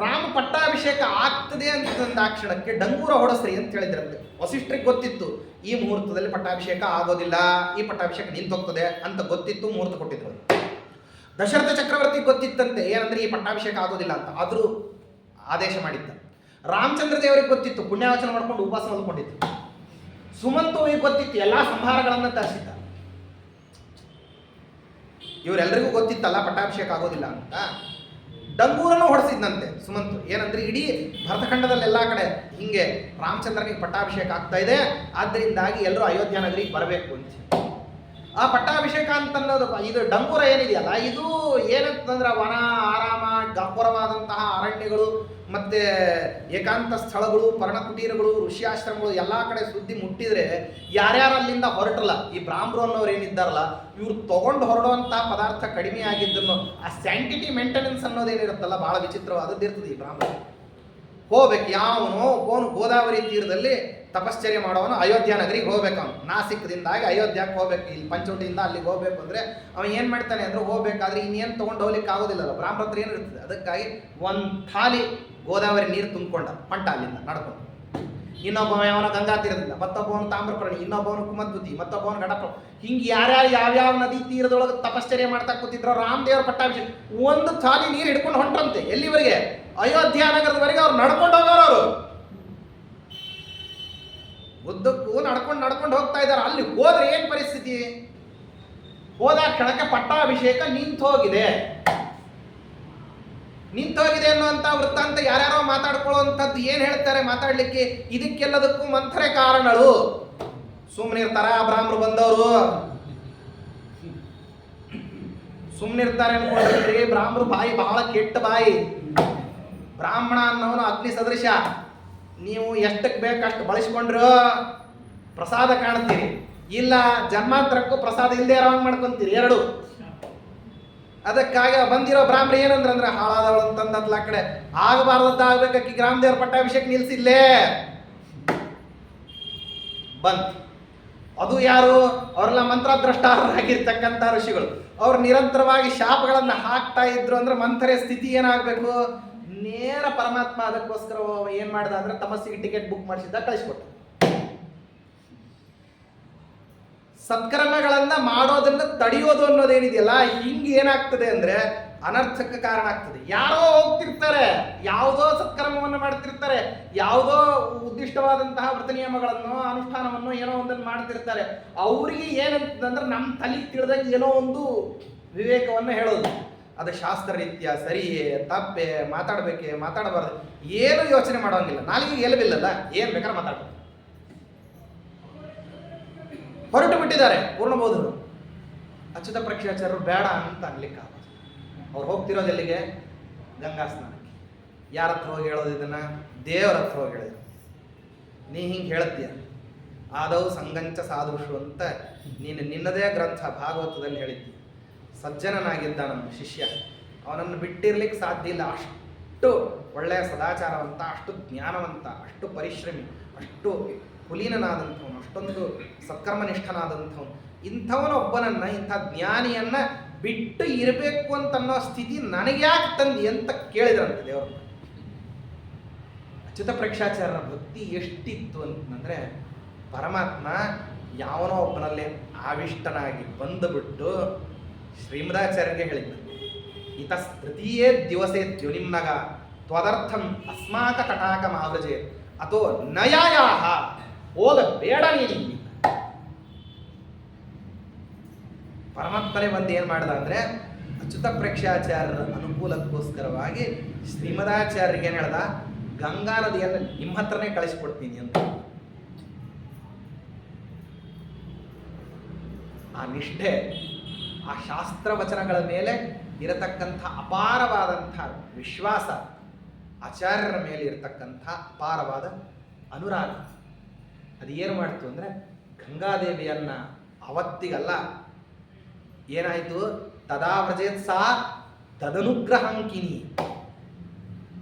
ರಾಮ ಪಟ್ಟಾಭಿಷೇಕ ಆಗ್ತದೆ ಅಂತಂದಾಕ್ಷಣಕ್ಕೆ ಡಂಗೂರ ಹೊಡಸ್ರಿ ಅಂತ ಹೇಳಿದ್ರಂತೆ. ವಸಿಷ್ಠರಿಗೆ ಗೊತ್ತಿತ್ತು ಈ ಮುಹೂರ್ತದಲ್ಲಿ ಪಟ್ಟಾಭಿಷೇಕ ಆಗೋದಿಲ್ಲ, ಈ ಪಟ್ಟಾಭಿಷೇಕ ನಿಂತೋಗ್ತದೆ ಅಂತ ಗೊತ್ತಿತ್ತು, ಮುಹೂರ್ತ ಕೊಟ್ಟಿದ್ರು. ದಶರಥ ಚಕ್ರವರ್ತಿಗೆ ಗೊತ್ತಿತ್ತಂತೆ ಏನಂದ್ರೆ ಈ ಪಟ್ಟಾಭಿಷೇಕ ಆಗೋದಿಲ್ಲ ಅಂತ, ಆದರೂ ಆದೇಶ ಮಾಡಿದ್ದ. ರಾಮಚಂದ್ರ ದೇವರಿಗೆ ಗೊತ್ತಿತ್ತು, ಪುಣ್ಯಾವಚನ ಮಾಡ್ಕೊಂಡು ಉಪವಾಸ ಹೊಂದ್ಕೊಂಡಿತ್ತು. ಸುಮಂತುವಿಗೆ ಗೊತ್ತಿತ್ತು, ಎಲ್ಲಾ ಸಂಹಾರಗಳನ್ನು ತರಿಸಿದ್ದ. ಇವರೆಲ್ಲರಿಗೂ ಗೊತ್ತಿತ್ತಲ್ಲ ಪಟ್ಟಾಭಿಷೇಕ ಆಗೋದಿಲ್ಲ ಅಂತ. ಡಂಗೂರನ್ನು ಹೊಡೆಸಿದ್ದಂತೆ ಸುಮಂತು. ಏನಂದ್ರೆ ಇಡೀ ಭರತಖಂಡದಲ್ಲೆಲ್ಲ ಕಡೆ ಹಿಂಗೆ ರಾಮಚಂದ್ರನಿಗೆ ಪಟ್ಟಾಭಿಷೇಕ ಆಗ್ತಾ ಇದೆ, ಆದ್ದರಿಂದಾಗಿ ಎಲ್ಲರೂ ಅಯೋಧ್ಯ ನಗರಿಗೆ ಬರಬೇಕು ಅಂತ. ಆ ಪಟ್ಟಾಭಿಷೇಕ ಅಂತನ್ನೋದು ಇದು ಡಂಗೂರ ಏನಿದೆಯಲ್ಲ, ಇದು ಏನಂತಂದ್ರೆ ವನ ಆರಾಮ ಗಂಭೀರವಾದಂತಹ ಅರಣ್ಯಗಳು ಮತ್ತೆ ಏಕಾಂತ ಸ್ಥಳಗಳು, ಪರ್ಣಕುಟೀರಗಳು, ಋಷ್ಯಾಶ್ರಮಗಳು ಎಲ್ಲ ಕಡೆ ಸುದ್ದಿ ಮುಟ್ಟಿದ್ರೆ ಯಾರ್ಯಾರು ಅಲ್ಲಿಂದ ಹೊರಟಲ್ಲ, ಈ ಬ್ರಾಹ್ಮರು ಅನ್ನೋರು ಏನಿದ್ದಾರಲ್ಲ, ಇವ್ರು ತಗೊಂಡು ಹೊರಡುವಂತಹ ಪದಾರ್ಥ ಕಡಿಮೆ ಆಗಿದ್ದನ್ನು ಆ ಸ್ಯಾಂಟಿಟಿ ಮೇಂಟೆನೆನ್ಸ್ ಅನ್ನೋದೇನಿರುತ್ತಲ್ಲ ಬಹಳ ವಿಚಿತ್ರವಾದದ್ದು ಇರ್ತದೆ. ಈ ಬ್ರಾಹ್ಮಣ ಹೋಗ್ಬೇಕು, ಯಾವನು ಒಬ್ಬನು ಗೋದಾವರಿ ತೀರದಲ್ಲಿ ತಪಶ್ಚರ್ಯ ಮಾಡೋನು ಅಯೋಧ್ಯ ನಗರಿಗೆ ಹೋಗ್ಬೇಕು. ಅವನು ನಾಸಿಕದಿಂದಾಗಿ ಅಯೋಧ್ಯಕ್ಕೆ ಹೋಗ್ಬೇಕು, ಇಲ್ಲಿ ಪಂಚವಟಿಯಿಂದ ಅಲ್ಲಿಗೆ ಹೋಗ್ಬೇಕು ಅಂದರೆ ಅವನು ಏನು ಮಾಡ್ತಾನೆ ಅಂದ್ರೆ ಹೋಗ್ಬೇಕಾದ್ರೆ ಇನ್ನೇನು ತೊಗೊಂಡು ಹೋಗ್ಲಿಕ್ಕೆ ಆಗೋದಿಲ್ಲಲ್ಲ, ಬ್ರಾಹ್ಮಣ ಹತ್ರ ಏನು ಇರ್ತದೆ. ಅದಕ್ಕಾಗಿ ಒಂದು ಥಾಲಿ ಗೋದಾವರಿ ನೀರು ತುಂಬಿಕೊಂಡ ಪಂಟ ಅಲ್ಲಿಂದ ನಡ್ಕೊಂಡು. ಇನ್ನೊಬ್ಬ ಅವನ ಗಂಗಾ ತೀರದಿಂದ, ಮತ್ತೊಬ್ಬವನು ತಾಮ್ರಪರ್ಣಿ, ಇನ್ನೊಬ್ಬವನು ಕುಮದ್ದುತಿ, ಮತ್ತೊಬ್ಬವನು ಘಟಪ್ರ. ಹಿಂಗೆ ಯಾರ್ಯಾರು ಯಾವ್ಯಾವ ನದಿ ತೀರದೊಳಗೆ ತಪಶ್ಚರ್ಯ ಮಾಡ್ತಾ ಕೂತಿದ್ರು ರಾಮದೇವರ ಪಟ್ಟಾಭಿಷೇಕ ಒಂದು ಥಾಲಿ ನೀರು ಹಿಡ್ಕೊಂಡು ಹೊಂಟ್ರಂತೆ. ಎಲ್ಲಿವರೆಗೆ? ಅಯೋಧ್ಯ ನಗರದವರೆಗೆ ಅವ್ರು ನಡ್ಕೊಂಡು ಹೋಗೋರು. ಅವರು ಉದ್ದಕ್ಕೂ ನಡ್ಕೊಂಡು ಹೋಗ್ತಾ ಇದ್ದಾರೆ. ಅಲ್ಲಿ ಹೋದ್ರೆ ಏನ್ ಪರಿಸ್ಥಿತಿ? ಹೋದ ಕ್ಷಣಕ್ಕೆ ಪಟ್ಟಾಭಿಷೇಕ ನಿಂತೋಗಿದೆ ಅನ್ನುವಂಥ ವೃತ್ತಾಂತ ಯಾರ್ಯಾರೋ ಮಾತಾಡ್ಕೊಳ್ಳುವಂಥದ್ದು ಏನು ಹೇಳ್ತಾರೆ ಮಾತಾಡ್ಲಿಕ್ಕೆ. ಇದಕ್ಕೆಲ್ಲದಕ್ಕೂ ಮಂಥರೆ ಕಾರಣಗಳು. ಸುಮ್ಮನಿರ್ತಾರ ಬ್ರಾಹ್ಮರು ಬಂದವರು? ಸುಮ್ಮನಿರ್ತಾರೆ ಅನ್ಕೊಂಡ್ರಿ? ಬ್ರಾಹ್ಮರು ಬಾಯಿ ಬಹಳ ಕೆಟ್ಟ ಬಾಯಿ. ಬ್ರಾಹ್ಮಣ ಅನ್ನೋನು ಅಗ್ನಿ ಸದೃಶ. ನೀವು ಎಷ್ಟಕ್ಕೆ ಬೇಕಷ್ಟು ಬಳಸ್ಕೊಂಡ್ರು ಪ್ರಸಾದ ಕಾಣ್ತೀರಿ, ಇಲ್ಲ ಜನ್ಮಾಂತರಕ್ಕೂ ಪ್ರಸಾದ ಇಲ್ಲದೆ ಇರೋಂಗ್ ಮಾಡ್ಕೊಂತೀರಿ, ಎರಡು. ಅದಕ್ಕಾಗಿ ಬಂದಿರೋ ಬ್ರಾಹ್ಮಣ ಏನಂದ್ರೆ ಹಾಳಾದವಳು ಅಂತಂದಲ್ಲ ಕಡೆ ಆಗಬಾರ್ದದ್ದಾಗಬೇಕಿ ಗ್ರಾಮದೇವ್ರ ಪಟ್ಟಾಭಿಷೇಕ ನಿಲ್ಸಿಲ್ಲೇ ಬಂತು. ಅದು ಯಾರು? ಅವರೆಲ್ಲ ಮಂತ್ರದ್ರಷ್ಟಾರರಾಗಿರ್ತಕ್ಕಂಥ ಋಷಿಗಳು. ಅವ್ರು ನಿರಂತರವಾಗಿ ಶಾಪಗಳನ್ನು ಹಾಕ್ತಾ ಇದ್ರು ಅಂದ್ರೆ ಮಂಥರೆಯ ಸ್ಥಿತಿ ಏನಾಗಬೇಕು? ನೇರ ಪರಮಾತ್ಮ ಅದಕ್ಕೋಸ್ಕರ ಏನ್ ಮಾಡ್ದ ಅಂದ್ರೆ ತಮಸ್ಸಿಗೆ ಟಿಕೆಟ್ ಬುಕ್ ಮಾಡಿಸಿದ್ದ, ಕಳಿಸ್ಕೊಟ್ಟ. ಸತ್ಕರ್ಮಗಳನ್ನ ಮಾಡೋದನ್ನ ತಡೆಯೋದು ಅನ್ನೋದೇನಿದೆಯಲ್ಲ, ಹಿಂಗೆ ಏನಾಗ್ತದೆ ಅಂದ್ರೆ ಅನರ್ಥಕ್ಕೆ ಕಾರಣ ಆಗ್ತದೆ. ಯಾರೋ ಹೋಗ್ತಿರ್ತಾರೆ, ಯಾವುದೋ ಸತ್ಕರ್ಮವನ್ನು ಮಾಡ್ತಿರ್ತಾರೆ, ಯಾವುದೋ ಉದ್ದಿಷ್ಟವಾದಂತಹ ವ್ರತ ನಿಯಮಗಳನ್ನು ಅನುಷ್ಠಾನವನ್ನು ಏನೋ ಒಂದನ್ನು ಮಾಡ್ತಿರ್ತಾರೆ. ಅವರಿಗೆ ಏನಂತಂದ್ರೆ ನಮ್ಮ ತಲೆ ತಿಳಿದಾಗ ಏನೋ ಒಂದು ವಿವೇಕವನ್ನು ಹೇಳೋದು. ಅದು ಶಾಸ್ತ್ರ ರೀತ್ಯ ಸರಿಯೇ ತಪ್ಪೆ, ಮಾತಾಡಬೇಕೆ ಮಾತಾಡಬಾರ್ದು, ಏನು ಯೋಚನೆ ಮಾಡೋಂಗಿಲ್ಲ. ನಾಲಿಗೆ ಗೆಲುವಿಲ್ಲಲ್ಲ, ಏನು ಬೇಕಾದ್ರೆ ಮಾತಾಡ್ಬೋದು. ಹೊರಟು ಬಿಟ್ಟಿದ್ದಾರೆ ಪೂರ್ಣಬೋಧರು. ಅಚ್ಯುತ ಪ್ರೇಕ್ಷಾಚಾರ್ಯರು ಬೇಡ ಅಂತ ಅನ್ಲಿಕ್ಕೆ ಆಗೋದು. ಅವ್ರು ಹೋಗ್ತಿರೋದು ಎಲ್ಲಿಗೆ? ಗಂಗಾ ಸ್ನಾನಕ್ಕೆ. ಯಾರ ಹತ್ರ ಹೋಗಿ ಹೇಳೋದು ಇದನ್ನ? ದೇವರ ಹತ್ರ ಹೋಗಿ ಹೇಳಿದ್ರು. ನೀ ಹಿಂಗೆ ಹೇಳ್ತೀಯ, ಆದವು ಸಂಗಂಚ ಸಾಧುಷು ಅಂತ ನೀನು ನಿನ್ನದೇ ಗ್ರಂಥ ಭಾಗವತದಲ್ಲಿ ಹೇಳಿದ್ದೀಯ. ಸಜ್ಜನನಾಗಿದ್ದ ನಮ್ಮ ಶಿಷ್ಯ, ಅವನನ್ನು ಬಿಟ್ಟಿರ್ಲಿಕ್ಕೆ ಸಾಧ್ಯ ಇಲ್ಲ. ಅಷ್ಟು ಒಳ್ಳೆಯ ಸದಾಚಾರವಂತ, ಅಷ್ಟು ಜ್ಞಾನವಂತ, ಅಷ್ಟು ಪರಿಶ್ರಮಿ, ಅಷ್ಟು ಕುಲೀನನಾದಂಥವನು, ಅಷ್ಟೊಂದು ಸತ್ಕರ್ಮನಿಷ್ಠನಾದಂಥವನು. ಇಂಥವನೊಬ್ಬನನ್ನ, ಇಂಥ ಜ್ಞಾನಿಯನ್ನ ಬಿಟ್ಟು ಇರಬೇಕು ಅಂತನ್ನೋ ಸ್ಥಿತಿ ನನಗ್ಯಾಕೆ ತಂದಿ ಅಂತ ಕೇಳಿದ್ರಂತೆ ದೇವರು. ಅಚ್ಯುತ ಪ್ರೇಕ್ಷಾಚಾರ್ಯರ ಭಕ್ತಿ ಎಷ್ಟಿತ್ತು ಅಂತಂದ್ರೆ, ಪರಮಾತ್ಮ ಯಾವನೋ ಒಬ್ಬನಲ್ಲಿ ಆವಿಷ್ಟನಾಗಿ ಬಂದುಬಿಟ್ಟು ಶ್ರೀಮದಾಚಾರ್ಯರಿಗೆ ಹೇಳಿದ್ದ, ಇತ ತೃತೀಯೇ ದಿವಸೇ ದ್ಯುನಿಮ್ನಗ ತ್ವದರ್ಥಂ ಅಸ್ಮಾಕ ತಟಾಕ ಮಾವೃಜೆ ಅಥೋ ನಯಾಯಾಹ, ಹೋಗ ಬೇಡ ನೀನು. ಪರಮಾತ್ಮನೇ ಬಂದು ಏನು ಮಾಡ್ದ ಅಂದ್ರೆ, ಅಚ್ಯುತ ಪ್ರೇಕ್ಷಾಚಾರ್ಯರ ಅನುಕೂಲಕ್ಕೋಸ್ಕರವಾಗಿ ಶ್ರೀಮದಾಚಾರ್ಯರಿಗೆ ಏನು ಹೇಳ್ದ, ಗಂಗಾ ನದಿಯನ್ನು ನಿಮ್ಮ ಹತ್ರನೇ ಕಳಿಸ್ಕೊಡ್ತೀನಿ ಅಂತ. ಆ ನಿಷ್ಠೆ, ಆ ಶಾಸ್ತ್ರ ವಚನಗಳ ಮೇಲೆ ಇರತಕ್ಕಂಥ ಅಪಾರವಾದಂಥ ವಿಶ್ವಾಸ, ಆಚಾರ್ಯರ ಮೇಲೆ ಇರತಕ್ಕಂಥ ಅಪಾರವಾದ ಅನುರಾಗ, ಅದು ಏನು ಮಾಡ್ತು ಅಂದರೆ ಗಂಗಾದೇವಿಯನ್ನ ಅವತ್ತಿಗಲ್ಲ ಏನಾಯಿತು, ತದಾ ವ್ರಜೇತ್ ಸಾ ತದನುಗ್ರಹಂಕಿನಿ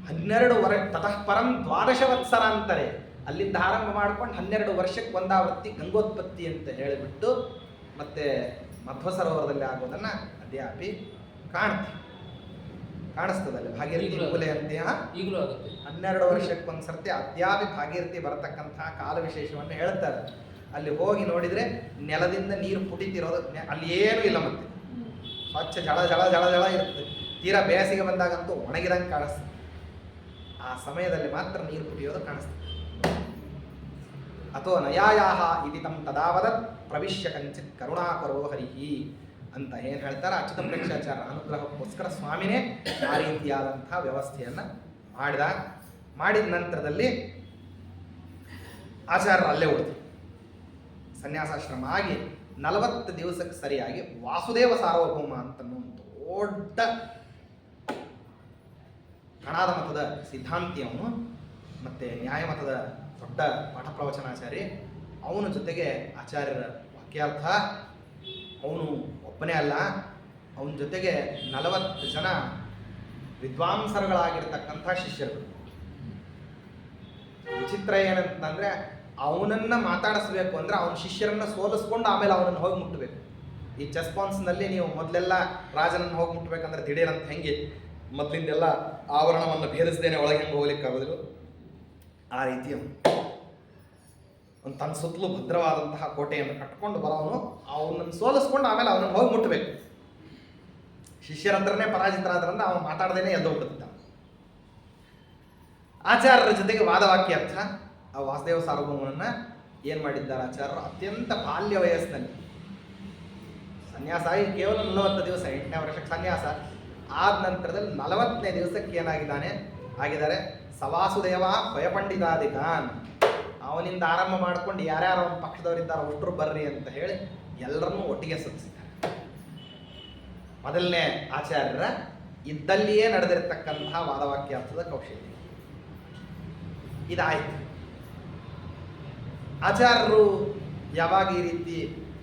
12 ವರ್ಷ ತತಃ ಪರಂ 12 ವತ್ಸರ ಅಂತಾರೆ. ಅಲ್ಲಿಂದ ಆರಂಭ ಮಾಡ್ಕೊಂಡು 12 ವರ್ಷಕ್ಕೆ ಒಂದಾವೃತ್ತಿ ಗಂಗೋತ್ಪತ್ತಿ ಅಂತ ಹೇಳಿಬಿಟ್ಟು ಮತ್ತೆ ಮಧ್ವ ಸರೋವರದಲ್ಲಿ ಆಗೋದನ್ನ ಅದ್ಯಾಪಿ ಕಾಣಿಸ್ತದಲ್ಲಿ ಭಾಗೀರಥಿ ಮೂಲೆ ಅಂತ ಈಗಲೂ ಆಗುತ್ತೆ. 12 ವರ್ಷಕ್ಕೊಂದ್ಸರ್ತಿ ಅದ್ಯಾಪಿ ಭಾಗೀರಥಿ ಬರತಕ್ಕಂತಹ ಕಾಲ ವಿಶೇಷವನ್ನು ಹೇಳ್ತಾರೆ. ಅಲ್ಲಿ ಹೋಗಿ ನೋಡಿದ್ರೆ ನೆಲದಿಂದ ನೀರು ಪುಟಿತಿರೋದು, ಅಲ್ಲಿ ಏನೂ ಇಲ್ಲ, ಮತ್ತೆ ಸ್ವಚ್ಛ ಜಳ ಜಳ ಜಳ ಜಳ ಇರ್ತದೆ. ತೀರಾ ಬೇಸಿಗೆ ಬಂದಾಗಂತೂ ಒಣಗಿದಂಗೆ ಕಾಣಿಸ್ತದೆ. ಆ ಸಮಯದಲ್ಲಿ ಮಾತ್ರ ನೀರು ಪುಟಿಯೋದು ಕಾಣಿಸ್ತದೆ. ಅಥೋ ನಯಾಯಾಹ ಇತಿ ತಂ ತದಾವದತ್ ಪ್ರವಿಶ್ಯ ಕಂಚಿತ್ ಕರುಣಾಕರೋ ಹರಿಹಿ ಅಂತ ಏನು ಹೇಳ್ತಾರೆ. ಅಚ್ಯುತ ಪ್ರೇಕ್ಷಾಚಾರ್ಯ ಅನುಗ್ರಹಕ್ಕೋಸ್ಕರ ಸ್ವಾಮಿನೇ ಆ ರೀತಿಯಾದಂತಹ ವ್ಯವಸ್ಥೆಯನ್ನು ಮಾಡಿದ ನಂತರದಲ್ಲಿ ಆಚಾರ್ಯರು ಅಲ್ಲೇ ಉಳಿದು ಸನ್ಯಾಸಾಶ್ರಮ ಆಗಿ 40 ದಿವಸಕ್ಕೆ ಸರಿಯಾಗಿ ವಾಸುದೇವ ಸಾರ್ವಭೌಮ ಅಂತನ್ನೋ ದೊಡ್ಡ ಕಣಾದ ಮತದ ಸಿದ್ಧಾಂತಿ ಅವನು, ಮತ್ತೆ ನ್ಯಾಯಮತದ ದೊಡ್ಡ ಪಾಠ ಪ್ರವಚನಾಚಾರ್ಯ. ಅವನ ಜೊತೆಗೆ ಆಚಾರ್ಯರ ವಾಕ್ಯಾರ್ಥ, ಅವನು ಒಬ್ಬನೇ ಅಲ್ಲ, ಅವನ ಜೊತೆಗೆ 40 ಜನ ವಿದ್ವಾಂಸರುಗಳಾಗಿರ್ತಕ್ಕಂಥ ಶಿಷ್ಯರು. ವಿಚಿತ್ರ ಏನಂತಂದ್ರೆ, ಅವನನ್ನ ಮಾತಾಡಿಸ್ಬೇಕು ಅಂದ್ರೆ ಅವನ ಶಿಷ್ಯರನ್ನ ಸೋಲಿಸ್ಕೊಂಡು ಆಮೇಲೆ ಅವನನ್ನು ಹೋಗಿ ಮುಟ್ಟಬೇಕು. ಈ ಚೆಸ್ ಬಾನ್ಸ್ನಲ್ಲಿ ನೀವು ಮೊದಲೆಲ್ಲ ರಾಜನನ್ನು ಹೋಗಿ ಮುಟ್ಟಬೇಕಂದ್ರೆ ದಿಢೀರಂತ ಹೆಂಗೆ ಮೊದಲಿಂದೆಲ್ಲ ಆವರಣವನ್ನು ಭೇದಿಸದೇನೆ ಒಳಗೆ ಹೆಂಗೆ ಹೋಗ್ಲಿಕ್ಕಾಗೋದಿಲ್ಲ, ಆ ರೀತಿ ಒಂದು ತನ್ನ ಸುತ್ತಲೂ ಭದ್ರವಾದಂತಹ ಕೋಟೆಯನ್ನು ಕಟ್ಕೊಂಡು ಬರೋವನು ಅವನನ್ನು ಸೋಲಿಸ್ಕೊಂಡು ಆಮೇಲೆ ಅವನನ್ನು ಹೋಗಿ ಮುಟ್ಟಬೇಕು. ಶಿಷ್ಯರಂದ್ರನೇ ಪರಾಜಿತರಾದ್ರಿಂದ ಅವನು ಮಾತಾಡದೇನೆ ಎದ್ದೋಗ್ಬಿಡ್ತಿದ್ದ. ಆಚಾರ್ಯರ ಜೊತೆಗೆ ವಾದವಾಕ್ಯಾರ್ಥ. ಆ ವಾಸುದೇವ ಸಾರ್ವಭೌಮನನ್ನ ಏನು ಮಾಡಿದ್ದಾರೆ ಆಚಾರ್ಯರು, ಅತ್ಯಂತ ಬಾಲ್ಯ ವಯಸ್ಸಿನಲ್ಲಿ ಸನ್ಯಾಸ ಆಗಿ ಕೇವಲ 40 ದಿವಸ, 8ನೇ ವರ್ಷಕ್ಕೆ ಸನ್ಯಾಸ ಆದ ನಂತರದಲ್ಲಿ 40ನೇ ದಿವಸಕ್ಕೆ ಆಗಿದ್ದಾರೆ ಸವಾಸುದೇವ ಭಯಪಂಡಿತಾದಿಗಾನ್. ಅವನಿಂದ ಆರಂಭ ಮಾಡ್ಕೊಂಡು ಯಾರ್ಯಾರು ಅವನ ಪಕ್ಷದವರಿದ್ದಾರೆ ಒಟ್ಟರು ಬರ್ರಿ ಅಂತ ಹೇಳಿ ಎಲ್ಲರನ್ನೂ ಒಟ್ಟಿಗೆ ಸಲ್ಲಿಸಿದ್ದಾರೆ. ಮೊದಲನೇ ಆಚಾರ್ಯರ ಇದ್ದಲ್ಲಿಯೇ ನಡೆದಿರತಕ್ಕಂತಹ ವಾದವಾಕ್ಯಾರ್ಥದ ಕೌಶಲ್ಯ ಇದಾಯಿತು. ಆಚಾರ್ಯರು ಯಾವಾಗ ಈ ರೀತಿ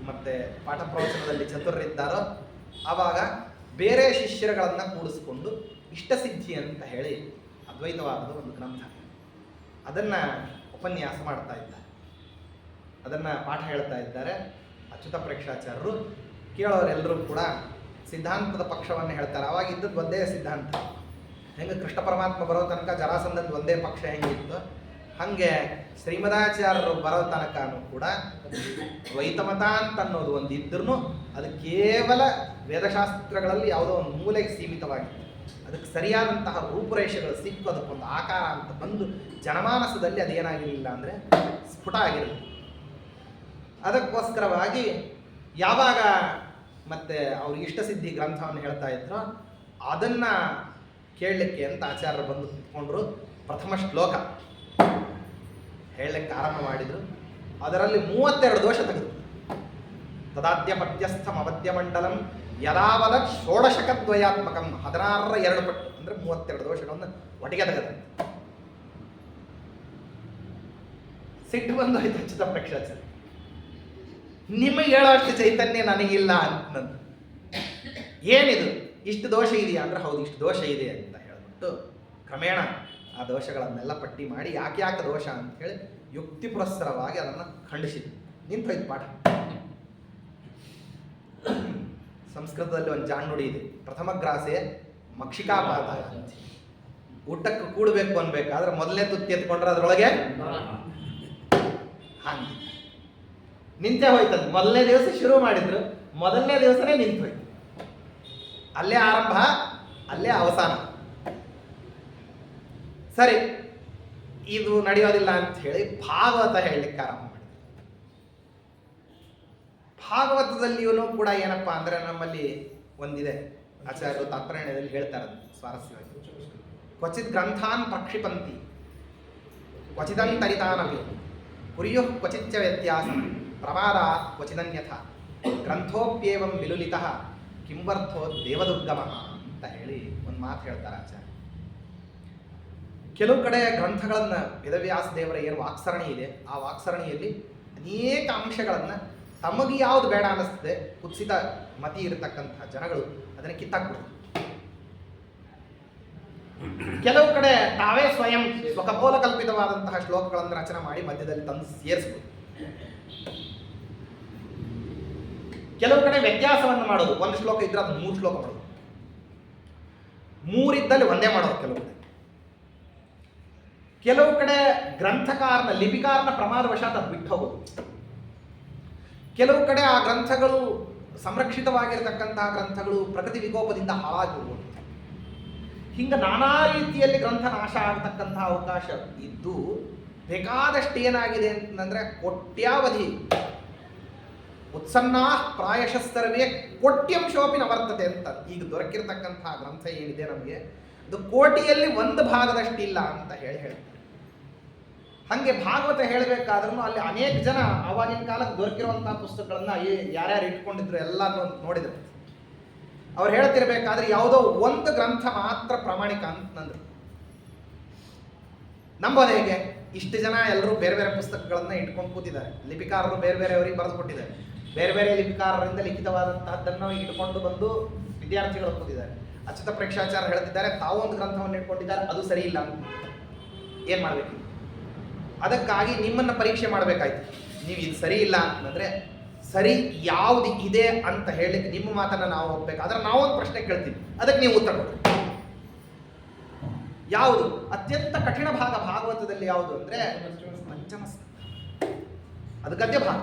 ಮತ್ತೆ ಪಾಠ ಪ್ರವಚನದಲ್ಲಿ ಚತುರರಿದ್ದಾರೋ ಆವಾಗ ಬೇರೆ ಶಿಷ್ಯರುಗಳನ್ನು ಕೂಡಿಸ್ಕೊಂಡು ಇಷ್ಟಸಿದ್ಧಿ ಅಂತ ಹೇಳಿ ಅದ್ವೈತವಾದದ ಒಂದು ಗ್ರಂಥ, ಅದನ್ನು ಉಪನ್ಯಾಸ ಮಾಡ್ತಾ ಇದ್ದಾರೆ. ಅದನ್ನು ಪಾಠ ಹೇಳ್ತಾ ಇದ್ದಾರೆ ಅಚ್ಯುತ ಪ್ರೇಕ್ಷಾಚಾರ್ಯರು. ಕೇಳೋರೆಲ್ಲರೂ ಕೂಡ ಸಿದ್ಧಾಂತದ ಪಕ್ಷವನ್ನು ಹೇಳ್ತಾರೆ. ಅವಾಗ ಇದ್ದದ್ದು ಒಂದೇ ಸಿದ್ಧಾಂತ. ಹೆಂಗೆ ಕೃಷ್ಣ ಪರಮಾತ್ಮ ಬರೋ ತನಕ ಜರಾಸಂಧದ ಒಂದೇ ಪಕ್ಷ ಹೆಂಗಿತ್ತು, ಹಾಗೆ ಶ್ರೀಮದಾಚಾರ್ಯರು ಬರೋ ತನಕನೂ ಕೂಡ ದ್ವೈತಮತ ಅಂತ ಅನ್ನೋದು ಒಂದು ಇದ್ರೂ ಅದು ಕೇವಲ ವೇದಶಾಸ್ತ್ರಗಳಲ್ಲಿ ಯಾವುದೋ ಒಂದು ಮೂಲೆಗೆ ಸೀಮಿತವಾಗಿತ್ತು. ಅದಕ್ಕೆ ಸರಿಯಾದಂತಹ ರೂಪುರೇಷೆಗಳು ಸಿಕ್ಕು ಅದಕ್ಕೊಂದು ಆಕಾರ ಅಂತ ಬಂದು ಜನಮಾನಸದಲ್ಲಿ ಅದೇನಾಗಿರಲಿಲ್ಲ ಅಂದರೆ ಸ್ಫುಟ ಆಗಿರಲಿಲ್ಲ. ಅದಕ್ಕೋಸ್ಕರವಾಗಿ ಯಾವಾಗ ಮತ್ತೆ ಅವ್ರ ಇಷ್ಟಸಿದ್ಧಿ ಗ್ರಂಥವನ್ನು ಹೇಳ್ತಾ ಇದ್ರು ಅದನ್ನು ಕೇಳಲಿಕ್ಕೆ ಅಂತ ಆಚಾರ್ಯರು ಬಂದು ಕುತ್ಕೊಂಡ್ರು. ಪ್ರಥಮ ಶ್ಲೋಕ ಹೇಳಲಿಕ್ಕೆ ಆರಂಭ ಮಾಡಿದರು. ಅದರಲ್ಲಿ 32 ದೋಷ ತೆಗೆದು ತದಾದ್ಯ ಪದ್ಯಸ್ಥಂ ಅವಧ್ಯ ಮಂಡಲಂ ಯದಾವದ ಷೋಡಶಕದ್ವಯಾತ್ಮಕಂ 16ರ 2 ಪಟ್ಟು ಅಂದರೆ 32 ದೋಷಗಳನ್ನು ಒಟ್ಟಿಗೆ ತೆಗೆದ. ಸಿಟ್ಟು ಬಂದು ಆಯ್ತು ಅಚ್ಯುತ ಪ್ರೇಕ್ಷಾಚಾರ್ಯ, ನಿಮಗೆ ಹೇಳೋಷ್ಟು ಚೈತನ್ಯ ನನಗಿಲ್ಲ ಅಂತಂದು. ಏನಿದು ಇಷ್ಟು ದೋಷ ಇದೆಯಾ ಅಂದರೆ ಹೌದು ಇಷ್ಟು ದೋಷ ಇದೆ ಅಂತ ಹೇಳ್ಬಿಟ್ಟು ಕ್ರಮೇಣ ಆ ದೋಷಗಳನ್ನೆಲ್ಲ ಪಟ್ಟಿ ಮಾಡಿ ಯಾಕೆ ದೋಷ ಅಂತ ಹೇಳಿ ಯುಕ್ತಿ ಪುರಸ್ಸರವಾಗಿ ಅದನ್ನು ಖಂಡಿಸಿದ್ರು. ನಿಂತೋಯ್ತು ಪಾಠ. ಸಂಸ್ಕೃತದಲ್ಲಿ ಒಂದು ಜಾಣ್ನುಡಿ ಇದೆ, ಪ್ರಥಮ ಗ್ರಾಸೆ ಮಕ್ಷಿಕಾಪಾತ. ಊಟಕ್ಕೆ ಕೂಡಬೇಕು ಅನ್ಬೇಕಾದ್ರೆ ಮೊದಲನೇ ತುತ್ತಿ ಎತ್ಕೊಂಡ್ರೆ ಅದರೊಳಗೆ ಹಾಗೆ ನಿಂತೇ ಹೋಯ್ತದ. ಮೊದಲನೇ ದಿವಸ ಶುರು ಮಾಡಿದ್ರು, ಮೊದಲನೇ ದಿವಸನೇ ನಿಂತು ಹೋಯ್ತು. ಅಲ್ಲೇ ಆರಂಭ ಅಲ್ಲೇ ಅವಸಾನ. ಸರಿ, ಇದು ನಡೆಯೋದಿಲ್ಲ ಅಂತ ಹೇಳಿ ಭಾಗವತ ಹೇಳಲಿಕ್ಕೆ ಆರಂಭ ಮಾಡಿದ್ರು. ಭಾಗವತದಲ್ಲಿಯೂ ಕೂಡ ಏನಪ್ಪಾ ಅಂದ್ರೆ ನಮ್ಮಲ್ಲಿ ಒಂದಿದೆ, ಆಚಾರ್ಯರು ತಾತ್ಪರ್ಯದಲ್ಲಿ ಹೇಳ್ತಾರೆ ಸ್ವಾರಸ್ಯವಾಗಿ. ಕ್ವಚಿತ್ ಗ್ರಂಥಾನ್ ಪ್ರಕ್ಷಿಪಂತಿ ಕ್ವಚಿದಂತರಿತಾನಪಿ ಕುರ್ಯು ಕ್ವಚಿಚ್ಚ ವ್ಯತ್ಯಾಸ ಪ್ರಮಾದ ಕ್ವಚಿದನ್ಯಥ ಗ್ರಂಥೋಪ್ಯೇವಂ ವಿಲುಲಿತಃ ಕಿಂವರ್ಥೋ ದೇವದುರ್ಗಮಃ ಅಂತ ಹೇಳಿ ಒಂದು ಮಾತು ಹೇಳ್ತಾರೆ ಆಚಾರ್ಯ. ಕೆಲವು ಕಡೆ ಗ್ರಂಥಗಳನ್ನು ವೇದವ್ಯಾಸ ದೇವರ ಏನು ವಾಕ್ಸರಣಿ ಇದೆ ಆ ವಾಕ್ಸರಣಿಯಲ್ಲಿ ಅನೇಕ ಅಂಶಗಳನ್ನು ತಮಗೆ ಯಾವುದು ಬೇಡ ಅನ್ನಿಸ್ತದೆ ಕುತ್ಸಿತ ಮತಿ ಇರತಕ್ಕಂತಹ ಜನಗಳು ಅದನ್ನು ಕಿತ್ತಾಕ್ಬಿಡ್ತಾರೆ. ಕೆಲವು ಕಡೆ ತಾವೇ ಸ್ವಯಂ ಸ್ವಕಪೋಲ ಕಲ್ಪಿತವಾದಂತಹ ಶ್ಲೋಕಗಳನ್ನು ರಚನೆ ಮಾಡಿ ಮಧ್ಯದಲ್ಲಿ ತಂದು ಸೇರಿಸ್ಬೋದು. ಕೆಲವು ಕಡೆ ವ್ಯತ್ಯಾಸವನ್ನು ಮಾಡೋದು, ಒಂದು ಶ್ಲೋಕ ಇದ್ರೆ ಅದು 3 ಶ್ಲೋಕ ಮಾಡೋದು, 3 ಇದ್ದಲ್ಲಿ ಒಂದೇ ಮಾಡೋದು. ಕೆಲವು ಕಡೆ ಗ್ರಂಥಕಾರನ ಲಿಪಿಕಾರನ ಪ್ರಮಾದವಶಾತ್ ಅದು ಬಿಟ್ಟು ಹೋಗೋದು. ಕೆಲವು ಕಡೆ ಆ ಗ್ರಂಥಗಳು ಸಂರಕ್ಷಿತವಾಗಿರತಕ್ಕಂತಹ ಗ್ರಂಥಗಳು ಪ್ರಕೃತಿ ವಿಕೋಪದಿಂದ ಹಾಳಾಗಿರ್ಬೋದು. ಹಿಂಗೆ ನಾನಾ ರೀತಿಯಲ್ಲಿ ಗ್ರಂಥ ನಾಶ ಆಗತಕ್ಕಂತಹ ಅವಕಾಶ ಇದ್ದು ಬೇಕಾದಷ್ಟು ಏನಾಗಿದೆ ಅಂತಂದ್ರೆ ಕೋಟ್ಯಾವಧಿ ಉತ್ಸನ್ನಾ ಪ್ರಾಯಶಃ ಸರ್ವೇ ಕೋಟ್ಯಂಶೋಪಿ ನವರ್ತತೆ ಅಂತ. ಈಗ ದೊರಕಿರತಕ್ಕಂತಹ ಗ್ರಂಥ ಏನಿದೆ ನಮಗೆ ಅದು ಕೋಟಿಯಲ್ಲಿ 1 ಭಾಗದಷ್ಟಿಲ್ಲ ಅಂತ ಹೇಳ್ತಾರೆ. ಹಾಗೆ ಭಾಗವತ ಹೇಳಬೇಕಾದ್ರೂ ಅಲ್ಲಿ ಅನೇಕ ಜನ ಆವಾಗಿನ ಕಾಲಕ್ಕೆ ದೊರಕಿರುವಂತಹ ಪುಸ್ತಕಗಳನ್ನ ಯಾರ್ಯಾರು ಇಟ್ಕೊಂಡಿದ್ರು ಎಲ್ಲ ನೋಡಿದ್ರು. ಅವ್ರು ಹೇಳ್ತಿರ್ಬೇಕಾದ್ರೆ ಯಾವುದೋ ಒಂದು ಗ್ರಂಥ ಮಾತ್ರ ಪ್ರಾಮಾಣಿಕ ಅಂತಂದ್ರು. ನಂಬೋದು ಹೇಗೆ? ಇಷ್ಟು ಜನ ಎಲ್ಲರೂ ಬೇರೆ ಬೇರೆ ಪುಸ್ತಕಗಳನ್ನ ಇಟ್ಕೊಂಡು ಕೂತಿದ್ದಾರೆ. ಲಿಪಿಕಾರರು ಬೇರೆ ಬೇರೆ ಅವರಿಗೆ ಬರೆದು ಕೊಟ್ಟಿದ್ದಾರೆ. ಬೇರೆ ಬೇರೆ ಲಿಪಿಕಾರರಿಂದ ಲಿಖಿತವಾದಂತಹದ್ದನ್ನು ಇಟ್ಕೊಂಡು ಬಂದು ವಿದ್ಯಾರ್ಥಿಗಳು ಕೂತಿದ್ದಾರೆ. ಅಚ್ಯುತ ಪ್ರೇಕ್ಷಾಚಾರ್ಯ ಹೇಳ್ತಿದ್ದಾರೆ ತಾವು ಒಂದು ಗ್ರಂಥವನ್ನು ಇಟ್ಕೊಂಡಿದ್ದಾರೆ, ಅದು ಸರಿ ಇಲ್ಲ ಅಂತ. ಏನು ಮಾಡಬೇಕು? ಅದಕ್ಕಾಗಿ ನಿಮ್ಮನ್ನು ಪರೀಕ್ಷೆ ಮಾಡಬೇಕಾಯ್ತು. ನೀವು ಇದು ಸರಿ ಇಲ್ಲ ಅಂತಂದರೆ ಸರಿ ಯಾವುದು ಇದೆ ಅಂತ ಹೇಳಲಿಕ್ಕೆ ನಿಮ್ಮ ಮಾತನ್ನು ನಾವು ಹೋಗ್ಬೇಕಾದ್ರೆ ನಾವೊಂದು ಪ್ರಶ್ನೆ ಕೇಳ್ತೀವಿ, ಅದಕ್ಕೆ ನೀವು ಉತ್ತರ ಕೊಡ್ತೀವಿ. ಯಾವುದು ಅತ್ಯಂತ ಕಠಿಣ ಭಾಗ ಭಾಗವತದಲ್ಲಿ ಯಾವುದು ಅಂದರೆ ಪಂಚಮ ಸ್ಕಂದ. ಅದು ಗದ್ಯ ಭಾಗ.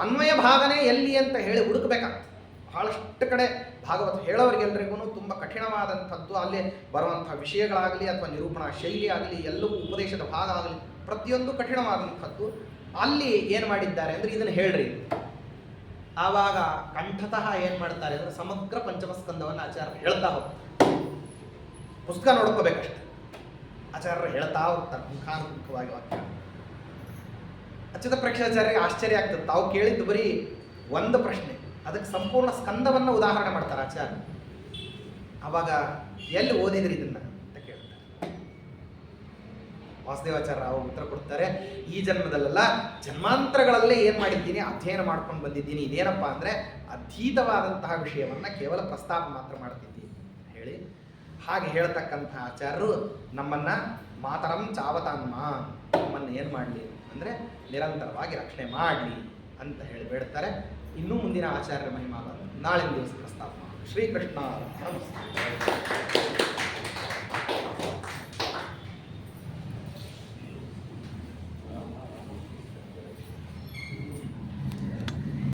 ಅನ್ವಯ ಭಾಗನೇ ಎಲ್ಲಿ ಅಂತ ಹೇಳಿ ಹುಡುಕಬೇಕಾಗ್ತದೆ. ಬಹಳಷ್ಟು ಕಡೆ ಭಾಗವತ ಹೇಳೋರಿಗೆಲ್ಲರಿಗೂ ತುಂಬ ಕಠಿಣವಾದಂಥದ್ದು, ಅಲ್ಲಿ ಬರುವಂಥ ವಿಷಯಗಳಾಗಲಿ ಅಥವಾ ನಿರೂಪಣಾ ಶೈಲಿ ಆಗಲಿ ಎಲ್ಲವೂ ಉಪದೇಶದ ಭಾಗ ಆಗಲಿ ಪ್ರತಿಯೊಂದು ಕಠಿಣವಾದಂಥದ್ದು. ಅಲ್ಲಿ ಏನು ಮಾಡಿದ್ದಾರೆ ಅಂದರೆ ಇದನ್ನು ಹೇಳ್ರಿ. ಆವಾಗ ಕಂಠತಃ ಏನು ಮಾಡ್ತಾರೆ ಅಂದರೆ ಸಮಗ್ರ ಪಂಚಮಸ್ಕಂದವನ್ನು ಆಚಾರ್ಯರು ಹೇಳ್ತಾ ಹೋಗ್ತಾರೆ. ಪುಸ್ತಕ ನೋಡ್ಕೋಬೇಕಷ್ಟೆ, ಆಚಾರ್ಯರು ಹೇಳ್ತಾ ಹೋಗ್ತಾರೆ ಮುಖಾನುಮುಖವಾಗಿ ವಾಕ್ಯ. ಅಚ್ಯುತ ಪ್ರೇಕ್ಷಾಚಾರ್ಯರಿಗೆ ಆಶ್ಚರ್ಯ ಆಗ್ತದೆ. ತಾವು ಕೇಳಿದ್ದು ಬರೀ ಒಂದು ಪ್ರಶ್ನೆ, ಅದಕ್ಕೆ ಸಂಪೂರ್ಣ ಸ್ಕಂದವನ್ನು ಉದಾಹರಣೆ ಮಾಡ್ತಾರೆ ಆಚಾರ್ಯ. ಆವಾಗ ಎಲ್ಲಿ ಓದಿದ್ರಿ ಇದನ್ನ ಅಂತ ಕೇಳ್ತಾರೆ. ವಾಸುದೇವಾಚಾರ್ಯ ಅವರು ಉತ್ತರ ಕೊಡ್ತಾರೆ, ಈ ಜನ್ಮದಲ್ಲೆಲ್ಲ ಜನ್ಮಾಂತರಗಳಲ್ಲೇ ಏನು ಮಾಡಿದ್ದೀನಿ, ಅಧ್ಯಯನ ಮಾಡ್ಕೊಂಡು ಬಂದಿದ್ದೀನಿ. ಇದೇನಪ್ಪ ಅಂದರೆ ಅಧೀತವಾದಂತಹ ವಿಷಯವನ್ನು ಕೇವಲ ಪ್ರಸ್ತಾಪ ಮಾತ್ರ ಮಾಡ್ತಿದ್ದೀನಿ ಹೇಳಿ. ಹಾಗೆ ಹೇಳ್ತಕ್ಕಂತಹ ಆಚಾರ್ಯರು ನಮ್ಮನ್ನು ಮಾತರಂ ಚಾವತಾನ್ಮ, ನಮ್ಮನ್ನು ಏನು ಮಾಡಲಿ ಅಂದರೆ ನಿರಂತರವಾಗಿ ರಕ್ಷಣೆ ಮಾಡಲಿ ಅಂತ ಹೇಳಿ ಬೇಡ್ತಾರೆ. ಇನ್ನೂ ಮುಂದಿನ ಆಚಾರ್ಯರ ಮಹಿಮಾ ನಾಳಿನ ದಿವಸ ಪ್ರಸ್ತಾಪ ಮಾಡೋಣ. ಶ್ರೀಕೃಷ್ಣ ನಮಸ್ತೆ.